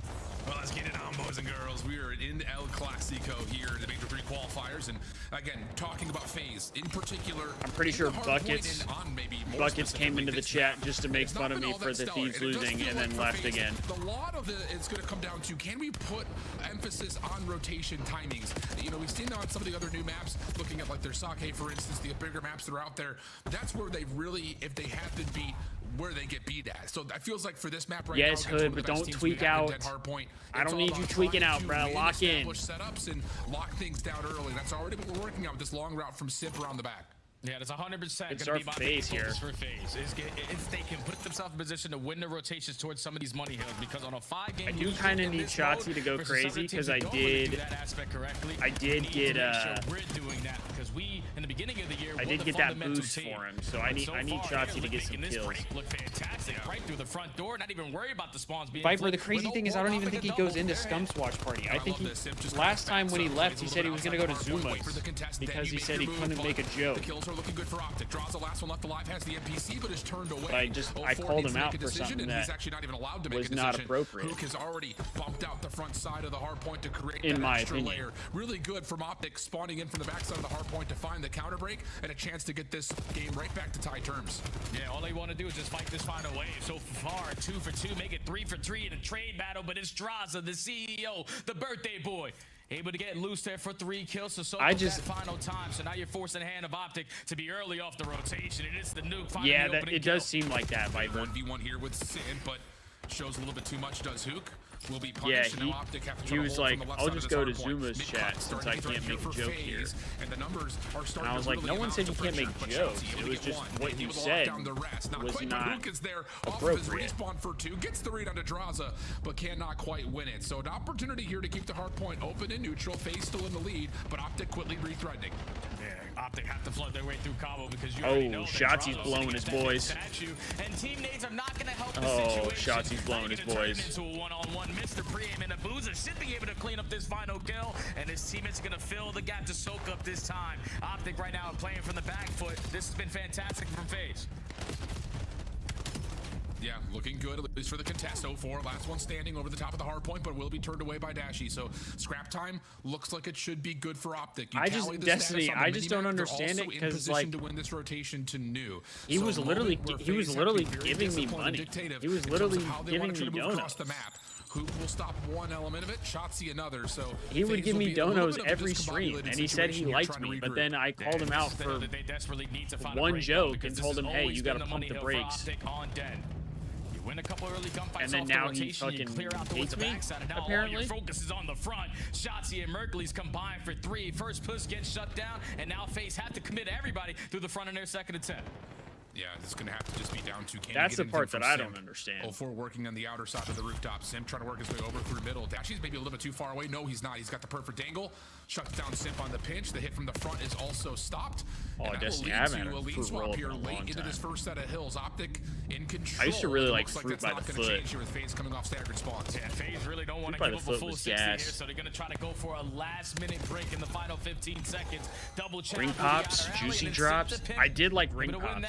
Well, let's get it on, boys and girls. We are in El Clasico here in the Major 3 qualifiers, and again, talking about FaZe in particular. I'm pretty sure Buckets came into the chat just to make fun of me for the Thieves losing and then left again. A lot of it's going to come down to, can we put emphasis on rotation timings? We've seen that on some of the other new maps, looking at like their Sake, for instance, the bigger maps that are out there. That's where they really, if they have been beat, where they get beat at. So that feels like for this map right now. Yes, Hood, but don't tweak out. I don't need you tweaking out, bro. Lock in. Setups and lock things down early. That's already what we're working on with this long route from Sip around the back. Yeah, that's 100% It's going to our be my FaZe here. for FaZe. If they can put themselves in position to win the rotations towards some of these money hills, because on a 5-game I do kind of need Shotzi to go crazy because I did get doing that because we in the beginning of the year I did get that boost for him, so I need Shotzi to get some kills. Look fantastic right through the front door, not even worry about the spawns being Viper, the crazy thing is I don't even think he goes into Scum's watch party. I think last time when he left, he said he was going to go to Zuma's because he said he couldn't make a joke. Are looking good for Optic. Draws the last one left alive, has the NPC, but is turned away. But I called him out for something that he's actually not even allowed to make was a not decision. appropriate. Hook has already bumped out the front side of the hard point to create In that my extra opinion. layer. Really good from Optic, spawning in from the backside of the hard point to find the counter break and a chance to get this game right back to tie terms. Yeah, all they want to do is just fight this final wave. So far, 2 for 2, make it 3 for 3 in a trade battle, but it's Draza, the CEO, the birthday boy. Able to get loose there for 3 kills, so that final time. So now you're forcing the hand of Optic to be early off the rotation. It is the nuke. Yeah, it does seem like that, Viper. 1v1 here with Sin, but shows a little bit too much, does Hook. Will be punished, Yeah, and now Optic have to he try to was hold like, from the left I'll side just of go to this hard point. Zuma's chat since I can't make a joke here. And the numbers are And I was like, no one said you can't make jokes. It was just what you said was not Hook is there off of his appropriate. respawn for 2, gets the read onto Draza, but cannot quite win it. So an opportunity here to keep the hard point open and neutral. FaZe still in the lead, but Optic quickly rethreatening. Yeah, Optic have to flood their way through combo because you already know that Shotzi's Draza's blowing gonna his get that boys. statue, and teammates are not going to help the Oh, situation. Shotzi's blowing his boys. Into a one-on-one. Mr. Pre-aim and Abuza should be able to clean up this final kill, and his teammates going to fill the gap to soak up this time. Optic right now playing from the back foot. This has been fantastic from FaZe. Yeah, looking good, at least for the contest. 0-4, last one standing over the top of the hard point, but will be turned away by Dashy. So scrap time looks like it should be good for Optic. You tally the Destiny, status on the I just don't minimap. understand They're it also in because position like to win this rotation to new. He So was a literally moment where he was FaZe literally have to be very giving me disciplined and money. dictative He was in terms literally of how they giving wanna try me to move across donuts. the map. Hoop will stop one element of it, Shotzi another. So He would FaZe give will me be a little donos bit of a every stream, discombobulated and he said he situation here liked trying to me, but regroup. then I called him out for They desperately need to find a one break joke because and this told has him, hey, always you been got to the pump money the hill for brakes. Optic on Den. You win a couple early gunfights And then off now the he rotation, you fucking clear out towards hates the me, backside, and now apparently. all your focus is on the front. Shotzi and Merkley's combined for 3. First push gets shut down, and now FaZe have to commit everybody through the front in their second attempt. Yeah, it's going to have to just be down to can That's you the get part anything that from I Simp. don't understand. 0-4 working on the outer side of the rooftop. Simp trying to work his way over through middle. Dashy's maybe a little bit too far away. No, he's not. He's got the perfect angle. Shuts down Simp on the pinch. The hit from the front is also stopped. Oh, and that Destiny, will I lead haven't to had a a lead fruit swap roll here in a late long into this time. first set of hills. Optic in control. I used to really It like looks fruit that's by not the gonna foot. change here with FaZe coming off staggered spawns. Yeah, FaZe really don't want to Fruit by give the up a foot full was 60 here, gas. so they're going to try to go for a last-minute break in the final 15 seconds. Double check. Ring pops, juicy drops. I did like ring pops.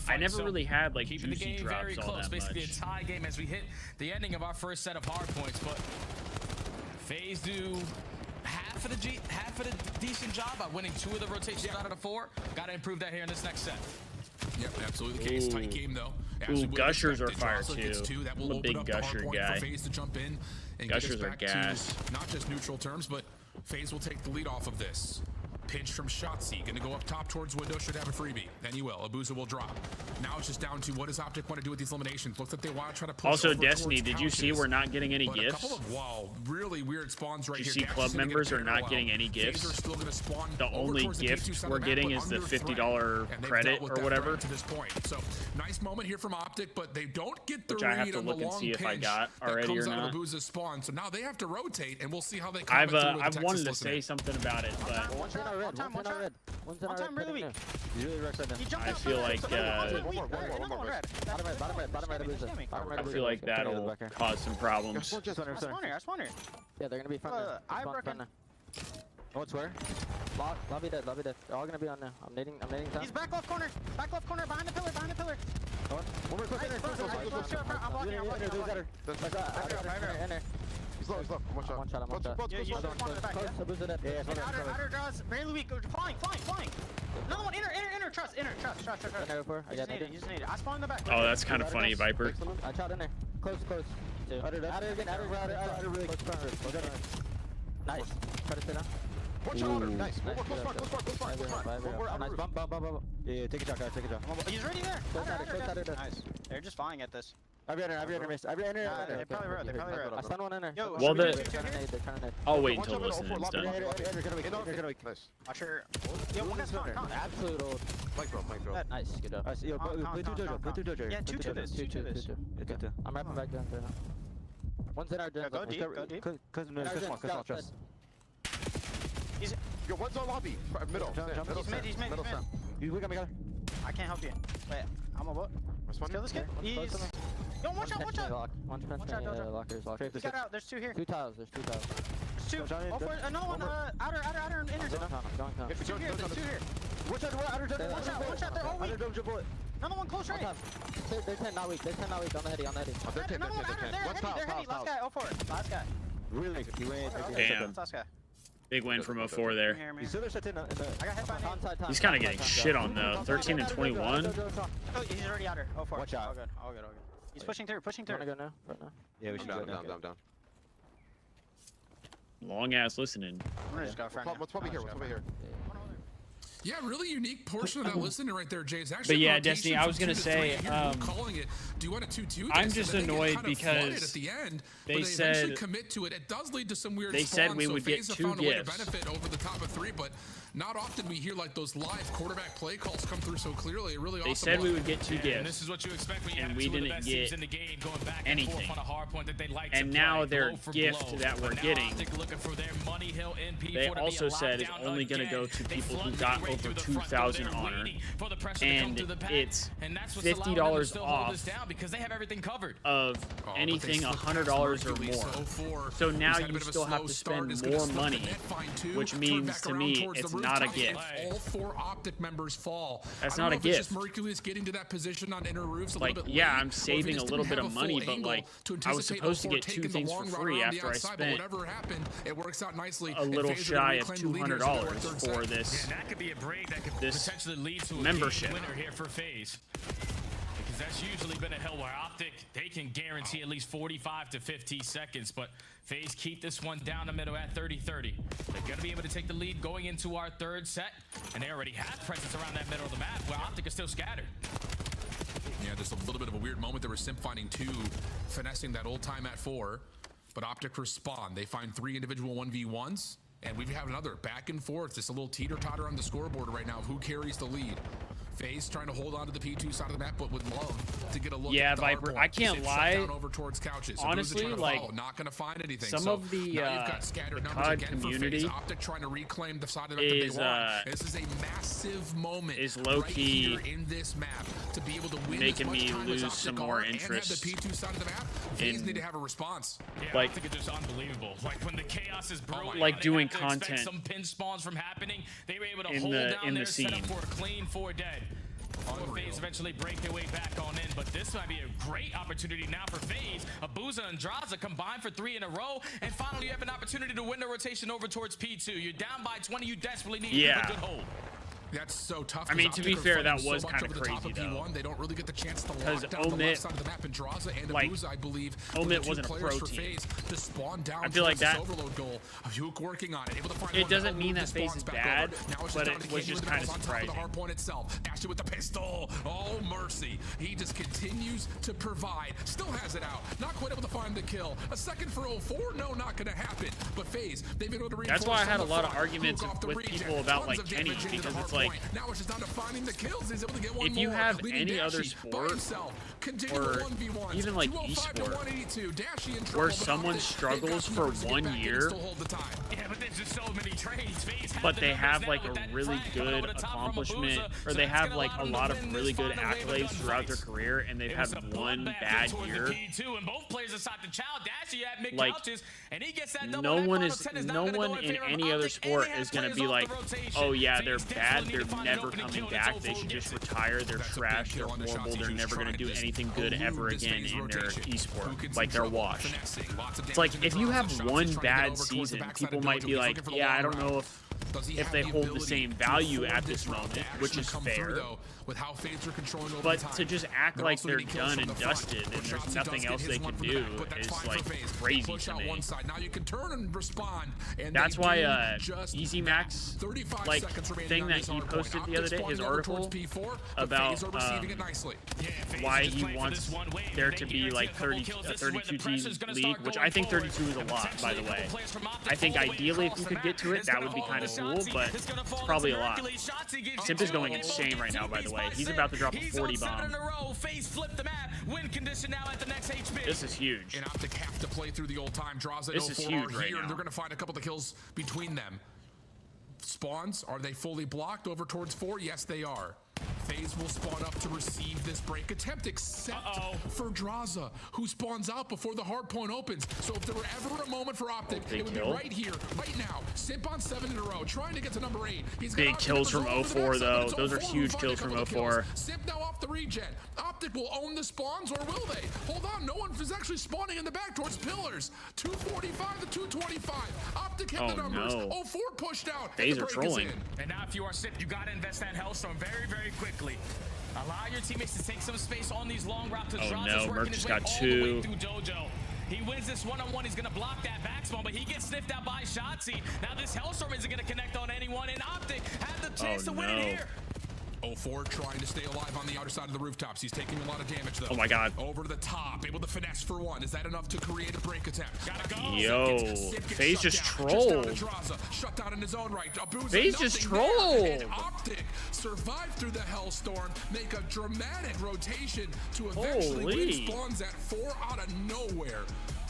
I never really had like keeping the juicy game drops very all close. that Basically much. a tie game as we hit the ending of our first set of hard points, but FaZe do half of the decent job by winning 2 of the rotations out of the 4. Got to improve that here in this next set. Yep, absolutely the case. Tight game though. Ooh, gushers are fire Draza gets 2. too. That will I'm a open big up the hard gusher point guy. for FaZe to jump in and get us Gushers are back gas. to not just neutral terms, but FaZe will take the lead off of this. Pinch from Shotzi, gonna go up top towards window, should have a freebie. Then he will. Abuza will drop. Now it's just down to what does Optic want to do with these eliminations. Looks like they want to try to push Also, over Destiny, towards did you see couches, we're not getting any but a gifts? couple of, wow, really weird spawns right Did you here. see Dax club is gonna get members a are not parallel. getting any FaZe gifts? are still gonna spawn The over only towards the gift K2 side we're of the map, getting but is the under $50 threat. And they've credit dealt with or that whatever. threat to this point. So nice moment here from Optic, but they don't get the Which I have read to on the look and long see if I pinch got that already comes or out not. of Abuza's spawn. So now they have to rotate, and we'll see how they come I've through with the I've Texas wanted to listening. say something about it, but One time really weak. He's really wrecked right now. He jumped I out feel first. like Another one red. Bottom right, I feel like that'll cause some problems. I spawn here. Yeah, they're gonna be front now. I Spawn reckon. front now. Oh, it's where? Lobby dead. They're all gonna be on now. I'm nading top. He's back left corner, behind the pillar. One more close. I'm walking. He's low. One shot. Close. Abuza dead. Yeah, Outer draws, barely weak. Flying. Another one, inner, trust. I got You just need it. I spawned in the back. Oh, that's kind of funny, Viper. I shot in there. Close. Outer again. Outer really close front roof. Nice. Try to stay down. One shot on her. Nice. Close far. Nice bump. Yeah, take a shot, guys. He's already there. Close. Nice. They're just flying at this. Every enter missed. They probably rode. I stun one in there. Yo, Well, they're the- trying to nade. I'll wait until listening's done. Nice. Watch her. Yo, one guy's gone. Absolute old. Micro. Nice. Good job. Yo, play two Jojo. Yeah, two to this. I'm wrapping back down there now. One's in our den. Go deep. Cause trust. Yo, one's on lobby. Middle. He's mid. You got me, got I can't help you. Wait, I'm a what? Let's kill this kid. He's... Yo, watch out. One's pension, lockers. He got out. There's 2 here. There's 2 tiles. There's 2. Another one. Outer, inner. Going. There's 2 here. Watch out. They're all weak. Another one close right. They're 10, not weak. On the heady. Another one outer. They're heavy. Last guy. For it. Last guy. Really good. Damn. Last guy. Big win from 04 there. You still shut in the I got hit by an He's kind of getting shit on though. 13 and 21. Oh, he's already outer. For it. Watch out. All good. He's pushing through. Wanna go now? Right now? Yeah, we should go down. Long ass listening. I'm gonna just go front. What's over here? Yeah, really unique portion of that listening right there, Jay. It's actually But yeah, rotation Destiny, I from was 2 gonna to say, 3 here. We're calling it. Do you want a 2-2? I'm just annoyed kind of flooded because at the end, they but they eventually said- commit to it. It does lead to some weird they said spawns, we so would FaZe get have 2 found a way to gifts. benefit over the top of 3, but not often we hear like those live quarterback play calls come through so clearly. Really They awesome. said we would get 2 And gifts. this is what you expect when you And have we 2 of the didn't best get teams in the game going back and anything. forth on a hard point that they like And to now play, their blow for gift blow. that we're But now getting, Optic looking for their money hill MP they for to also be said is locked down only going to again. go to They people who flooded got the over 2,000 honor, and it's $50 off because they have everything covered of anything $100 or more. So now you still have to spend more money, which means to me it's not a gift. All 4 Optic members fall. That's not a gift. Mercury is getting to that position on inner roofs a like, little bit yeah, late, I'm saving a little bit of money, but like, I was supposed to get 2 things for free after I spent whatever happened, it works out nicely. a little shy of $200 for this. That could be a break that could potentially lead to a membership winner here for FaZe. Because that's usually been a hill where Optic, they can guarantee at least 45 to 50 seconds, but FaZe keep this one down the middle at 30-30. They're going to be able to take the lead going into our 3rd set, and they already have presence around that middle of the map where Optic is still scattered. Yeah, just a little bit of a weird moment. There was Simp finding 2, finessing that old time at 4, but Optic respond. They find 3 individual 1v1s, and we've had another back and forth. Just a little teeter-totter on the scoreboard right now of who carries the lead. FaZe trying to hold on to the P2 side of the map, but would love to get a look at the Viper, I can't lie. Over towards couches. So honestly, like, not going to find anything. Some of the COD community Optic trying to reclaim the side of the map that they want. This is a massive moment. Is low-key right in this map to be able to win making me lose some more interest. The P2 side of the map. FaZe need to have a response. Yeah, like, I think it's just unbelievable. Like when the chaos is brewing, like doing content. Some pin spawns from happening. They were able to in hold down their scene. setup for a clean 4 dead. Before FaZe eventually break their way back on in, but this might be a great opportunity now for FaZe. Abuza and Draza combined for 3 in a row, and finally you have an opportunity to win the rotation over towards P2. You're down by 20, you desperately need a good hold. That's so tough. I mean, to be fair, that was kind of crazy though. They don't really get the chance to because Omit, like, Abuza, I believe, Omit wasn't a pro team. To spawn down I feel like that. Overload goal. Working on it. Able to find it doesn't mean that FaZe is bad, but it was just kind of surprising. The hard point itself. Ashley with the pistol. Oh mercy! He just continues to provide. Still has it out. Not quite able to find the kill. A second for 04. No, not going to happen. But FaZe, they've been able to reinforce. That's why I had a lot of arguments with people about like Kenny, because it's like, now it's just down to finding the kills. He's able to get one if you more. have any other sport or even like esport where someone struggles for 1 year, but they have like a really good accomplishment, or they have like a lot of really good accolades throughout their career, and they've had one bad year, like no one in any other sport is going to be like, oh yeah, they're bad, they're never coming back, they should just retire, they're trash, they're horrible, they're never going to do anything good ever again in their esport, like they're washed. It's like, if you have one bad season, people might be like, yeah, I don't know if they hold the same value at this moment, which is fair. But to just act like they're done and dusted and there's nothing else they can do is like crazy to me. That's why Easy Max, like, thing that he posted the other day, his article about why he wants there to be like 32 team league, which I think 32 is a lot, by the way. I think ideally if you could get to it, that would be kind of cool, but it's probably a lot. Simp is going insane right now, by the way. He's about to drop a 40 bomb. This is huge. And Optic have to play through the old time draws. This is huge right now. They're going to find a couple of kills between them. Spawns, are they fully blocked over towards 4? Yes, they are. FaZe will spawn up to receive this break attempt, except for Draza, who spawns out before the hard point opens. So if there were ever a moment for Optic, it would be right here, right now. Simp on 7 in a row, trying to get to number 8. He's big kills from 04, though. Those are huge kills from 04. Simp now off the regen. Optic will own the spawns, or will they? Hold on, no one is actually spawning in the back towards pillars. 245 to 225. Optic hit the numbers. No. 04 pushed out. FaZe are trolling. And now if you are Simp, you got to invest that Hellstorm very, very quickly. Allow your teammates to take some space on these long routes. Oh no, Merc just got 2. He wins this one-on-one. He's going to block that back spawn, but he gets sniffed out by Shotzi. Now this Hellstorm isn't going to connect on anyone, and Optic have the chance to win it here. 04 trying to stay alive on the outer side of the rooftops. He's taking a lot of damage, though. Oh my god. Over to the top, able to finesse for 1. Is that enough to create a break attempt? Yo, FaZe just trolled. Shut down in his own right. FaZe just trolled. And Optic survive through the Hellstorm, make a dramatic rotation to eventually win spawns at 4 out of nowhere.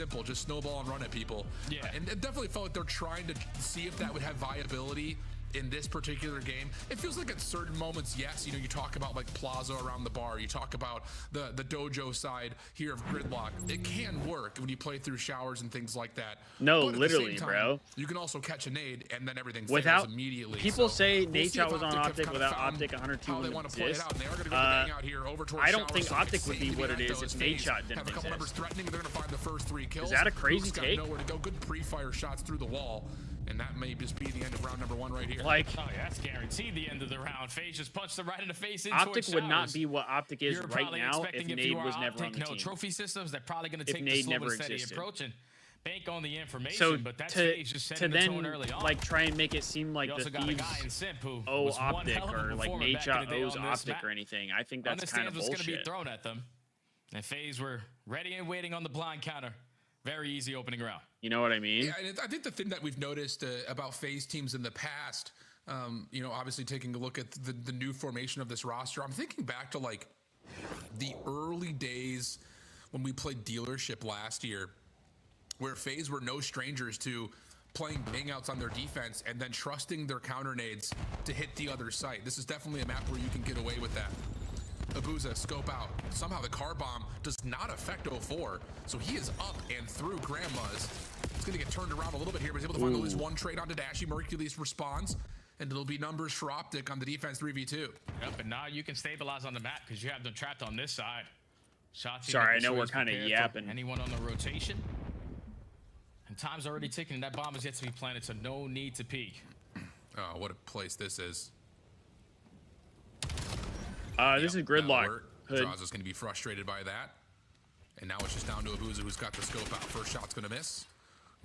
simple, just snowball and run at people. Yeah. And it definitely felt like they're trying to see if that would have viability in this particular game. It feels like at certain moments, yes, you know, you talk about like Plaza around the bar, you talk about the dojo side here of Gridlock. It can work when you play through showers and things like that. No, but literally, time, bro. You can also catch a nade and then everything without fails immediately. People so say we'll nade shot was on Optic Optic. Without Optic, 102 how they want to play it exist. out. And they are going to go bang out here over towards I don't think Shower Optic side. would be what it is if nade shot didn't have a couple numbers exist. threatening. They're going to find the first 3 kills. Is that a crazy Luke's got take? nowhere to go. Good pre-fire shots through the wall. And that may just be the end of round number 1 right here. Like, oh yeah, that's guaranteed the end of the round. FaZe just punched him right in the face. Optic would not be what Optic is right now if nade was never on the team. Trophy systems, they're probably going to take nade the slow never and steady existed. approach and bank on the information. So but that's to FaZe just setting the tone early on. like try and make it seem like You the also got a Thieves guy in Simp who owe was one Optic hell of a or like performer nade back shot in the day owes on this Optic map. or anything. I think that's kind of Understands what's going to be bullshit. thrown at them. And FaZe were ready and waiting on the blind counter. Very easy opening round. You know what I mean? Yeah, and I think the thing that we've noticed about FaZe teams in the past, you know, obviously taking a look at the new formation of this roster, I'm thinking back to like the early days when we played Dealership last year, where FaZe were no strangers to playing bang-outs on their defense and then trusting their counter nades to hit the other site. This is definitely a map where you can get away with that. Abuza, scope out. Somehow the car bomb does not affect 04, so he is up and through Grandma's. He's going to get turned around a little bit here, but he's able to find at least 1 trade onto Dashy. Mercules responds, and it'll be numbers for Optic on the defense 3v2. Yep, and now you can stabilize on the map because you have them trapped on this side. Shots. Sorry, I know we're kind of yapping. Anyone on the rotation? And time's already ticking, and that bomb is yet to be planted, so no need to peek. Oh, what a place this is. This is Gridlock. Draws is going to be frustrated by that. And now it's just down to Abuza, who's got the scope out. First shot's going to miss.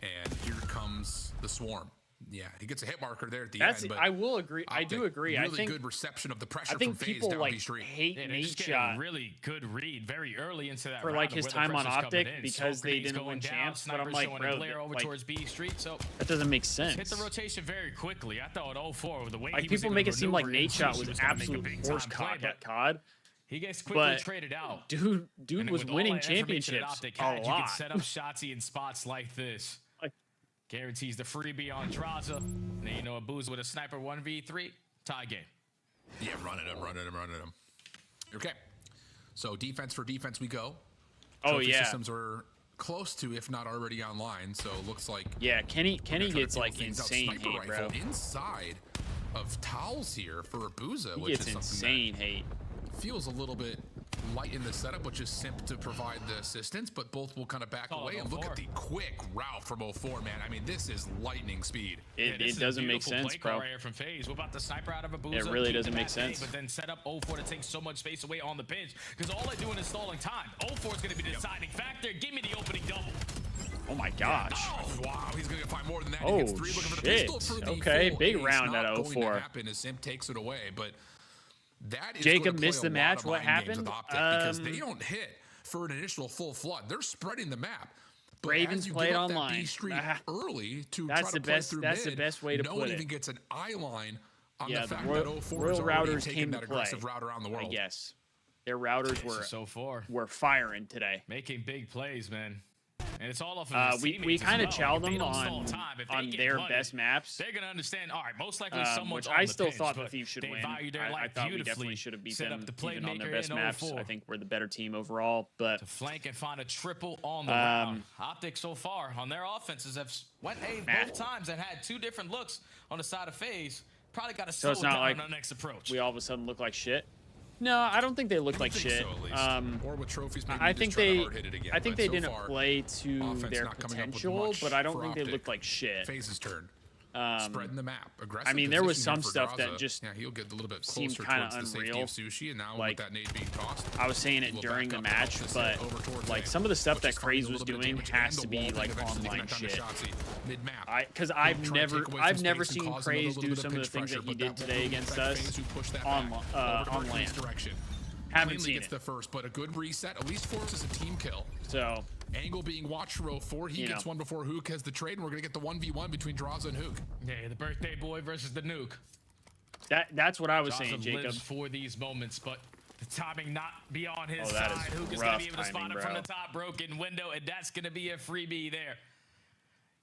And here comes the swarm. Yeah, he gets a hit marker there at the end. But I will agree. I do agree. Really I think good reception of the pressure I think from FaZe people down like B Street. hate Yeah, nade just getting shot a really good read very early into that for round like of his where the time on pressure's Optic coming in. because Smoke they grenades didn't going win down, champs. But I'm snipers like, showing bro, a glare over like, towards B Street. So that doesn't make sense. hit the rotation very quickly. I thought 04 the way Like he was people able make to it seem like maneuver nade shot into, was gonna make a absolute big horse time cock play, at COD. He gets quickly But traded out. dude And was with all winning that information that championships Optic a had, you can lot. set up Shotzzy in spots like this. Guarantees the freebie on Draza. And then, you know, Abuza with a sniper 1v3. Tie game. Yeah, running him. Okay. So defense for defense we go. Oh, Trophy yeah. systems are close to, if not already online. So it looks like Yeah, Kenny gets like things out. insane Sniper hate, bro. rifle inside of towels here for Abuza, He which gets is something insane hate. feels a little bit light in the setup, which is Simp to provide the assistance, but both will kind of back away. And look at the quick route from 04, man. I mean, this is lightning speed. It doesn't make sense, bro. Right here from FaZe. What about the sniper out of Abuza? It really Keep doesn't the make back A, sense. But then set up 04 to take so much space away on the pinch because all they're doing is stalling time. 04 is going to be the deciding factor. Give me the opening double. Oh my gosh. Oh, wow, he's going to find more than that. Oh, he gets 3 looking for the shit. pistol for the Okay, full big ace. round Not at going to 04. happen as Simp takes it away, but that is Jacob going to play missed the a lot match. of What mind games happened? with Optic because they don't hit for an initial full flood. They're spreading the map. But Ravens as you played give up online. That B Street early to That's try the to play best. through That's mid, the best way to no put one it. even gets an eye line on Yeah, the fact Royal that 04 is already routers taking came that to play. aggressive route around the world. I guess their routers were firing today. Making big plays, man. And it's all off of his we teammates as kind of well. chow If they them don't stall on time, if they on get their money, best maps. They're gonna understand. All right, most likely someone's Which on I the still pinch, thought the but Thieves should they win. value their I life thought we beautifully. definitely should have beat Set them up the even on their playmaker best in maps. 04. I think we're the better team overall, but to flank and find a triple on the round. Optic so far on their offenses have went A both times and had 2 different looks on the side of FaZe. Probably got to so slow it's it not down like on the next approach. we all of a sudden look like shit. No, I don't think they look like shit. Or with trophies, maybe I just think try to they, hard hit it again, I think but they so didn't far, play to offense their not coming up with potential, much but I don't for think they Optic. looked like shit. FaZe's turn. Spreading the map. Aggressive I mean, there was position some here for stuff Draza. that just he'll get a little bit seemed closer kind of towards the unreal. safety of Sushi, and now Like, with that nade being tossed, I was saying it we'll during back the up and match, help this but over towards like A, some of the stuff which that is finding Craze a was little bit of doing damage, has and to the be wall thing like eventually online went down to shit. Shotzzy mid-map. Because He'll I've try and take away I've some never space and seen cause Craze another do little some bit of of the things pinch that he pressure, did but today that against won't affect us FaZe, who pushed that on back over to land. Mercury's direction. Haven't Cleanly seen gets it. the first, but a good reset at least forces a team kill. So Angle being watched for 04, he gets one before Hook has the trade, and we're gonna get the 1v1 between Draza and Hook. Yeah, the birthday boy versus the nuke. That's what I was Draza saying, Jacob. lives for these moments, but the timing not be on his that side. is Hook is going to rough be able to spot timing, it from bro. the top broken window, and that's going to be a freebie there.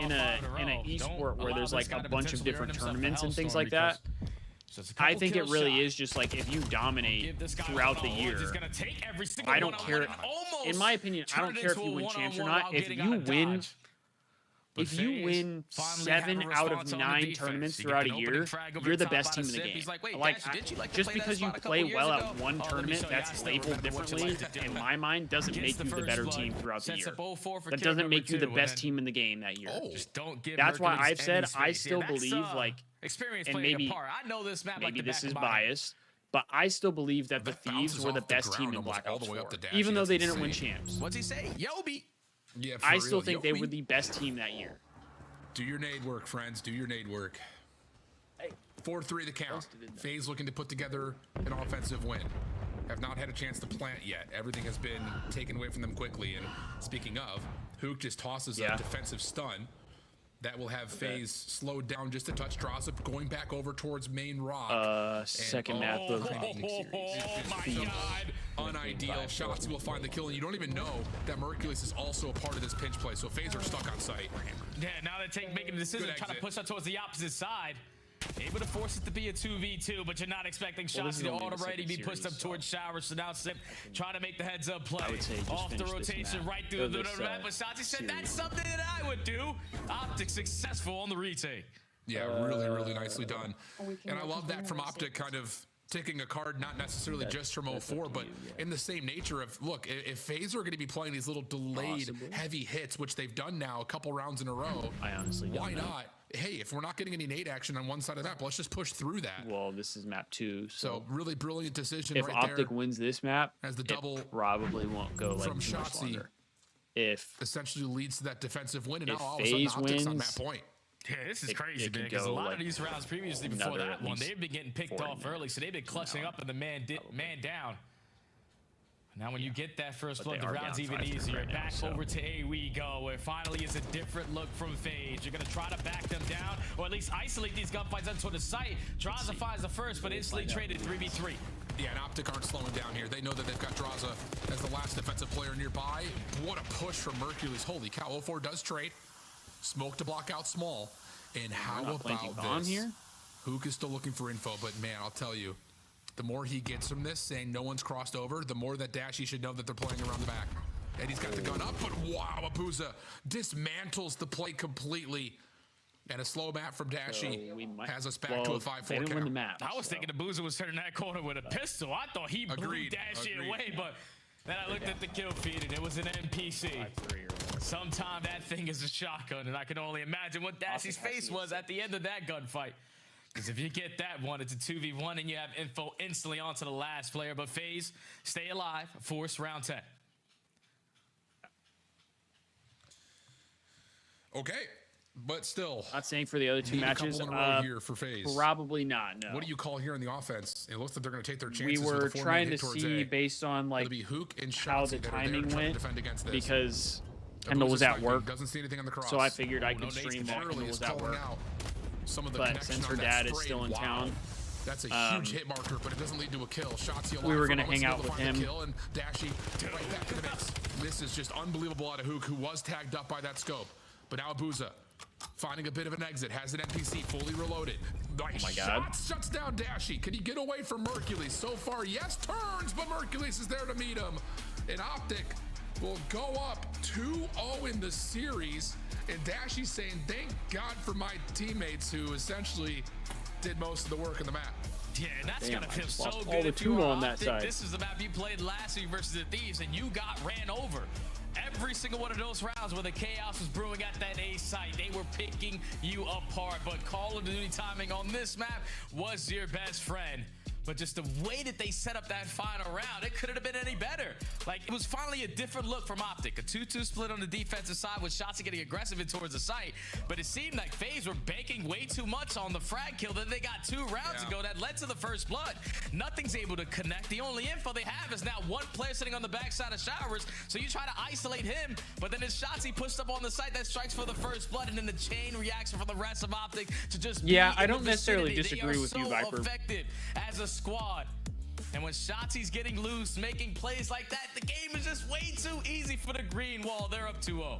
in an esport where there's like a bunch of different tournaments and things like that, I think it really is just like if you dominate throughout the year, I don't care. In my opinion, I don't care if you win champs or not. If you win 7 out of 9 tournaments throughout a year, you're the best team in the game. Just because you play well at one tournament that's labeled differently, in my mind, doesn't make you the better team throughout the year. That doesn't make you the best team in the game that year. That's why I've said I still believe, like, and maybe this is biased, but I still believe that the Thieves were the best team in Black Ops 4, even though they didn't win champs. What's he say? Yobi. Yeah, I still think they were the best team that year. Do your nade work, friends. Do your nade work. Hey, 4-3 the count. FaZe looking to put together an offensive win. Have not had a chance to plant yet. Everything has been taken away from them quickly. And speaking of, Hook just tosses a defensive stun. That will have FaZe slowed down just a touch. Draws up, going back over towards main rock. Second map of my God. Unideal. Shotzzy will find the kill, and you don't even know that Mercules is also a part of this pinch play. So FaZe are stuck on site. Yeah, now they're making a decision, trying to push that towards the opposite side. Able to force it to be a 2v2, but you're not expecting Shotzzy to already be pushed up towards Showers. So now Sip trying to make the heads up play. Off the rotation, right through the map. But Shotzzy said that's something that I would do. Optic successful on the retake. Yeah, really, really nicely done. And I love that from Optic, kind of taking a card, not necessarily just from 04, but in the same nature of, look, if FaZe are going to be playing these little delayed heavy hits, which they've done now a couple rounds in a row, I honestly don't why know. not? Hey, if we're not getting any nade action on one side of that, let's just push through that. Well, this is map 2, so really brilliant decision if right Optic there. wins this map, as the double probably won't go like from too much Shotzzy longer. If essentially leads to that defensive win, and if now all of a sudden FaZe Optic's on wins, that point. Yeah, this is crazy, man, because a lot of these rounds previously before that one, they've been getting picked off early, so they've been clutching up and the man down. Now when you get that first blood, the round's even easier. Back over to A we go, where finally is a different look from FaZe. You're going to try to back them down, or at least isolate these gunfights onto the site. Draza finds the first, but instantly traded 3v3. Yeah, and Optic aren't slowing down here. They know that they've got Draza as the last defensive player nearby. What a push from Mercules. Holy cow, 04 does trade. Smoke to block out small. And how about this? Here? Hook is still looking for info, but man, I'll tell you, the more he gets from this, saying no one's crossed over, the more that Dashy should know that they're playing around the back. And he's got the gun up, but wow, Abuza dismantles the play completely. And a slow map from Dashy has us back to a 5-4 count. I was thinking Abuza was turning that corner with a pistol. I thought he blew Dashy away, but then I looked at the kill feed and it was an NPC. Sometime that thing is a shotgun, and I can only imagine what Dashy's face was at the end of that gunfight. Because if you get that one, it's a 2v1 and you have info instantly onto the last player. But FaZe, stay alive, force round 10. Okay, but still. Not saying for the other two matches. A couple in a row here for FaZe. Probably not, no. What do you call here in the offense? It looks like they're going to take their chances. We were trying to see based on like how the timing went, because Kendall was at work, doesn't see anything on the cross. so I figured I could stream while Kendall was at work. But since her dad is still in town, that's a huge hit marker, but it doesn't lead to a kill. Shotzzy we were going to hang out with him. And Dashy right back in the mix. This is just unbelievable out of Hook, who was tagged up by that scope. But now Abuza finding a bit of an exit, has an NPC fully reloaded. Nice shot, shuts down Dashy. Can he get away from Mercules? So far, yes, turns, but Mercules is there to meet him. And Optic will go up 2-0 in the series. And Dashy's saying, thank God for my teammates who essentially did most of the work in the map. Yeah, and that's gotta feel so good. All the tuna on that side. This is the map you played last week versus the Thieves, and you got ran over. Every single one of those rounds where the chaos was brewing at that A site, they were picking you apart. But Call of Duty timing on this map was your best friend. But just the way that they set up that final round, it couldn't have been any better. Like, it was finally a different look from Optic. A 2-2 split on the defensive side with Shotzzy getting aggressive and towards the site. But it seemed like FaZe were banking way too much on the frag kill that they got 2 rounds ago that led to the first blood. Nothing's able to connect. The only info they have is now one player sitting on the backside of Showers. So you try to isolate him, but then it's Shotzzy pushed up on the site that strikes for the first blood, and then the chain reaction from the rest of Optic to just I don't necessarily disagree with you, Viper. Effective as a squad. And when Shotzi's getting loose, making plays like that, the game is just way too easy for the green wall. They're up 2-0.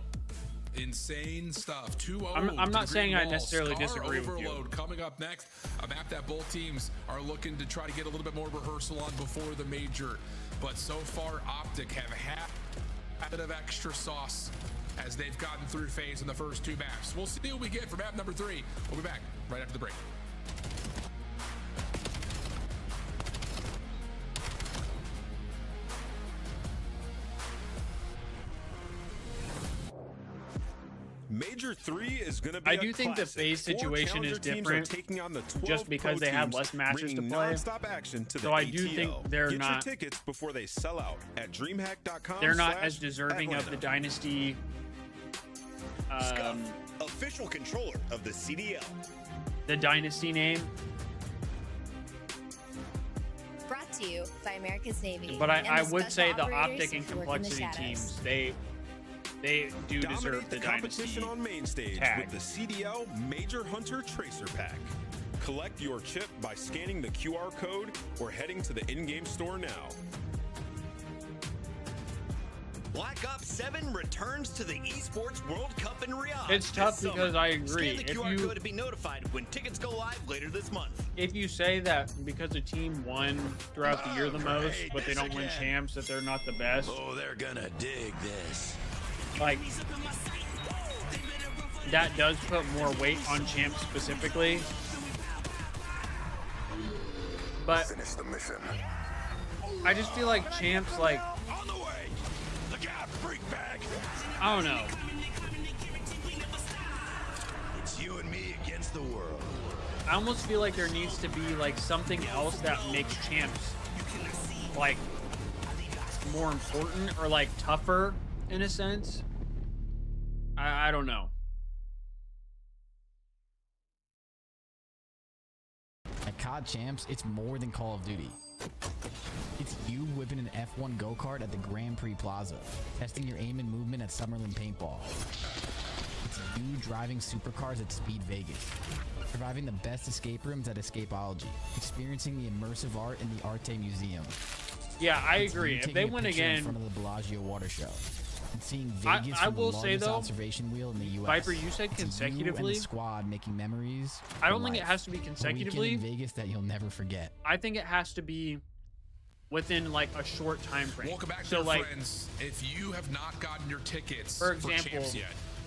Insane stuff. 2-0. I'm not saying I necessarily disagree with you. Coming up next, a map that both teams are looking to try to get a little bit more rehearsal on before the major. But so far, Optic have had a bit of extra sauce as they've gotten through FaZe in the first 2 maps. We'll see what we get for map number 3. We'll be back right after the break. Major 3 is going to be I do think the FaZe situation is different just because they have less matches to play. Action to so I do think they're Get not. your tickets before they sell out at DreamHack.com. They're not as deserving of the Dynasty. Scuff, official controller of the CDL. The Dynasty name to you by America's Navy. But I and the would say special the operators Optic and who work in the Complexity shadows. teams, they do deserve Dominate the the competition Dynasty on main stage tag. with the CDL Major Hunter Tracer Pack. Collect your chip by scanning the QR code or heading to the in-game store now. Black Ops 7 returns to the Esports World Cup in Riyadh. It's tough this because summer. I agree. Scan the If QR you- code to be notified when tickets go live later this month. If you say that because a team won throughout the year the most, but they don't win champs, that they're not the best. Oh, they're gonna dig this. Like, that does put more weight on champs specifically. But finish the mission. I just feel like champs, like, On the way. Look out, freak bag. I don't know. It's you and me against the world. I almost feel like there needs to be like something else that makes champs like more important or like tougher in a sense. I don't know. At COD Champs, it's more than Call of Duty. It's you whipping an F1 go-kart at the Grand Prix Plaza, testing your aim and movement at Summerlin Paintball. It's you driving supercars at Speed Vegas, surviving the best escape rooms at Escapology, experiencing the immersive art in the Arte Museum. Yeah, I It's agree. you If taking they a win picture in again, front of the Bellagio water show, and seeing I Vegas from will the say largest though, observation wheel in the U.S. Viper, you said It's you and consecutively. the squad making memories. I for don't think it life. has to be A weekend consecutively. in Vegas that you'll never forget. I think it has to be within like a short time frame. Welcome back, so dear like, friends. If you have not gotten your tickets for example, champs yet,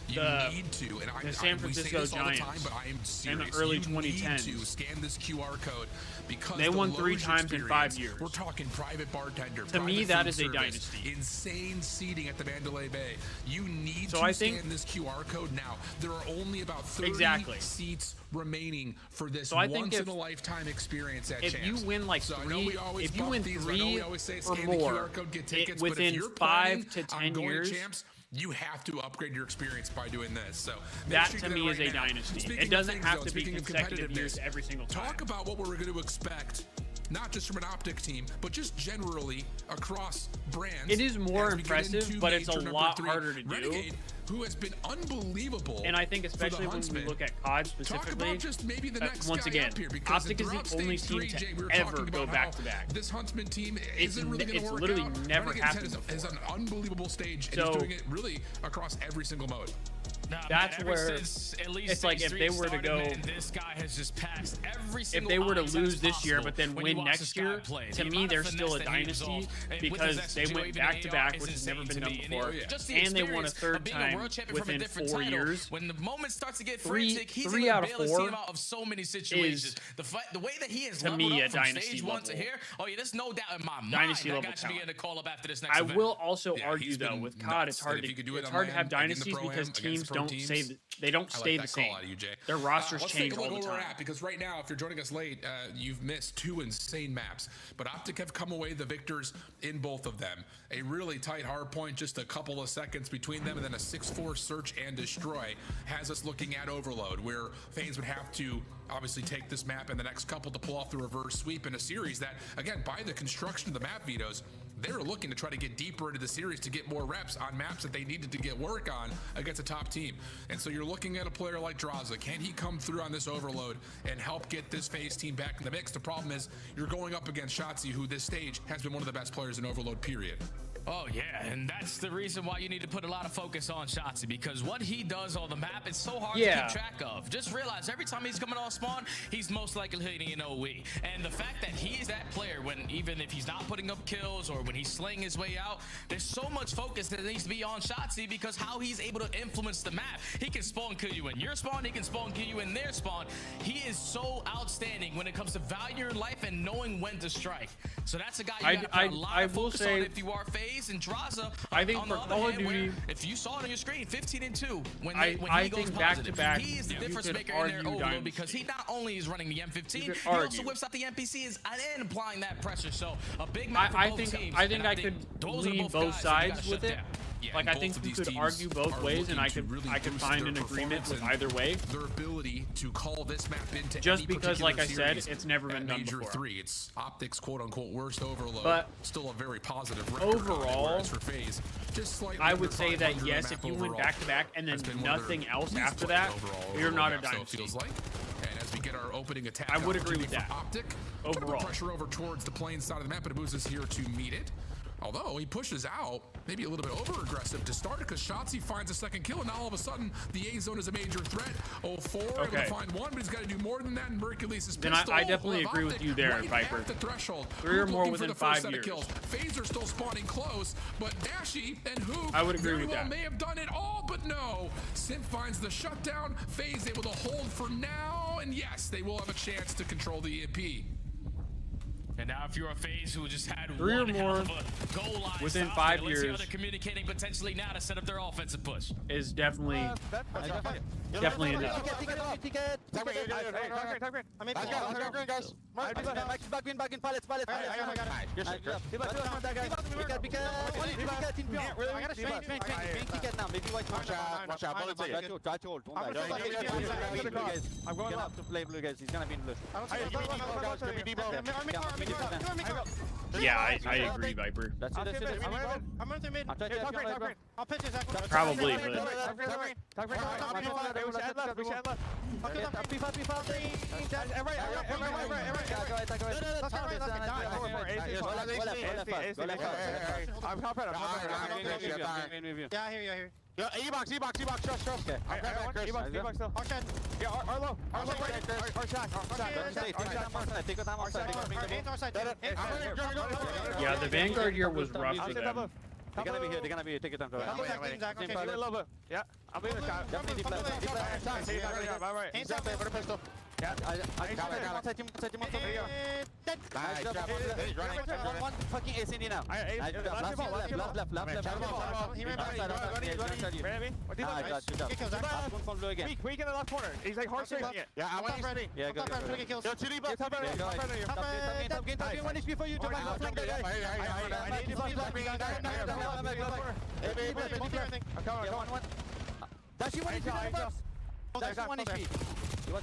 you need to. And the San we say Francisco this all the time, Giants but I am serious. in the early you 2010s. need to scan this QR code because They the won 3 Loge times in 5 experience, years. We're talking private bartender. To me, private that food is a service, dynasty. Insane seating at the Mandalay Bay. You need So to I think- scan this QR code now. There are only about 30 Exactly. seats remaining for this So I think once if- in a lifetime experience at if you Champs. win like So I know 3, we always if you bump win these, I know 3 we always say or scan the more QR code, get tickets, but if within you're 5 to planning 10 on going years, to Champs, you have to upgrade your experience by doing this. So make that sure you to do me that is right a now. dynasty. Speaking It doesn't of have things, to be speaking of consecutive years competitiveness, every single time. Talk about what we're going to expect, not just from an Optic team, but just generally across brands. It is more as we get impressive, into but it's a major number lot 3, harder to do. Renegade, who has been unbelievable. And I think for the especially when we Huntsman. look at COD Talk specifically, about just maybe the next once guy again, up here, because Optic is throughout the only stage team 3, to Jay, we were ever talking go about back how to back. This Huntsman team It's isn't really going to it's work literally out. never Renegade happened is an unbelievable stage, and So- he's doing it really across every single mode. Nah, That's man, where since at least it's like stage if 3 they were to started, go, man, this guy has just passed every if single they were to ice lose as this year, possible but then when win you watch next this guy year, play. to The me amount they're of still a finesse that he dynasty resolved, and with because his they SMG, went even back to AR back, is which has never insane been to done me. before, And just the and they won a experience third of being a time world champion from a within different 4 title. years. When the moment starts to get Three- frantic, he's three able out to of bail his 4 team out of so many situations. The way that he has to leveled me, up a from dynasty stage 1 to level. here, oh yeah, there's no doubt in my mind. Dynasty that level guy should be talent. getting a call up after this next I event. will also Yeah, argue he's though been with COD, nuts. it's And hard if you could do to it it's on hard to have LAN, like in the dynasties Pro-Am because against teams pro don't teams, stay they don't I stay like the that call same. out of you, Jay. Their rosters Let's change take a all look the where we're time. at, because right now, if you're joining us late, you've missed 2 insane maps. But Optic have come away the victors in both of them. A really tight hard point, just a couple of seconds between them, and then a 6-4 search and destroy has us looking at Overload, where FaZe would have to obviously take this map in the next couple to pull off the reverse sweep in a series that, again, by the construction of the map vetoes, they were looking to try to get deeper into the series to get more reps on maps that they needed to get work on against a top team. And so you're looking at a player like Draza. Can he come through on this Overload and help get this FaZe team back in the mix? The problem is you're going up against Shotzzy, who this stage has been one of the best players in Overload, period. Oh yeah, and that's the reason why you need to put a lot of focus on Shotzzy, because what he does on the map is so hard to keep track of. Just realize every time he's coming off spawn, he's most likely hitting an OE. And the fact that he is that player, when even if he's not putting up kills or when he's slaying his way out, there's so much focus that needs to be on Shotzzy, because how he's able to influence the map. He can spawn kill you in your spawn, he can spawn kill you in their spawn. He is so outstanding when it comes to value your life and knowing when to strike. So that's a guy you gotta put a lot of focus on if you are FaZe. And Draza, I think on for the other Call of hand, where, Duty, if you saw it on your screen, 15-2 when I he goes think positive, back-to-back, he is the you difference could maker in their argue overload, dynasty. because he not only is running the M15, You could he also argue. whips out the NPCs and applying that pressure. So a big match for I both think teams. I think and I could those are lean both both guys that you sides gotta with shut it. down. Yeah, like I think you could argue both ways, and I could find an agreement with either way. Their ability to call this map into just any because, like I said, series it's never been done Major before. 3. It's Optics quote unquote worst overload, but still a very positive record overall. For FaZe, just slightly I would say that yes, if you went back to back and then nothing else after that, you're not a dynasty. Feels like. And as we get our opening attack, I would agree with that. Optic overall pressure over towards the plane side of the map, but Abu's is here to meet it. Although he pushes out, maybe a little bit over-aggressive to start it, because Shotzzy finds a second kill, and now all of a sudden, the A zone is a major threat. 04 able to find one, but he's got to do more than that, and Mercules' then I definitely agree with you there, Viper. The threshold. 3 or more within 5 years. FaZe are still spawning close, but Dashy and Hoop I would agree with that. may have done it all, but no. Simp finds the shutdown. FaZe able to hold for now, and yes, they will have a chance to control the EMP. And now if you're a FaZe who just had 3 or one more hell of a goal line within stop 5 there. years, Let's see how they're communicating potentially now to set up their offensive push. Is definitely enough. Yeah, I agree, Viper. Probably, Yeah, I hear you. Yeah, E-box, trust. Okay. E-box still. Yeah, Arlo, yeah, the Vanguard year was rough for them. They're gonna be here. Take your time. Yeah, I'm in the shot. Definitely pistol. Yeah, I got it. Nice job. He's running. One fucking ace in now. Left. We get a left corner. He's like hard straight. Yeah, I want ready. Yeah, go. Yo, 2D buff. Top game. 1 HP for you. I need That's you 1 HP. That's 1 HP. We're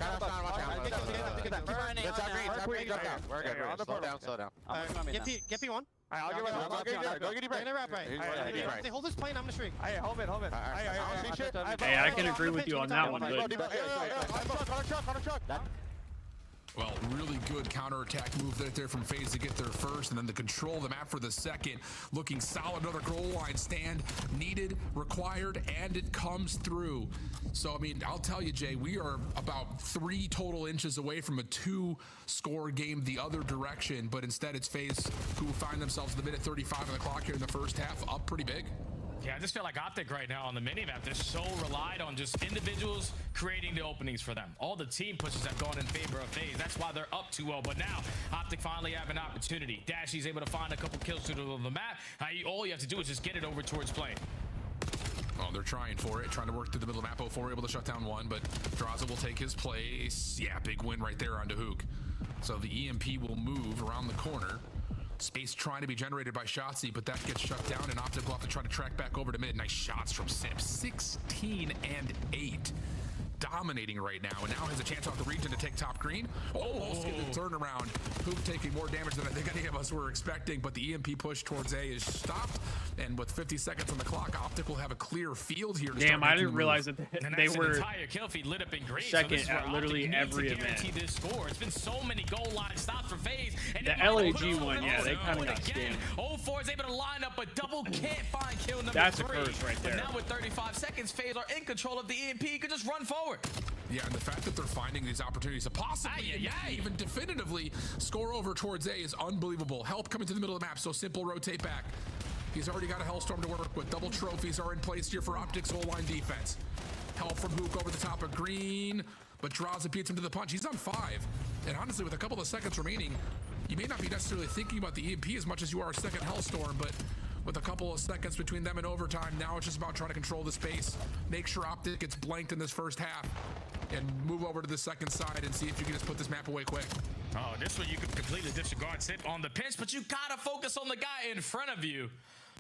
good. Slow down. Get P1. I'll get right. Go get deep right. They hold this plane, I'm gonna streak. Hey, hold it. Hey, I can agree with you on that one, but on a truck. Well, really good counterattack move right there from FaZe to get there first, and then to control the map for the second. Looking solid, another goal line stand. Needed, required, and it comes through. So, I mean, I'll tell you, Jay, we are about 3 total inches away from a 2-score game the other direction, but instead it's FaZe who find themselves in the minute 35 of the clock here in the first half, up pretty big. Yeah, I just feel like Optic right now on the minimap, they're so relied on just individuals creating the openings for them. All the team pushes have gone in favor of FaZe. That's why they're up 2-0. But now, Optic finally have an opportunity. Dashy's able to find a couple kills to the map. All you have to do is just get it over towards plane. Oh, they're trying for it, trying to work through the middle of map. 04 able to shut down one, but Draza will take his place. Yeah, big win right there onto Hook. So the EMP will move around the corner. Space trying to be generated by Shotzzy, but that gets shut down, and Optic will have to try to track back over to mid. Nice shots from Simp. 16 and 8. Dominating right now, and now has a chance off the region to take top green. Almost get the turnaround. Hoop taking more damage than I think any of us were expecting, but the EMP push towards A is stopped, and with 50 seconds on the clock, Optic will have a clear field here. Damn, I didn't realize that they were entire kill feed lit up in green. second so at literally every event. This score. It's been so many goal line stops for FaZe. And the LAG one, yeah, they kind of got scammed. 04 is able to line up, but double can't find kill number 3. That's a curse right there. But now with 35 seconds, FaZe are in control of the EMP. Could just run forward. Yeah, and the fact that they're finding these opportunities to possibly, even definitively score over towards A is unbelievable. Help coming to the middle of the map, so Simple rotate back. He's already got a Hellstorm to work with. Double trophies are in place here for Optic's whole line defense. Help from Hook over the top of green, but Draza beats him to the punch. He's on 5. And honestly, with a couple of seconds remaining, you may not be necessarily thinking about the EMP as much as you are a second Hellstorm, but with a couple of seconds between them and overtime, now it's just about trying to control the space, make sure Optic gets blanked in this first half, and move over to the second side and see if you can just put this map away quick. Oh, this way you could completely disregard Simp on the pinch, but you gotta focus on the guy in front of you.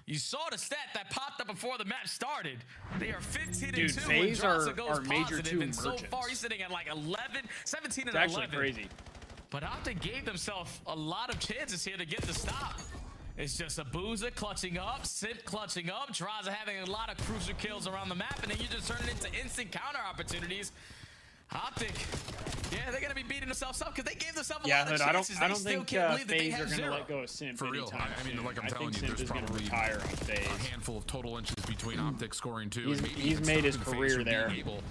You saw the stat that popped up before the match started. They are 15 Dude, and 2 when FaZe Draza goes are major positive, two and so merchants. far he's sitting at like 17 and It's actually 11. crazy. But Optic gave themselves a lot of chances here to get the stop. It's just a Boozer clutching up, Simp clutching up, Draza having a lot of crucial kills around the map, and then you just turn it into instant counter opportunities. Optic, yeah, they're gonna be beating themselves up because they gave themselves a lot of chances. I don't still think can't believe that they FaZe have are gonna zero. let go of Simp For real, anytime I mean, soon. like I'm I telling think you, Simp there's is gonna probably retire on FaZe. a handful of total inches between Optic scoring 2. and maybe He's even made his stopping career FaZe from there. being able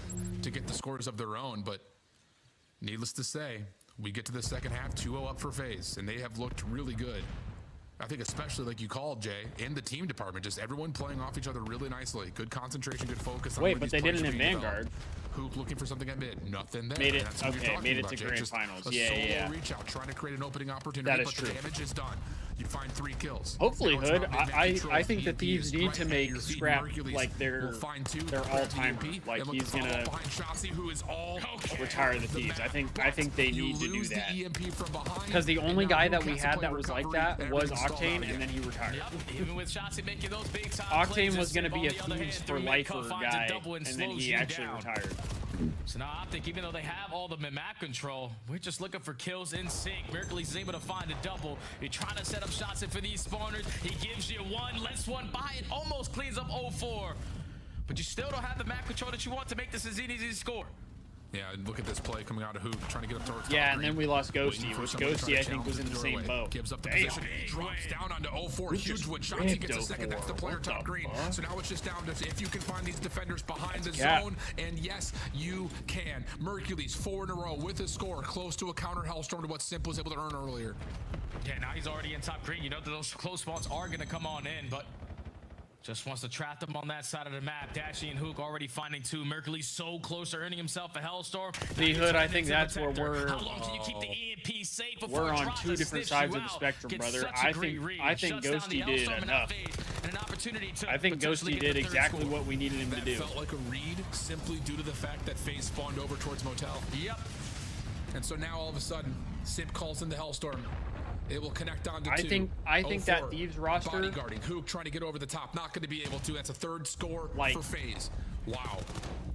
to get the scores of their own, but needless to say, we get to the second half, 2-0 up for FaZe, and they have looked really good. I think especially like you called, Jay, in the team department, just everyone playing off each other really nicely. Good concentration, good focus. Wait, but they didn't in Vanguard. Hoop looking for something at mid, nothing there. Made it, That's what you're okay, talking made it about, to Jay. grand Just finals. a Yeah, solo yeah. reach out, trying to create an opening opportunity, That is but true. the damage is done. You find 3 kills. Hopefully, Now it's Hood. about mid-map I control. think the EMP Thieves is need right to at make your feet. Scrap Mercules like their will find 2, all-timer. EMP, Like and he's look to follow gonna up behind Shotzi, who is all retire the over Thieves. map. I think they You need to do lose the that. EMP from behind, Because the only and now guy Hoop that we has to had play that was like recovery, that and was everything's stalled out Octane, again. and then he retired. Yep, even with Shotzi making those big time plays, Octane was going to be a Simp on the other Thieves hand, for through lifer mid-cut finds a guy, double and then slows he you actually down. retired. So now Optic, even though they have all the map control, we're just looking for kills in sync. Mercules is able to find a double. You're trying to set up shots in for these spawners. He gives you one, lets one by it, almost cleans up 0-4. But you still don't have the map control that you want to make this as easy to score. Yeah, and look at this play coming out of Hoop, trying to get up towards Yeah, top and green. then we lost Ghosty, Waiting for which someone to try Ghosty to I think was in challenge the same doorway. boat. Gives up the Damn. position, drops down onto 0-4, We huge just one. Shotzi ripped gets a second, that's the 0-4. player What top the green. fuck? So now it's just down to if you can find these defenders behind the cap. zone, and yes, you can. Mercules 4 in a row with a score close to a counter hellstorm to what Simp was able to earn earlier. Yeah, now he's already in top green. You know that those close spawns are going to come on in, but just wants to trap them on that side of the map. Dashy and Hook already finding 2. Mercules so close to earning himself a hellstorm. The Hood, I think that's where we're How long can you keep the EMP safe before we're on Draza 2 different sniffs sides you of the out? spectrum, Gets brother. such a great read. I think Shuts down the Ghosty did Hellstorm and enough. and an opportunity to I think potentially Ghosty get the did third exactly score. what we needed him to That do. felt like a read simply due to the fact that FaZe spawned over towards Motel. Yep. And so now all of a sudden, Simp calls in the hellstorm. It will connect on to 2. I think that 0-4. Thieves roster, bodyguarding. Hook trying to get over the top, not going to be able to. That's a 3rd score for FaZe. Wow.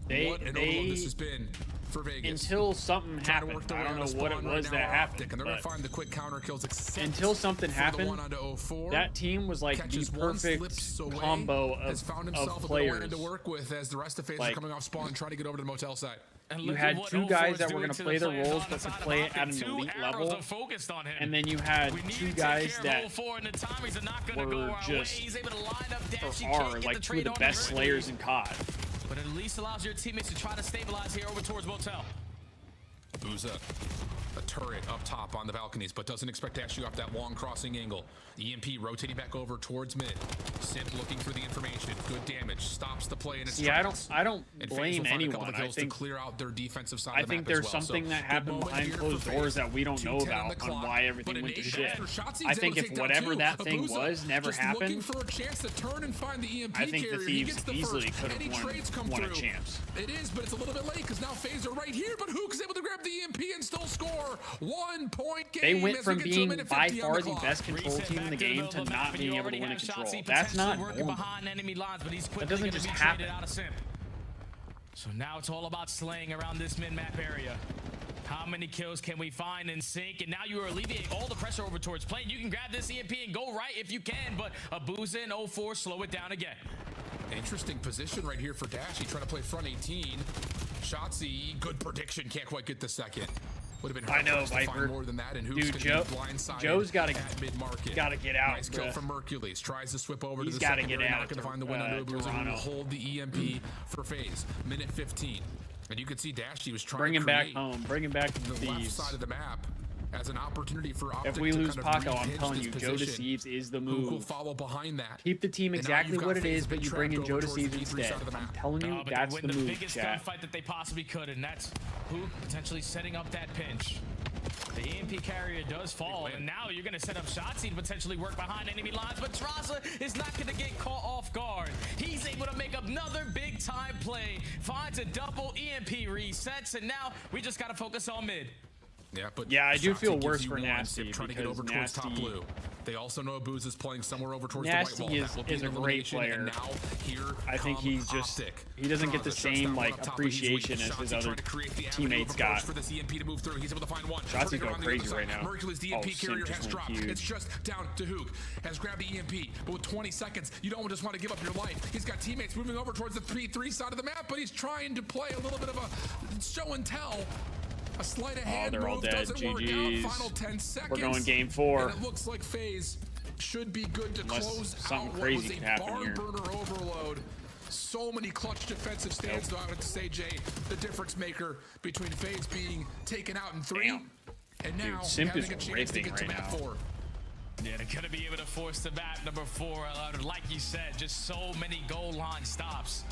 What an overload this has been for Vegas. Until something Trying to happened. work their I way don't on know the what it spawn was right that now are happened. Optic, and they're going to but find the quick counter kills. until something for the happened, one onto 0-4. that team was like the Catches one, perfect slips away, combo has found himself of a players. bit of land to work with as the rest of FaZe Like- are coming off spawn, trying to get over to the Motel side. You had 2 guys that were going to play their roles, but could play it at an elite level. And then you had 2 guys that were just like 2 of the best slayers in COD. But it at least allows your teammates to try to stabilize here over towards Motel. Booza, a turret up top on the balconies, but doesn't expect to actually off that long crossing angle. EMP rotating back over towards mid. Simp looking for the information. Good damage. Stops the play and it's I don't blame anyone. I think to clear out their defensive side I of the think map there's as well. something So, that good happened moment behind here closed for doors FaZe. that we don't know 2:10 on about the on clock, why everything but went to an shit. after Shotzi's I think able to if take down whatever 2. that thing Abuza was never just looking happened, for a chance to turn and find the EMP I think the carrier. He Thieves gets the easily first. could Any have trades come won a through. champs. It is, but it's a little bit late because now FaZe are right here, but Hook is able to grab the EMP and still score. 1 point game. They went as from we get to a being minute by 50 on far the the clock. best control team in the game to not being able to win a control. That's not normal. Behind enemy lines, but he's That quickly doesn't going to just be happen. traded out of Simp. So now it's all about slaying around this mid-map area. How many kills can we find in sync? And now you are alleviating all the pressure over towards plane. You can grab this EMP and go right if you can, but Abuza and 0-4 slow it down again. Interesting position right here for Dashy, trying to play front 18. Shotzi, good prediction, can't quite get the second. Would have been hard I know, to find Viper. more than that, and who's Dude, going to be blindsided Joe's got at mid-market. to get out. Nice kill bruh. from Mercules. Tries to swip over He's to the gotta secondary. get out Not going to to, find the win on Uber. Toronto. Will hold the EMP for FaZe. Minute 15. And you could see Dashy was trying Bring to him back create home. Bring him back to the the left Thieves. side of the map as an opportunity for Optic If we to lose kind of Paco, I'm rehinge telling this you, Joe position. Deceives is the Who will move. follow behind that? Keep the team And now exactly you've got what it FaZe is, but been you bring in trapped Joe over towards the Deceives B3 side instead. of the I'm map. telling you, But that's they the win move, the biggest chat. gunfight that they possibly could, and that's who potentially setting up that pinch. The EMP carrier does fall, and now you're going to set up Shotzi to potentially work behind enemy lines, but Draza is not going to get caught off guard. He's able to make another big-time play, finds a double EMP resets, and now we just got to focus on mid. Yeah, but yeah, I do Shotzzy feel gives worse you for one Nasty tip, trying to get over because towards top Nasty- blue. They also know Booz is playing somewhere over towards Nasty the white wall. That will be is an a great elimination, player. and now here I think come he's just Optic. he doesn't get the Draza shuts same down one like up top, but he's weak. appreciation as his Shotzzy other trying to create the avenue teammates of approach got. for this EMP to move through. He's able to find one. Shotzzy Turning go around the crazy other right side. now. Mercury's the Oh, EMP Sim carrier just has went dropped. huge. It's just down to Hook. Has grabbed the EMP, but with 20 seconds, you don't just want to give up your life. He's got teammates moving over towards the P3 side of the map, but he's trying to play a little bit of a show and tell. A sleight of hand they're all move dead. doesn't work GGs. out. Final 10 seconds. We're going game 4. And it looks like FaZe should be good to Unless close something out what crazy was can a happen barn here. burner overload. So many clutch defensive stands, though I would say, Jay, the difference maker between FaZe being taken out in 3 and now Dude, Simp having is a chance to ripping get to right map now. 4. Yeah, they're going to be able to force the map number 4. Like you said, just so many goal line stops.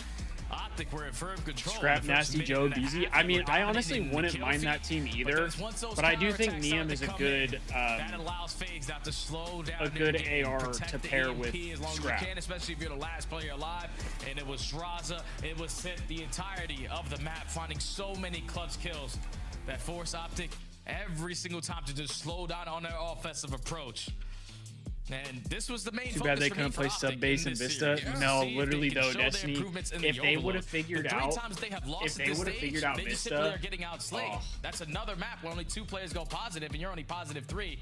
Optic were in firm control. Scrap Nasty Joe Beezy. I mean, I honestly wouldn't mind that team either, but I do think Neum is a good that allows FaZe not to slow down a good their game, AR protect to the pair EMP with as long Scrap. as you can, especially if you're the last player alive. And it was Draza. It was Sith the entirety of the map, finding so many clutch kills that force Optic every single time to just slow down on their offensive approach. And this was the main Too bad focus they for me couldn't for play Optic sub base in and this Vista. series. No, See if literally they can though, show their Destiny. improvements in If the they would overload. have figured The 3 out, times they have lost if at they this would have stage, figured out they just simply Vista, are getting outslayed. That's another map where only 2 players go positive, and you're only positive 3.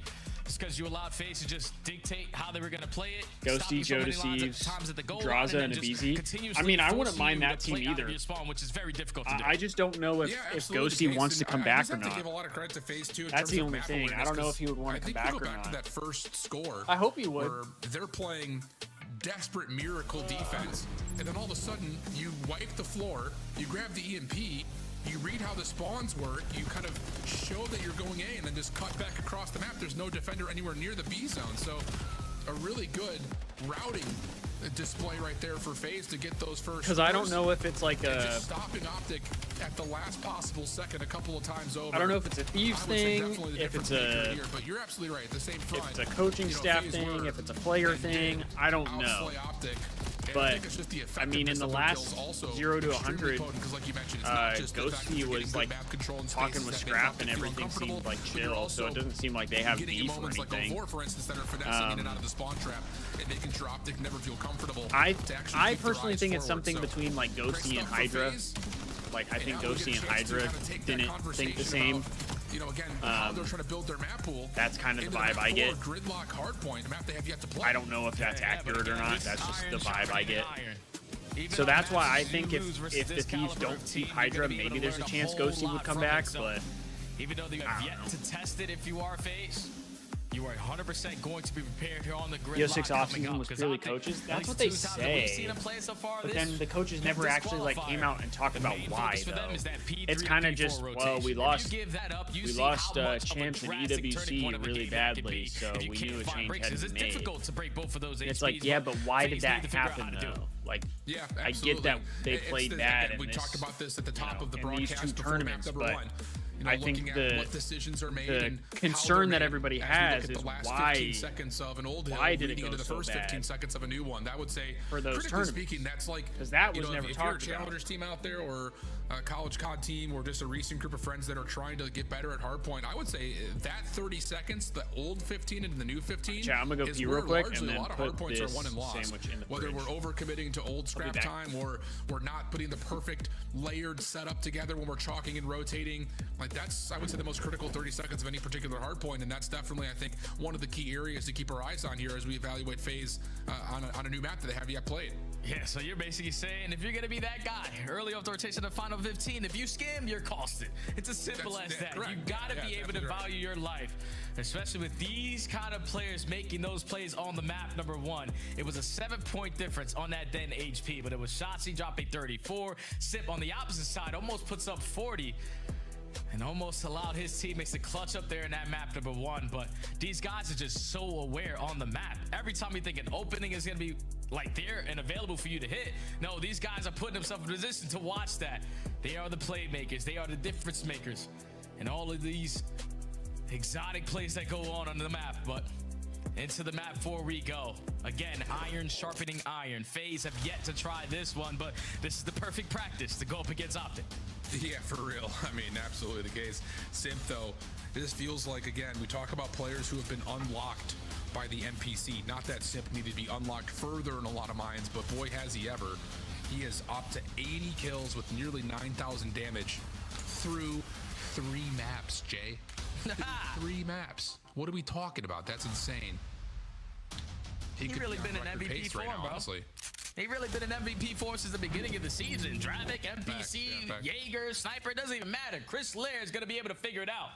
It's because you allowed FaZe to just dictate how they were going to play it. Ghosty, Joe Deceives, Draza, and Abizi. I mean, I wouldn't mind that team either. Which is very difficult to do. I just don't know if Ghosty wants to come back or not. Give a lot of credit to FaZe too. That's the only thing. I don't know if he would want to come back or go back not. to that first score. I hope he would. Where they're playing desperate miracle defense, and then all of a sudden you wipe the floor, you grab the EMP, you read how the spawns work, you kind of show that you're going A, and then just cut back across the map. There's no defender anywhere near the B zone, so a really good routing display right there for FaZe to get those first. Because I don't know if it's like a just stopping Optic at the last possible second a couple of times over. I don't know if it's a Thieves thing, if it's a here, but you're absolutely right. At the same front, if it's a coaching staff thing, if it's a player thing, I don't know. Optic. But I mean, in the last 0 to 100, Ghosty was like talking with Scrap and everything seemed like chill, so it doesn't seem like they have beef or anything. For instance, that are finessing in and out of the spawn trap and making sure Optic never feel comfortable. I personally think it's something between like Ghosty and Hydra. Like I think Ghosty and Hydra didn't think the same. You know, again, how they're trying to build their map pool. That's kind of the vibe I get. Gridlock hardpoint, a map they have yet to play. I don't know if that's accurate or not. That's just the vibe I get. So that's why I think if the Thieves don't keep Hydra, maybe there's a chance Ghosty would come back. But even though they have yet to test it, if you are FaZe, you are 100% going to be prepared here on the grid. Yo, 6 offseason was purely coaches. That's what they say. But then the coaches never actually like came out and talked about why though. It's kind of just, well, we lost champs in EWC really badly, so we knew a change had to be made. It's like, yeah, but why did that happen though? Like, yeah, I get that they played bad in we this, talked about this at the top of the in these broadcast two tournaments, but I think what decisions are made the and concern that everybody has as we is look at the last why 15 seconds of an old why hill did it leading go into the so first 15 bad seconds of a new one. That would say, for those critically tournaments? speaking, that's like, because that was never if you're a talked about. challengers team out there or a college COD team or just a recent group of friends that are trying to get better at hardpoint, I would say that 30 seconds, the old 15 and the new 15, Chat, I'm gonna go is pee where real quick largely and then a lot of put hardpoints this are won and lost. sandwich in the Whether fridge. we're over committing to old scrap time or we're not putting the perfect layered setup together when we're chalking and rotating, like that's, I would say, the most critical 30 seconds of any particular hardpoint, and that's definitely, I think, one of the key areas to keep our eyes on here as we evaluate FaZe on a new map that they have yet played. Yeah, so you're basically saying if you're going to be that guy early off the rotation of final 15, if you scam, you're costed. It's as simple as that. Correct. You got to be able to value your life, especially with these kind of players making those plays on the map. Number one, it was a 7-point difference on that then HP, but it was Shotzzy dropping 34. Sip on the opposite side almost puts up 40. And almost allowed his teammates to clutch up there in that map number one. But these guys are just so aware on the map. Every time you think an opening is going to be like there and available for you to hit, no, these guys are putting themselves in position to watch that. They are the playmakers. They are the difference makers. And all of these exotic plays that go on the map. But Into the map 4 we go. Again, iron sharpening iron. FaZe have yet to try this one, but this is the perfect practice to go up against Optic. Yeah, for real. I mean, absolutely the case. Simp, though, this feels like, again, we talk about players who have been unlocked by the NPC. Not that Simp needed to be unlocked further in a lot of minds, but boy, has he ever. He is up to 80 kills with nearly 9,000 damage through 3 maps, Jay. 3 maps. What are we talking about? That's insane. He really been an MVP for him, bro. Honestly. He really been an MVP for since the beginning of the season. Dravik, MPC, Jaeger, Sniper, it doesn't even matter. Chris Lair is going to be able to figure it out.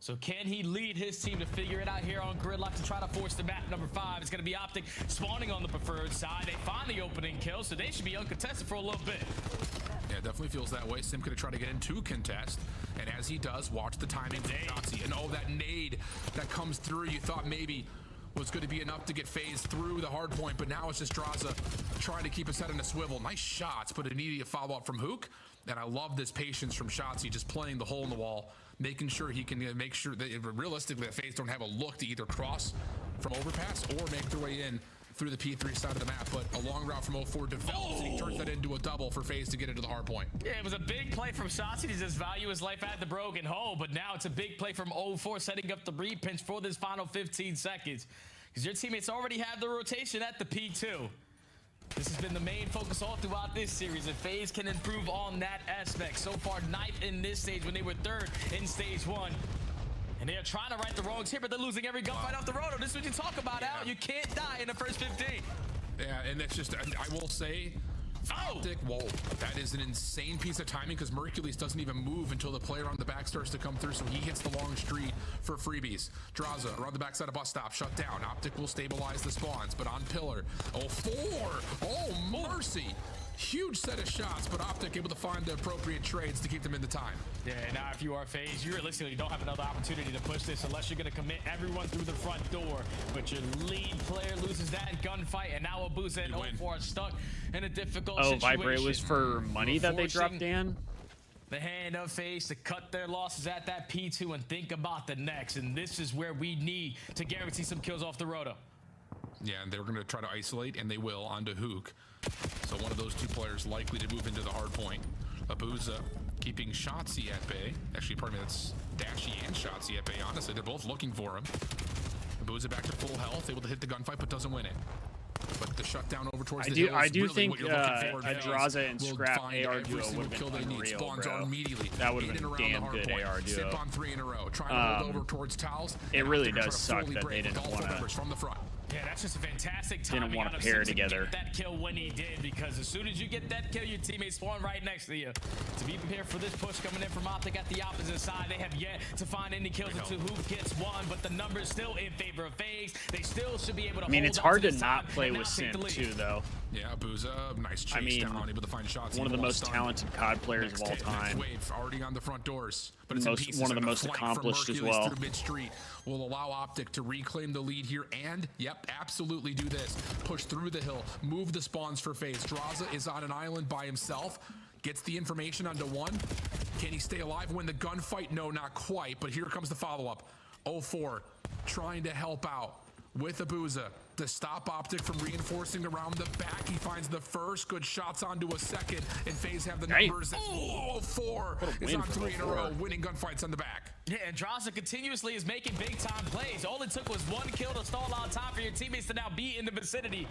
So can he lead his team to figure it out here on Gridlock to try to force the map number 5? It's going to be Optic spawning on the preferred side. They find the opening kill, so they should be uncontested for a little bit. Yeah, it definitely feels that way. Sim going to try to get into contest. And as he does, watch the timing from Shotzzy. And oh, that nade that comes through, you thought maybe was going to be enough to get FaZe through the hard point, but now it's just Draza trying to keep his head in a swivel. Nice shots, but an immediate follow-up from Hook. And I love this patience from Shotzzy, just playing the hole in the wall, making sure he can make sure that realistically that FaZe don't have a look to either cross from overpass or make their way in through the P3 side of the map. But a long route from 04 develops, and he turns that into a double for FaZe to get into the hard point. Yeah, it was a big play from Shotzzy to just value his life at the broken hole, but now it's a big play from 04 setting up the repinch for this final 15 seconds. Because your teammates already have the rotation at the P2. This has been the main focus all throughout this series, and FaZe can improve on that aspect. So far, 9th in this stage when they were 3rd in stage 1. And they are trying to right the wrongs here, but they're losing every gunfight off the road. This is what you talk about, Al. You can't die in the first 15. Yeah, and that's just, I will say, Optic, whoa, that is an insane piece of timing because Mercules doesn't even move until the player on the back starts to come through, so he hits the long street for freebies. Draza around the backside of bus stop, shut down. Optic will stabilize the spawns, but on pillar. 04, oh mercy. Huge set of shots, but Optic able to find the appropriate trades to keep them in the time. Yeah, now if you are FaZe, you realistically don't have another opportunity to push this unless you're going to commit everyone through the front door. But your lead player loses that gunfight, and now Abusa and 04 are stuck in a difficult situation. Vibrate was for money that they dropped, Dan? The hand of FaZe to cut their losses at that P2 and think about the next. And this is where we need to guarantee some kills off the roto. Yeah, and they're going to try to isolate, and they will, onto Hook. So one of those 2 players likely to move into the hard point. Abusa keeping Shotzzy at bay. Actually, pardon me, that's Dashy and Shotzzy at bay. Honestly, they're both looking for him. Abusa back to full health, able to hit the gunfight, but doesn't win it. But the shutdown over towards the hill I is do really think a Draza and Scrap AR duo would have been unreal, bro. That would have been a damn good AR duo. Sip on 3 in a row, trying to hold over towards Towels. It really does suck that they didn't want to. From the front. Yeah, that's just a fantastic timing. Didn't want to pair together. Get that kill when he did, because as soon as you get that kill, your teammates spawn right next to you. To be prepared for this push coming in from Optic at the opposite side, they have yet to find any kills into who gets one, but the numbers still in favor of FaZe. They still should be able to. I mean, it's hard to not play with Simp too, though. Yeah, Abusa, nice chase down, able to find shots. One of the most talented COD players of all time. Wave already on the front doors, but it's one of the most accomplished as well. Through mid-street will allow Optic to reclaim the lead here, and yep, absolutely do this. Push through the hill, move the spawns for FaZe. Draza is on an island by himself. Gets the information onto 1. Can he stay alive when the gunfight? No, not quite, but here comes the follow-up. 04 trying to help out with Abusa to stop Optic from reinforcing around the back. He finds the first, good shots onto a second, and FaZe have the numbers. 04 is on 3 in a row, winning gunfights on the back. Yeah, and Draza continuously is making big-time plays. All it took was 1 kill to stall out time for your teammates to now be in the vicinity.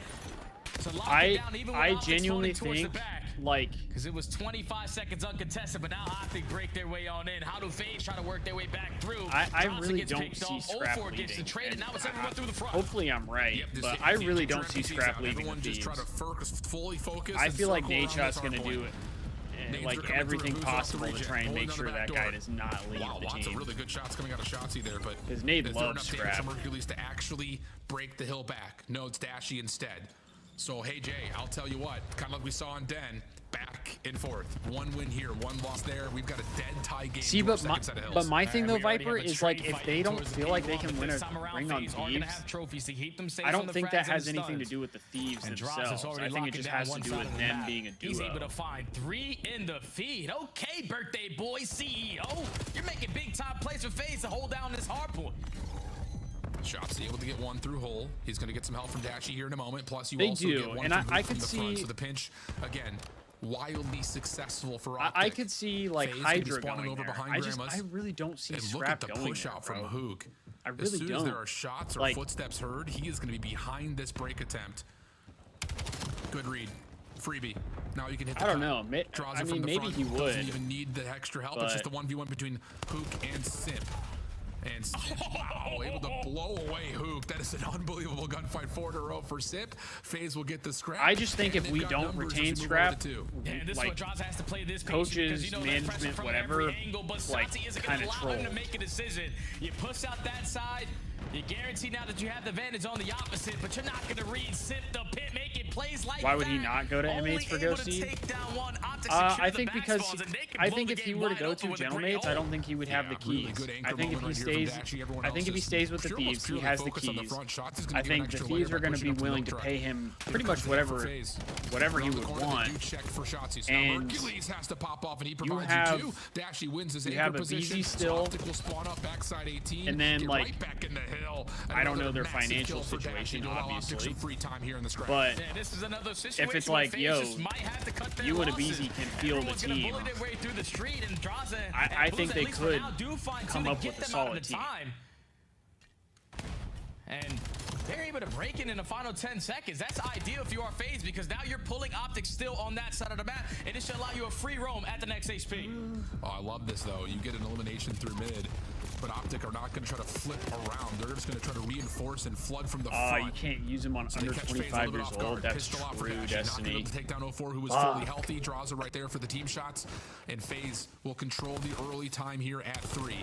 To lock it down, even I genuinely think, like, because it was 25 seconds uncontested, but now Optic break their way on in. How do FaZe try to work their way back through? I really don't see Scrap leading. And now it's everyone through the front. Hopefully I'm right, but I really don't see Scrap leading the Thieves. I feel like Nadeshot's going to do it. Like everything possible to try and make sure that guy does not lead the Lots team. of really good shots coming out of Shotzzy there, but his Nade loves Scrap. Mercules to actually break the hill back. No, it's Dashy instead. So, hey, Jay, I'll tell you what, kind of like we saw on Den, back and forth. 1 win here, 1 loss there. We've got a dead tie game. See, but my thing, though, Viper, is like if they don't feel like they can win a ring on Thieves, I don't think that has anything to do with the Thieves themselves. I think it just has to do with them being a duo. He's able to find 3 in the feed. Okay, birthday boy, CEO. You're making big-time plays for FaZe to hold down this hard point. Shots able to get one through hole. He's going to get some help from Dashy here in a moment. Plus, you They also do, get one and from I Hook could from the front. see- So the pinch, again, wildly successful for I Optic. could see like FaZe gonna be Hydra spawning going over there. behind I really don't see and Scrap look at the going push there, out from bro. Hook. I really as soon don't. as there are shots or Like- footsteps heard, he is going to be behind this break attempt. Good read. Freebie. Now you can hit the I don't cut. know. Draws I it mean, from the maybe front. he Doesn't would, even need the extra help. It's just the 1v1 between Hook and Simp. And Simp, wow, able to blow away Hook. That is an unbelievable gunfight 4 in a row for Simp. FaZe will get the scrap. I just think and if we they've got don't numbers retain as we move Scrap, on to 2. Yeah, this like, is what Draza has to play this coaches, because you know that pressure management, from whatever, every angle, but like, Santi isn't going to kinda allow him to troll. make a decision. You push out that side, you guarantee now that you have the advantage on the opposite, but you're not going to read Sip the pit making plays like Why would he that. not go to Only M8s for able Ghost to Seed? take down one, Optic I secure the think back because spawns, and they can I blow think the if he game were to wide go open to with a General great Mates, I ult. don't think he would have the Really keys. good I anchor think if moment he right here from stays, Dashy. Everyone I think else if he is stays with the purely Thieves, he has the focused on the keys. front. Shots is gonna I give an think the extra Thieves layer are by going to be pushing up the willing milk to truck. pay him Here pretty comes much the whatever for FaZe. whatever he Around the would corner, they want. do check for Shotsies. Now And Hercules has to pop off, and he you provides have- you two. Dashy wins his you anchor have a position. VZ still, Optic will spawn up backside 18, and then, get like, right back in the hill. I don't know Another their massive financial kill for Dashy situation, to allow Optic some obviously. free time here in the scrap. But Yeah, this is another situation if it's where like, FaZe yo, just might have to cut their you and a losses. BZ can feel the Everyone's gonna team, bully their way through the street, and Draza I and think Booz, they at least for could now, do find come two up to with get a them out solid of the team. time. And they're able to break in the final 10 seconds. That's ideal if you are FaZe, because now you're pulling Optic still on that side of the map, and it should allow you a free roam at the next HP. Oh, I love this, though. You get an elimination through mid, but Optic are not going to try to flip around. They're just going to try to reinforce and flood from the front. you can't use him on So under they catch FaZe a 25 little bit years off guard. old. That's Pistol out for true, Dashy, not gonna be Destiny. able to take down 04, who was Fuck. fully healthy. Draws it right there for the team shots, and FaZe will control the early time here at 3.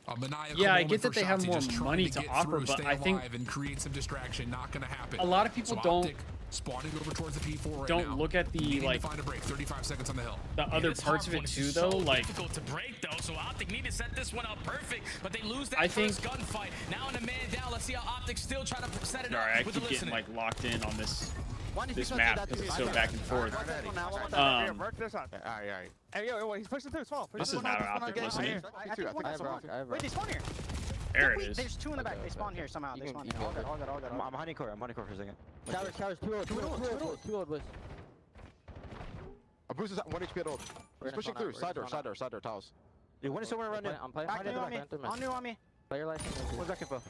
A maniacal Yeah, I moment get that for they have Shotzzy, more just trying money to to get offer, through, but stay I think alive and create some distraction. Not going to happen. a lot of people So don't- Optic spawning over towards the P4 right don't now. look at the, Needing like, to find a break. 35 seconds on the hill. the other This parts of hard it one too, is though. so Like, difficult to break, though. So Optic need to set this one up perfect, but they lose that I first think- gunfight. Now in a man down, let's see how Optic still try to set it sorry, up I with the keep getting listening. like locked in on this One is this because map that's because it's too- so back and forth. Work this out. Alright. Hey, yo, he's pushing through. Small. This is not an Optic listening. I think one spawn. Wait, they spawn here. There it Wait, is. there's two in the back. They spawn here somehow. They spawn here. All good, all good, all good. I'm hunting core. I'm hunting core for a second. Towers, Two old, boys. A boost is at 1 HP at old. He's pushing through. Side door, towels. Dude, when is someone running? I'm playing. Back new on me. On new on me. Play your life. Where's that info?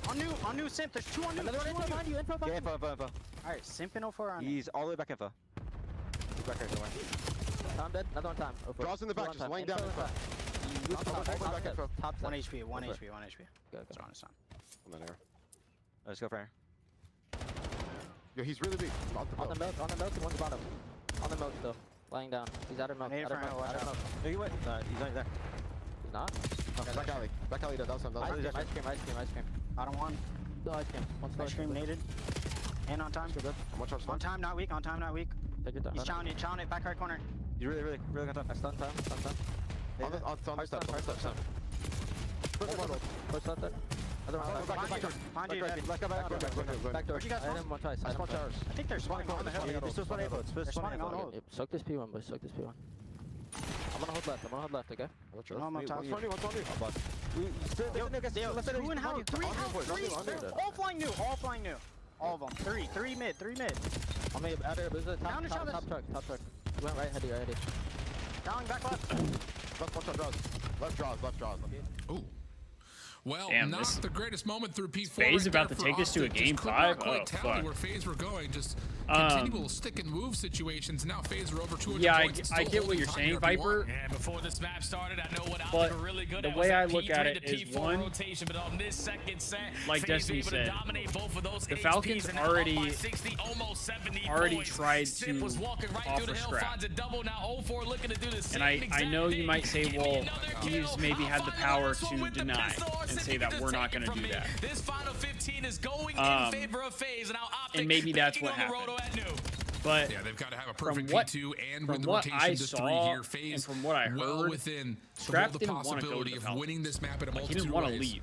On new, Simp. There's two on new. Another one info behind you. Info behind you. Info. Alright, Simp and 04 on He's all the way back info. He's back here somewhere. Time dead. Another one time. Draws in the back, just laying down info. Top 1 HP, 1 HP, 1 HP. Go. It's on, it's on. On that air. Let's go for her. Yo, he's really big. On the milk, and one's bottom. On the milk still. Lying down. He's out of milk. Need it for him, watch out. No, you wait. He's not there. He's not? Okay, back alley. Back alley, that was him. Ice cream. Bottom one. No ice cream. One Ice cream needed. And on time. Good. How much On time, not weak. On time, not weak. Take your time. He's challenging it. Back right corner. You really got time. I stun time. On the step. Push left there. Other one. Behind you. Back door. Where'd you guys I hit spawn? him one twice. I spawned towers. I think they're spawning on the hill. They're still spawning info. They're spawning on hold. Soak this P1, boys. Soak this P1. I'm gonna hold left, okay? No, I'm on top of you. What's on you? Two and how? Three out. They're all flying new. All of them. Three mid. I'm gonna out here. There's a Down to top truck. You went right, heady. Down, back left. Left one shot draws. Left draws. Ooh. Well, Damn, not this the greatest moment through P4. FaZe right about there to for take this to a Optic. game Just could 5? not quite Oh, tally fuck. where FaZe were going. Just continual stick and move situations. Now FaZe are over 200 Yeah, points. I get what you're saying, Viper. And before this map started, I know what But Optic were really good the at way was I that look at P3 it to is, P4 one, rotation, but on this second set, like FaZe Destiny able said, to dominate both of those the HPs Falcons and now up already- by 60, almost 70 already points. tried Sip to was walking right offer through the hill, scrap. finds a double. Now 04 looking to do the same And I exact know you thing. might say, Give me well, another Thieves kill. maybe I'll had the find power last one to with the deny pistol, or and Sip say can that just we're not take it gonna from do me. that. This final 15 is going in favor of FaZe, and now Optic and maybe that's banging what on the roto happened. at new. But yeah, they've got to have a from perfect what- P2 and from win the what rotation I to 3 saw here. FaZe and from what I well heard, within Scrap the didn't want to go to possibility the of Falcons. winning this map in a Like, he multitude didn't of want to ways. leave.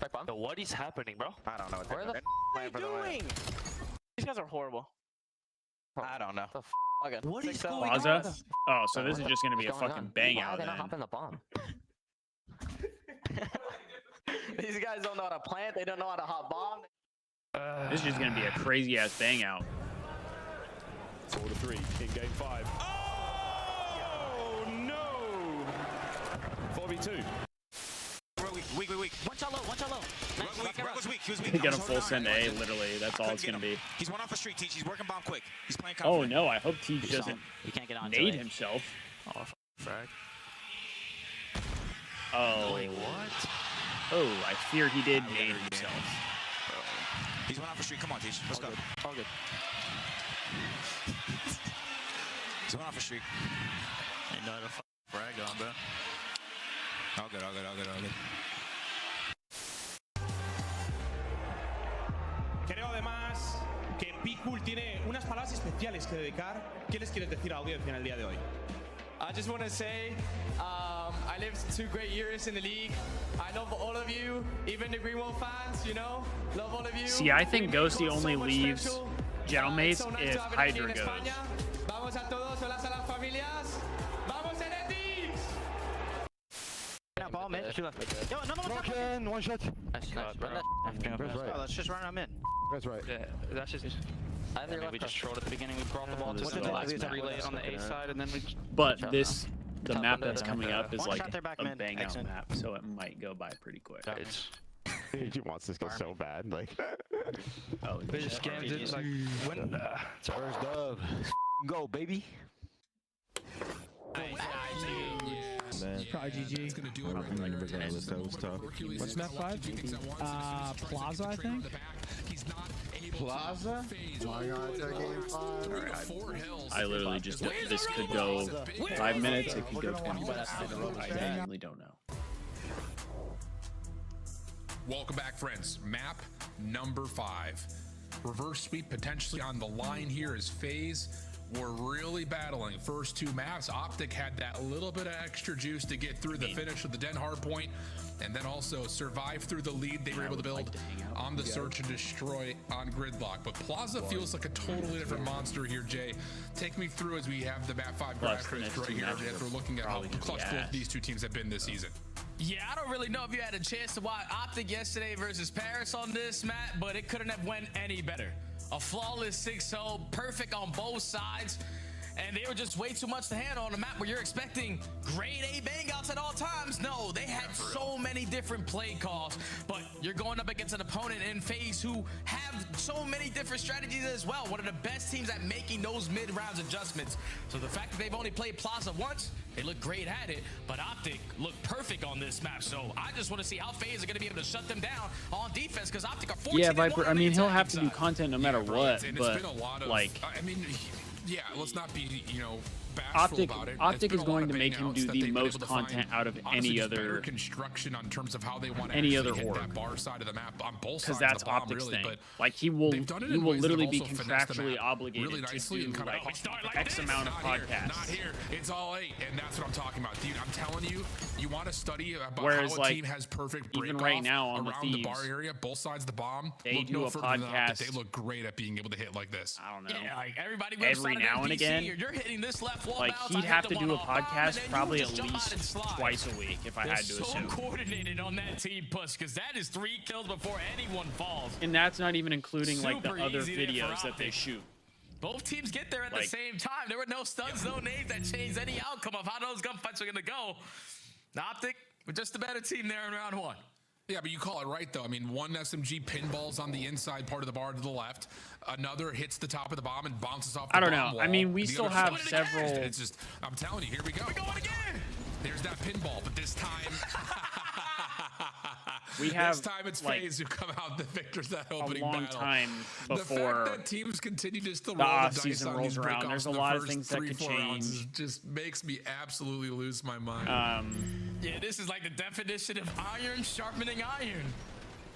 Back bomb. Yo, what is happening, bro? I don't know what Where the f are you doing? These guys are horrible. I don't know. What is going Plaza? on? Oh, so this is just gonna be a fucking bang out They're then. not hopping the bomb. These guys don't know how to plant. They don't know how to hop bomb. This is just gonna be a crazy ass bang out. 4-3 in game 5. Oh no! 4v2. Weak. One shot low. Rug was weak. He was weak. He got a full send to A, literally. That's all it's gonna be. He's one off the street, Teach. He's working bomb quick. He's playing Oh confident. no, I hope Teach doesn't You can't get on nade himself. Oh, frag. Oh. Wait, what? Oh, I fear he did nade himself. He's one off the street. Come on, Thieves. Let's go. All good. He's one off the street. Ain't no other brag on, bro. All good, all good, all good, all good. Creo además que P-Cool tiene unas palabras especiales que dedicar. ¿Qué les quieres decir a la audiencia en el día de hoy? I just want to say, I lived 2 great years in the league. I love all of you, even the Greenwald fans, you know, love all of you. See, I think Ghosty only leaves Gentlemates if Hydra goes. Vamos a todos, hola a las familias. Vamos en el Thieves! Now ball mid, 2 left. Yo, no, Broken, one shot. Nice, bro. Let's just run him in. That's right. Yeah, that's just... I mean, we just trolled at the beginning. We brought the ball to the last relay on the A side, and then we. But the map that's coming up is like a bang out map, so it might go by pretty quick. He wants this guy so bad, like. Oh, they just scammed it. Like, when? It's our first dub. Go, baby. Man. Probably GG. It's gonna do it right there. That was tough. What's map 5? Plaza, I think. Plaza? I literally just this could go 5 minutes. It could go 20 minutes. I genuinely don't know. Welcome back, friends. Map number 5. Reverse sweep potentially on the line here as FaZe were really battling. First 2 maps, Optic had that little bit of extra juice to get through the finish with the Den hardpoint, and then also survive through the lead they were able to build on the search and destroy on Gridlock. But Plaza feels like a totally different monster here, Jay. Take me through as we have the map 5 graphics right here as we're looking at how clutch both these 2 teams have been this season. Yeah, I don't really know if you had a chance to watch Optic yesterday versus Paris on this map, but it couldn't have went any better. A flawless 6-0, perfect on both sides, and they were just way too much to handle on a map where you're expecting grade A bang-outs at all times. No, they had so many different play calls, but you're going up against an opponent in FaZe who have so many different strategies as well. One of the best teams at making those mid-rounds adjustments. So the fact that they've only played Plaza once, they look great at it, but Optic looked perfect on this map. So I just want to see how FaZe are going to be able to shut them down on defense, because Optic are 14. Yeah, Viper. I mean, he'll have to do content no matter what, and but it's been a lot of, like, I mean, yeah, let's not be, you know, bashful about it. Optic is going to make him do the most content out of any other construction on terms of how they want to any other hit org. that bar side of the map on both sides. Because that's of the bomb, Optic's really, thing. but Like he will literally be also finessed the contractually map obligated really nicely to do and like X this. amount of podcasts. Not here. It's all 8, and that's what I'm talking about, dude. I'm telling you, you want to study about Whereas, how a team has perfect break even right now on around the bar Thieves, area, both sides of the bomb. they look do no a further than that podcast. they look great at being able to hit like this. I don't know. Yeah, like everybody every now and again. You're hitting this left wall like bounce, he'd I have hit to the do a one off bomb, podcast and then probably you at just jump out and least slide. twice a week if I They're had to so assume. coordinated on that team push, because that is 3 kills before anyone falls. And that's not even including like the Super other easy there for videos that they Optic. shoot. Both teams get there at the Like- same time. There were no stuns, no nades that changed any outcome of how those gunfights are going to go. Optic, we're just a better team there in round 1. Yeah, but you call it right, though. I mean, one SMG pinballs on the inside part of the bar to the left. Another hits the top of the bomb and bounces off the I don't bomb know. wall. I mean, we The still other have side- several. It's just, I'm telling you, here we go. We're going again. There's that pinball, but this time... We have, this time it's like, FaZe who come out the victors that a opening long battle. time The before fact that teams continue to still the roll off the dice season on rolls these around. breakoffs There's a in the lot of first things that 3, could 4 rounds change. just makes me absolutely lose my mind. Yeah, this is like the definition of iron sharpening iron.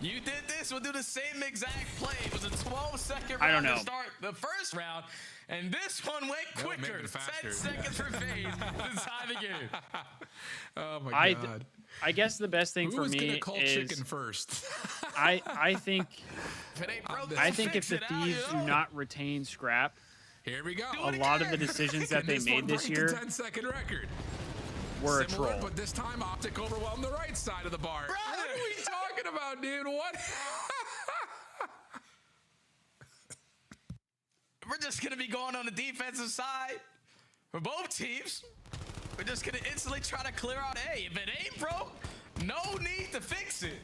You did this, we'll do the same exact play. It was a 12-second I don't round to know. start the first round, and this one went That one may have quicker. been faster. 10 seconds for FaZe to tie the game. Oh my god. I guess the best thing Who for was me gonna call is chicken first? I think If it ain't broke, I don't think if fix the it, Thieves do not retain scrap, Here we go. a lot of the decisions that they made this year 10-second record. were a Similar, troll. but this time Optic overwhelmed the right side of the bar. What are we talking about, dude? What? We're just going to be going on the defensive side for both teams. We're just going to instantly try to clear out A. If it ain't broke, no need to fix it.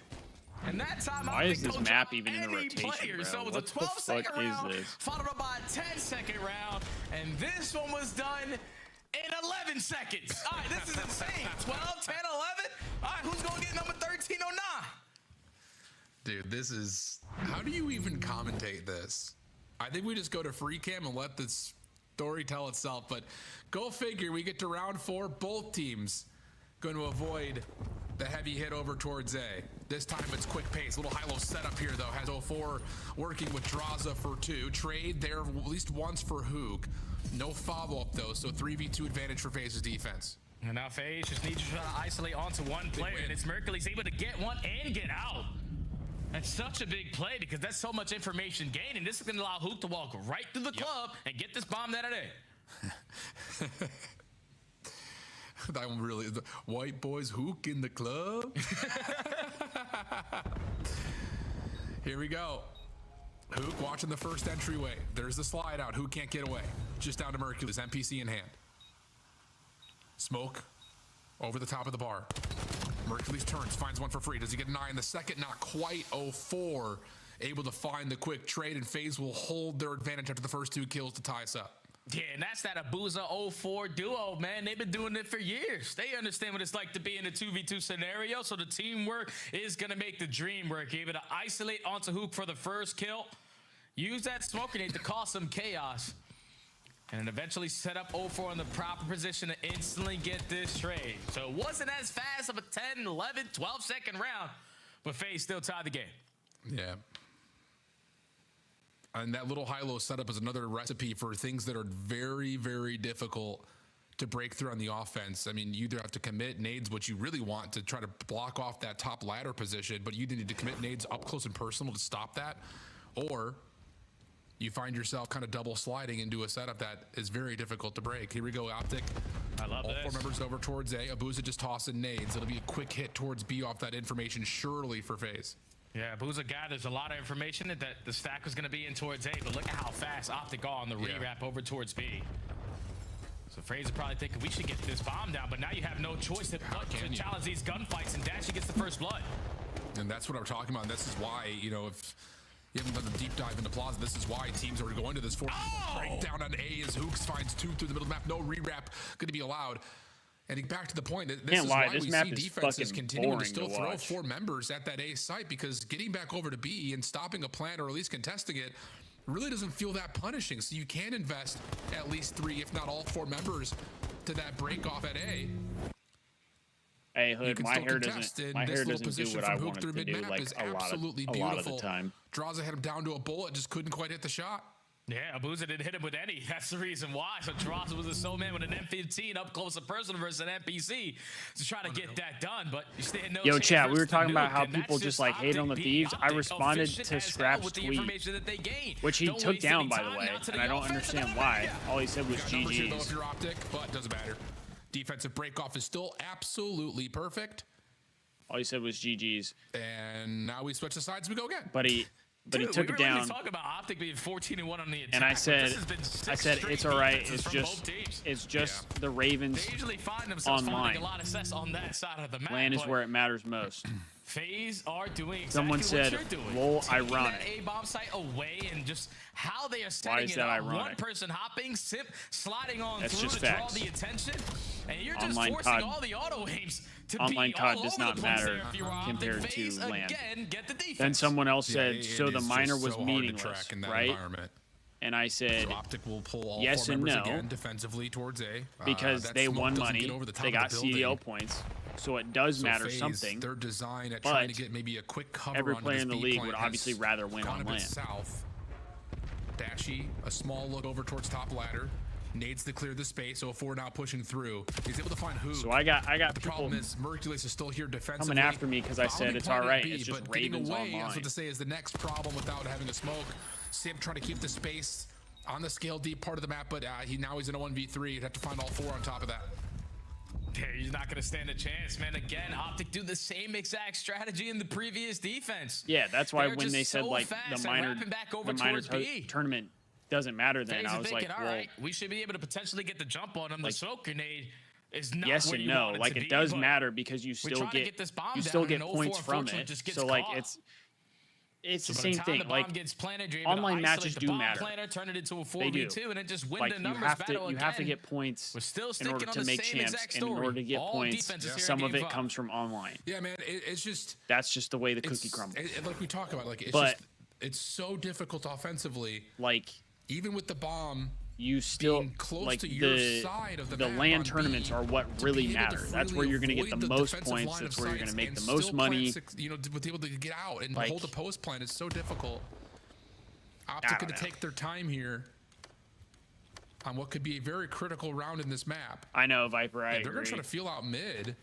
And that time, Why is this map even in the any rotation, player. bro? So it was What a the 12-second fuck is round, this? followed up by a 10-second round, and this one was done in 11 seconds. All right, this is insane. 12, 10, 11. All right, who's going to get number 1309? Dude, this is... How do you even commentate this? I think we just go to free cam and let the story tell itself. But go figure, we get to round 4. Both teams going to avoid the heavy hit over towards A. This time it's quick pace. Little high-low setup here, though. Has 04 working with Draza for 2. Trade there at least once for Hook. No follow-up, though, so 3v2 advantage for FaZe's defense. And now FaZe just needs to try to isolate onto one player, and it's Mercury's able to get one and get out. That's such a big play because that's so much information gained, and this is going to allow Hook to walk right through the club and get this bomb out of there. That one really, the white boys Hook in the club. Here we go. Hook watching the first entryway. There's the slide out. Hook can't get away. Just down to Mercury's NPC in hand. Smoke over the top of the bar. Mercury's turns, finds one for free. Does he get an eye in the second? Not quite. 04 able to find the quick trade, and FaZe will hold their advantage after the first 2 kills to tie us up. Yeah, and that's that Abuza 04 duo, man. They've been doing it for years. They understand what it's like to be in a 2v2 scenario, so the teamwork is going to make the dream work. Able to isolate onto Hook for the first kill. Use that smoke grenade to cause some chaos. And eventually set up 04 in the proper position to instantly get this trade. So it wasn't as fast of a 10, 11, 12-second round, but FaZe still tied the game. Yeah. And that little high-low setup is another recipe for things that are very, very difficult to break through on the offense. I mean, you either have to commit nades, what you really want to try to block off that top ladder position, but you need to commit nades up close and personal to stop that, or you find yourself kind of double sliding into a setup that is very difficult to break. Here we go, Optic. I love all this. 4 members over towards A. Abuza just tossing nades. It'll be a quick hit towards B off that information, surely for FaZe. Yeah, Abuza gathers a lot of information that the stack was going to be in towards A, but look at how fast Optic got on the rewrap over towards B. So FaZe are probably thinking we should get this bomb down, but now you have no choice but to challenge these gunfights, and Dashy gets the first blood. And that's what I'm talking about. And this is why, you know, if you haven't done the deep dive into Plaza, this is why teams are going to this breakdown on A as Hooks finds 2 through the middle of the map. No rewrap going to be allowed. And back to the point, this is why we see defenses continuing to still throw 4 members at that A site, because getting back over to B and stopping a plant or at least contesting it really doesn't feel that punishing. So you can invest at least 3, if not all 4 members to that break off at A. Hey, Hood, my hair doesn't do what I want it to do, like a lot of the time. Draws hit him down to a bullet, just couldn't quite hit the shot. Yeah, Abuza didn't hit him with any. That's the reason why. So Draza was a soul man with an M15 up close and personal versus an NPC to try to get that done, but you stand no Yo, chance chat, we were versus talking the about nuke, how and people that's just like hate on the Thieves. I responded to Scrap's tweet, which he took down, by the way, and I don't understand why. All he said was GG's. If you're Optic, but it doesn't matter. Defensive break-off is still absolutely perfect. All he said was GG's. And now we switch the sides, we go again. But he took it down. Talk about Optic being 14-1 on the attack. And I said it's all right. It's just the Ravens they usually find themselves online. A lot of success on that side of the map. LAN is where it matters most. FaZe are doing exactly Someone said, what you're doing. lol, Taking ironic. that A-bomb site away and just how they are setting Why is it that up. ironic? One person hopping, sliding on That's through just to facts. draw the attention, and you're just Online forcing COD. all the auto aims to Online be COD all does over not the place matter there if you're compared Optic. to FaZe LAN. Again, get the defense. Then someone else said, it so the is minor just was so hard to meaningless, track in that right? environment. And I said, So Optic will pull all yes 4 and members no, again defensively towards A. because That they smoke won doesn't money, get over the top they of the got building. CDL points, so it does So matter FaZe, something. Their design at But trying to get maybe a quick cover every onto player this in the B league plant would has obviously rather win gone on a bit LAN. south. Dashy, a small look over towards top ladder. Nades to clear the space. 04 now pushing through. He's able to find who. So I got the problem is Mercules is still here defensively. coming after me because I said it's all right. B, It's just but getting Ravens away, online. I was about to say, is the next problem without having a smoke. Sim trying to keep the space on the scale deep part of the map, but he's in a 1v3. You'd have to find all 4 on top of that. Yeah, he's not going to stand a chance, man. Again, Optic do the same exact strategy in the previous defense. Yeah, that's why They're when they just said so like fast the and minor wrapping back over towards B. tournament doesn't matter, then FaZe I are was thinking, like, all well, right, we should be able to potentially get the jump on them. like, The smoke grenade is not yes where and you no. want it Like to it be, does but matter because you we still try to get this bomb you still down get and points 04 from unfortunately it. just gets So like caught. it's it's the by same time thing. The bomb Like gets planted, you're able online to matches the do bomb matter. Planter, turn it into a They do. 4v2, and then just win Like, the numbers you have battle to again. get points We're still in sticking order on to the make same champs. exact And in story. order to get All points, defenses here some in of Game it 5. comes from online. Yeah, man, it's just that's just the way the cookie crumbles. Like we talk about, like But it's so difficult offensively. Like even with the bomb, you still close like to your side of the map LAN on tournaments are what really matter. That's where you're going to get the most points. That's where you're going to make the most money. You know, to be able to get out and like, hold a post plan is so difficult. Optic going to take their time here on what could be a very critical round in this map. I know, Viper. I They're agree. going to try to feel out mid.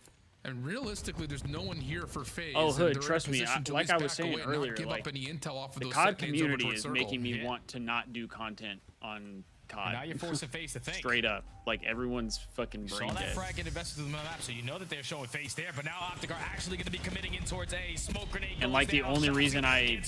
And realistically, there's no one here for FaZe. Oh, Hood, trust me. Like I was saying earlier, give like, up any intel off of the those COD set nades over community towards is circle. making me want to not do content on COD. And now you're forcing FaZe to think. Straight up. Like, everyone's fucking brain Saw that dead. frag get invested in the map, so you know that they're showing FaZe there. But now Optic are actually going to be committing in towards a smoke grenade. And like the only reason I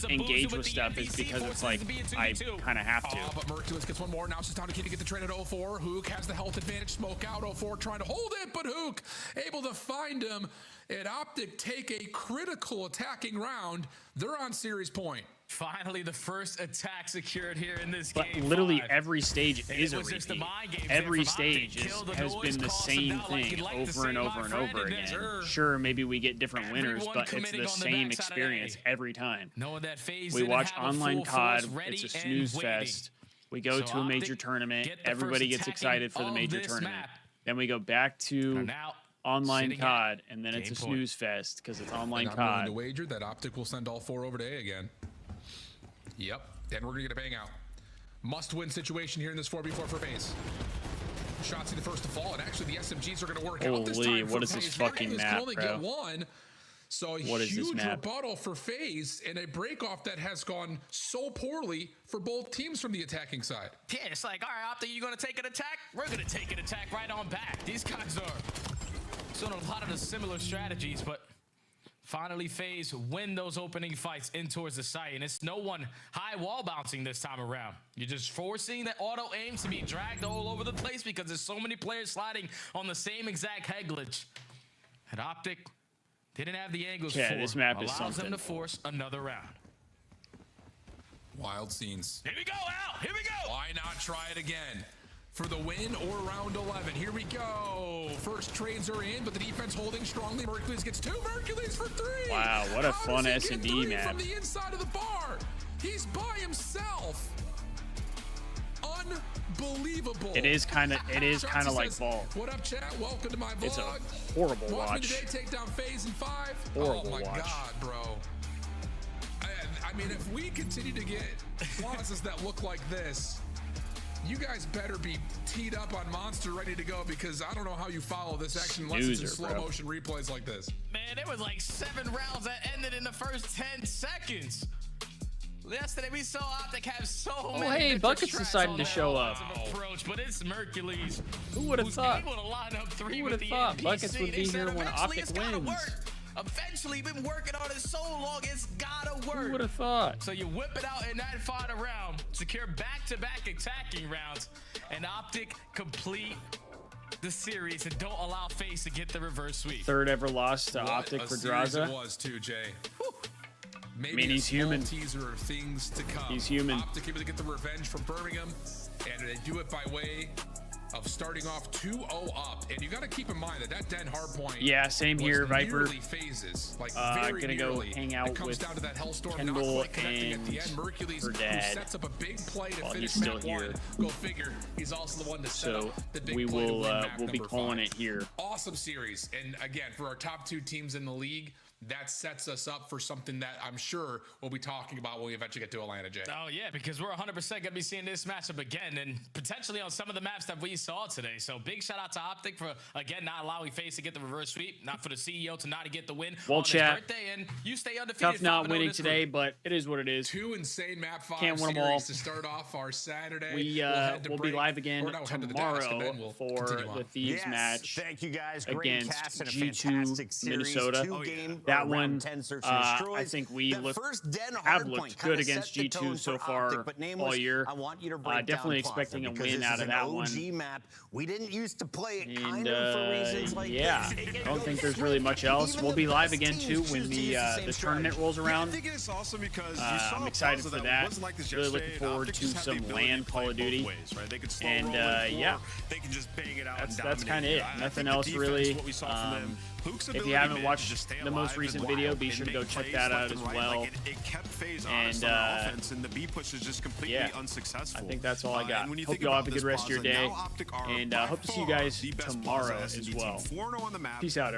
engage with stuff is because it's like I kind of have to. Oh, but Merculus gets one more. Now it's just time to get the trade at 04. Hook has the health advantage. Smoke out. 04 trying to hold it, but Hook able to find him. And Optic take a critical attacking round. They're on series point. Finally, the first attack secured here in this But game. literally 5. every stage And is it a was just the repeat. mind games Every there from Optic. stage Kill the has noise, been the call same some out like thing you'd like to over say, and my over and friend, over and again. then Sure, maybe we get different winners, everyone but it's committing the on the same backside of experience A. every time. Knowing that FaZe We didn't watch have a online full COD. force ready It's a and snooze waiting. fest. We go So to a major Optic tournament. get the Everybody first gets attacking excited for the of major this tournament. map. Then we go back to now online sitting COD, and then it's a game point. snooze fest because it's online And I'm willing COD. to wager that Optic will send all 4 over to A again. Yep, and we're gonna get a bang out. Must-win situation here in this 4v4 for FaZe. Shotzzy the first to fall, and actually the SMGs are gonna work out this Holy, time. what for is this FaZe. fucking Merculus map, can only bro? get one. So a What is this huge map? rebuttal for FaZe and a break-off that has gone so poorly for both teams from the attacking side. Yeah, it's like, all right, Optic, you going to take an attack? We're going to take an attack right on back. These guys are doing a lot of the similar strategies, but finally FaZe win those opening fights in towards the site, and it's no one high wall bouncing this time around. You're just forcing that auto aim to be dragged all over the place because there's so many players sliding on the same exact head glitch. And Optic didn't have the angles Yeah, for. this map is allows something. them to force another round. Wild scenes. Here we go, Al. Here we go. Why not try it again? For the win or round 11. Here we go. First trades are in, but the defense holding strongly. Merculus gets 2. Merculus for 3. Wow, what a How fun does he get S&D 3 map. from the inside of the bar? He's by himself. Unbelievable. It is kind of Shotzzy like says, Vault. What up, chat? Welcome to my vlog. It's a horrible Watch watch. me today take down FaZe in 5. Horrible oh my watch. god, bro. I mean, if we continue to get plazas that look like this, you guys better be teed up on Monster ready to go, because I don't know how you follow this action unless it's in Snoozer, slow bro. motion replays like this. Man, it was like 7 rounds that ended in the first 10 seconds. Yesterday we saw Optic have so many hey, different Buckets strats decided on to their show lines up. of approach, but it's Mercules. Who would have who's thought? able to line up 3 Who with would the have thought NPC. Buckets would They be said here when eventually Optic it's gotta wins? work. Eventually, been working on it so long, it's gotta work. Who would have thought? So you whip it out in that final round, secure back-to-back attacking rounds, and Optic complete the series and don't allow FaZe to get the reverse sweep. Third ever loss to What Optic a for series Draza. it was too, Jay. Maybe I mean, a he's small human. teaser of things to come. He's human. Optic able to get the revenge from Birmingham, and they do it by way of starting off 2-0 up. And you got to keep in mind that Den hard point. Yeah, same was here, Viper. nearly phases, like very Gonna go nearly. hang out it comes with down to that Hellstorm, Kendall not quite connecting at the and end. Mercules, her who dad sets up a big play to while finish he's still map here. 1. Go figure. He's also the one to set So up the big we play to will win map we'll be number calling 5. it here. Awesome series, and again, for our top 2 teams in the league, that sets us up for something that I'm sure we'll be talking about when we eventually get to Atlanta, Jay. Oh, yeah, because we're 100% going to be seeing this matchup again and potentially on some of the maps that we saw today. So big shout out to Optic for, again, not allowing FaZe to get the reverse sweep, not for the CEO to not get the win Well, on chat. his birthday, and you stay undefeated. Tough not 5-0 winning this today, group. but it is what it is. 2 insane map 5 Can't win series them all. to start off our Saturday. We'll be live again tomorrow for the Thieves Yes, match thank you guys. Great against cast and a G2 fantastic series. Minnesota. Two game that one, round 10 search and I destroys. think we That first den have hardpoint looked kinda good against set the tone G2 so for far Optic, but Nameless, all year. I want you to break Definitely down Plaza, expecting a because win this out is of an that OG one. map. We didn't used to play it And kind of for reasons like yeah, this. I don't think there's really much else. We'll be live again too when the tournament rolls around. I think it's awesome because you saw I'm excited for that. wasn't like this Really yesterday, looking forward Optic to just have the some ability LAN to Call play of both Duty. ways, right? They can slow And roll it, or yeah, they can just bang it out that's and kind of it. I Nothing think the else defense, really. what we saw from them, Luke's If ability you haven't to watched just stay the most alive recent and video, wild be and sure to make go check plays that left out and as right. well. Like it kept phase honest And on the offense, and the B push is just completely yeah, unsuccessful. I think that's all I got. And when you Hope think you all about have a good this rest of your Plaza, day, now Optic are and by hope to see you far guys the best tomorrow Plaza as SMD well. team. 4-0 on the map. Peace out, everyone.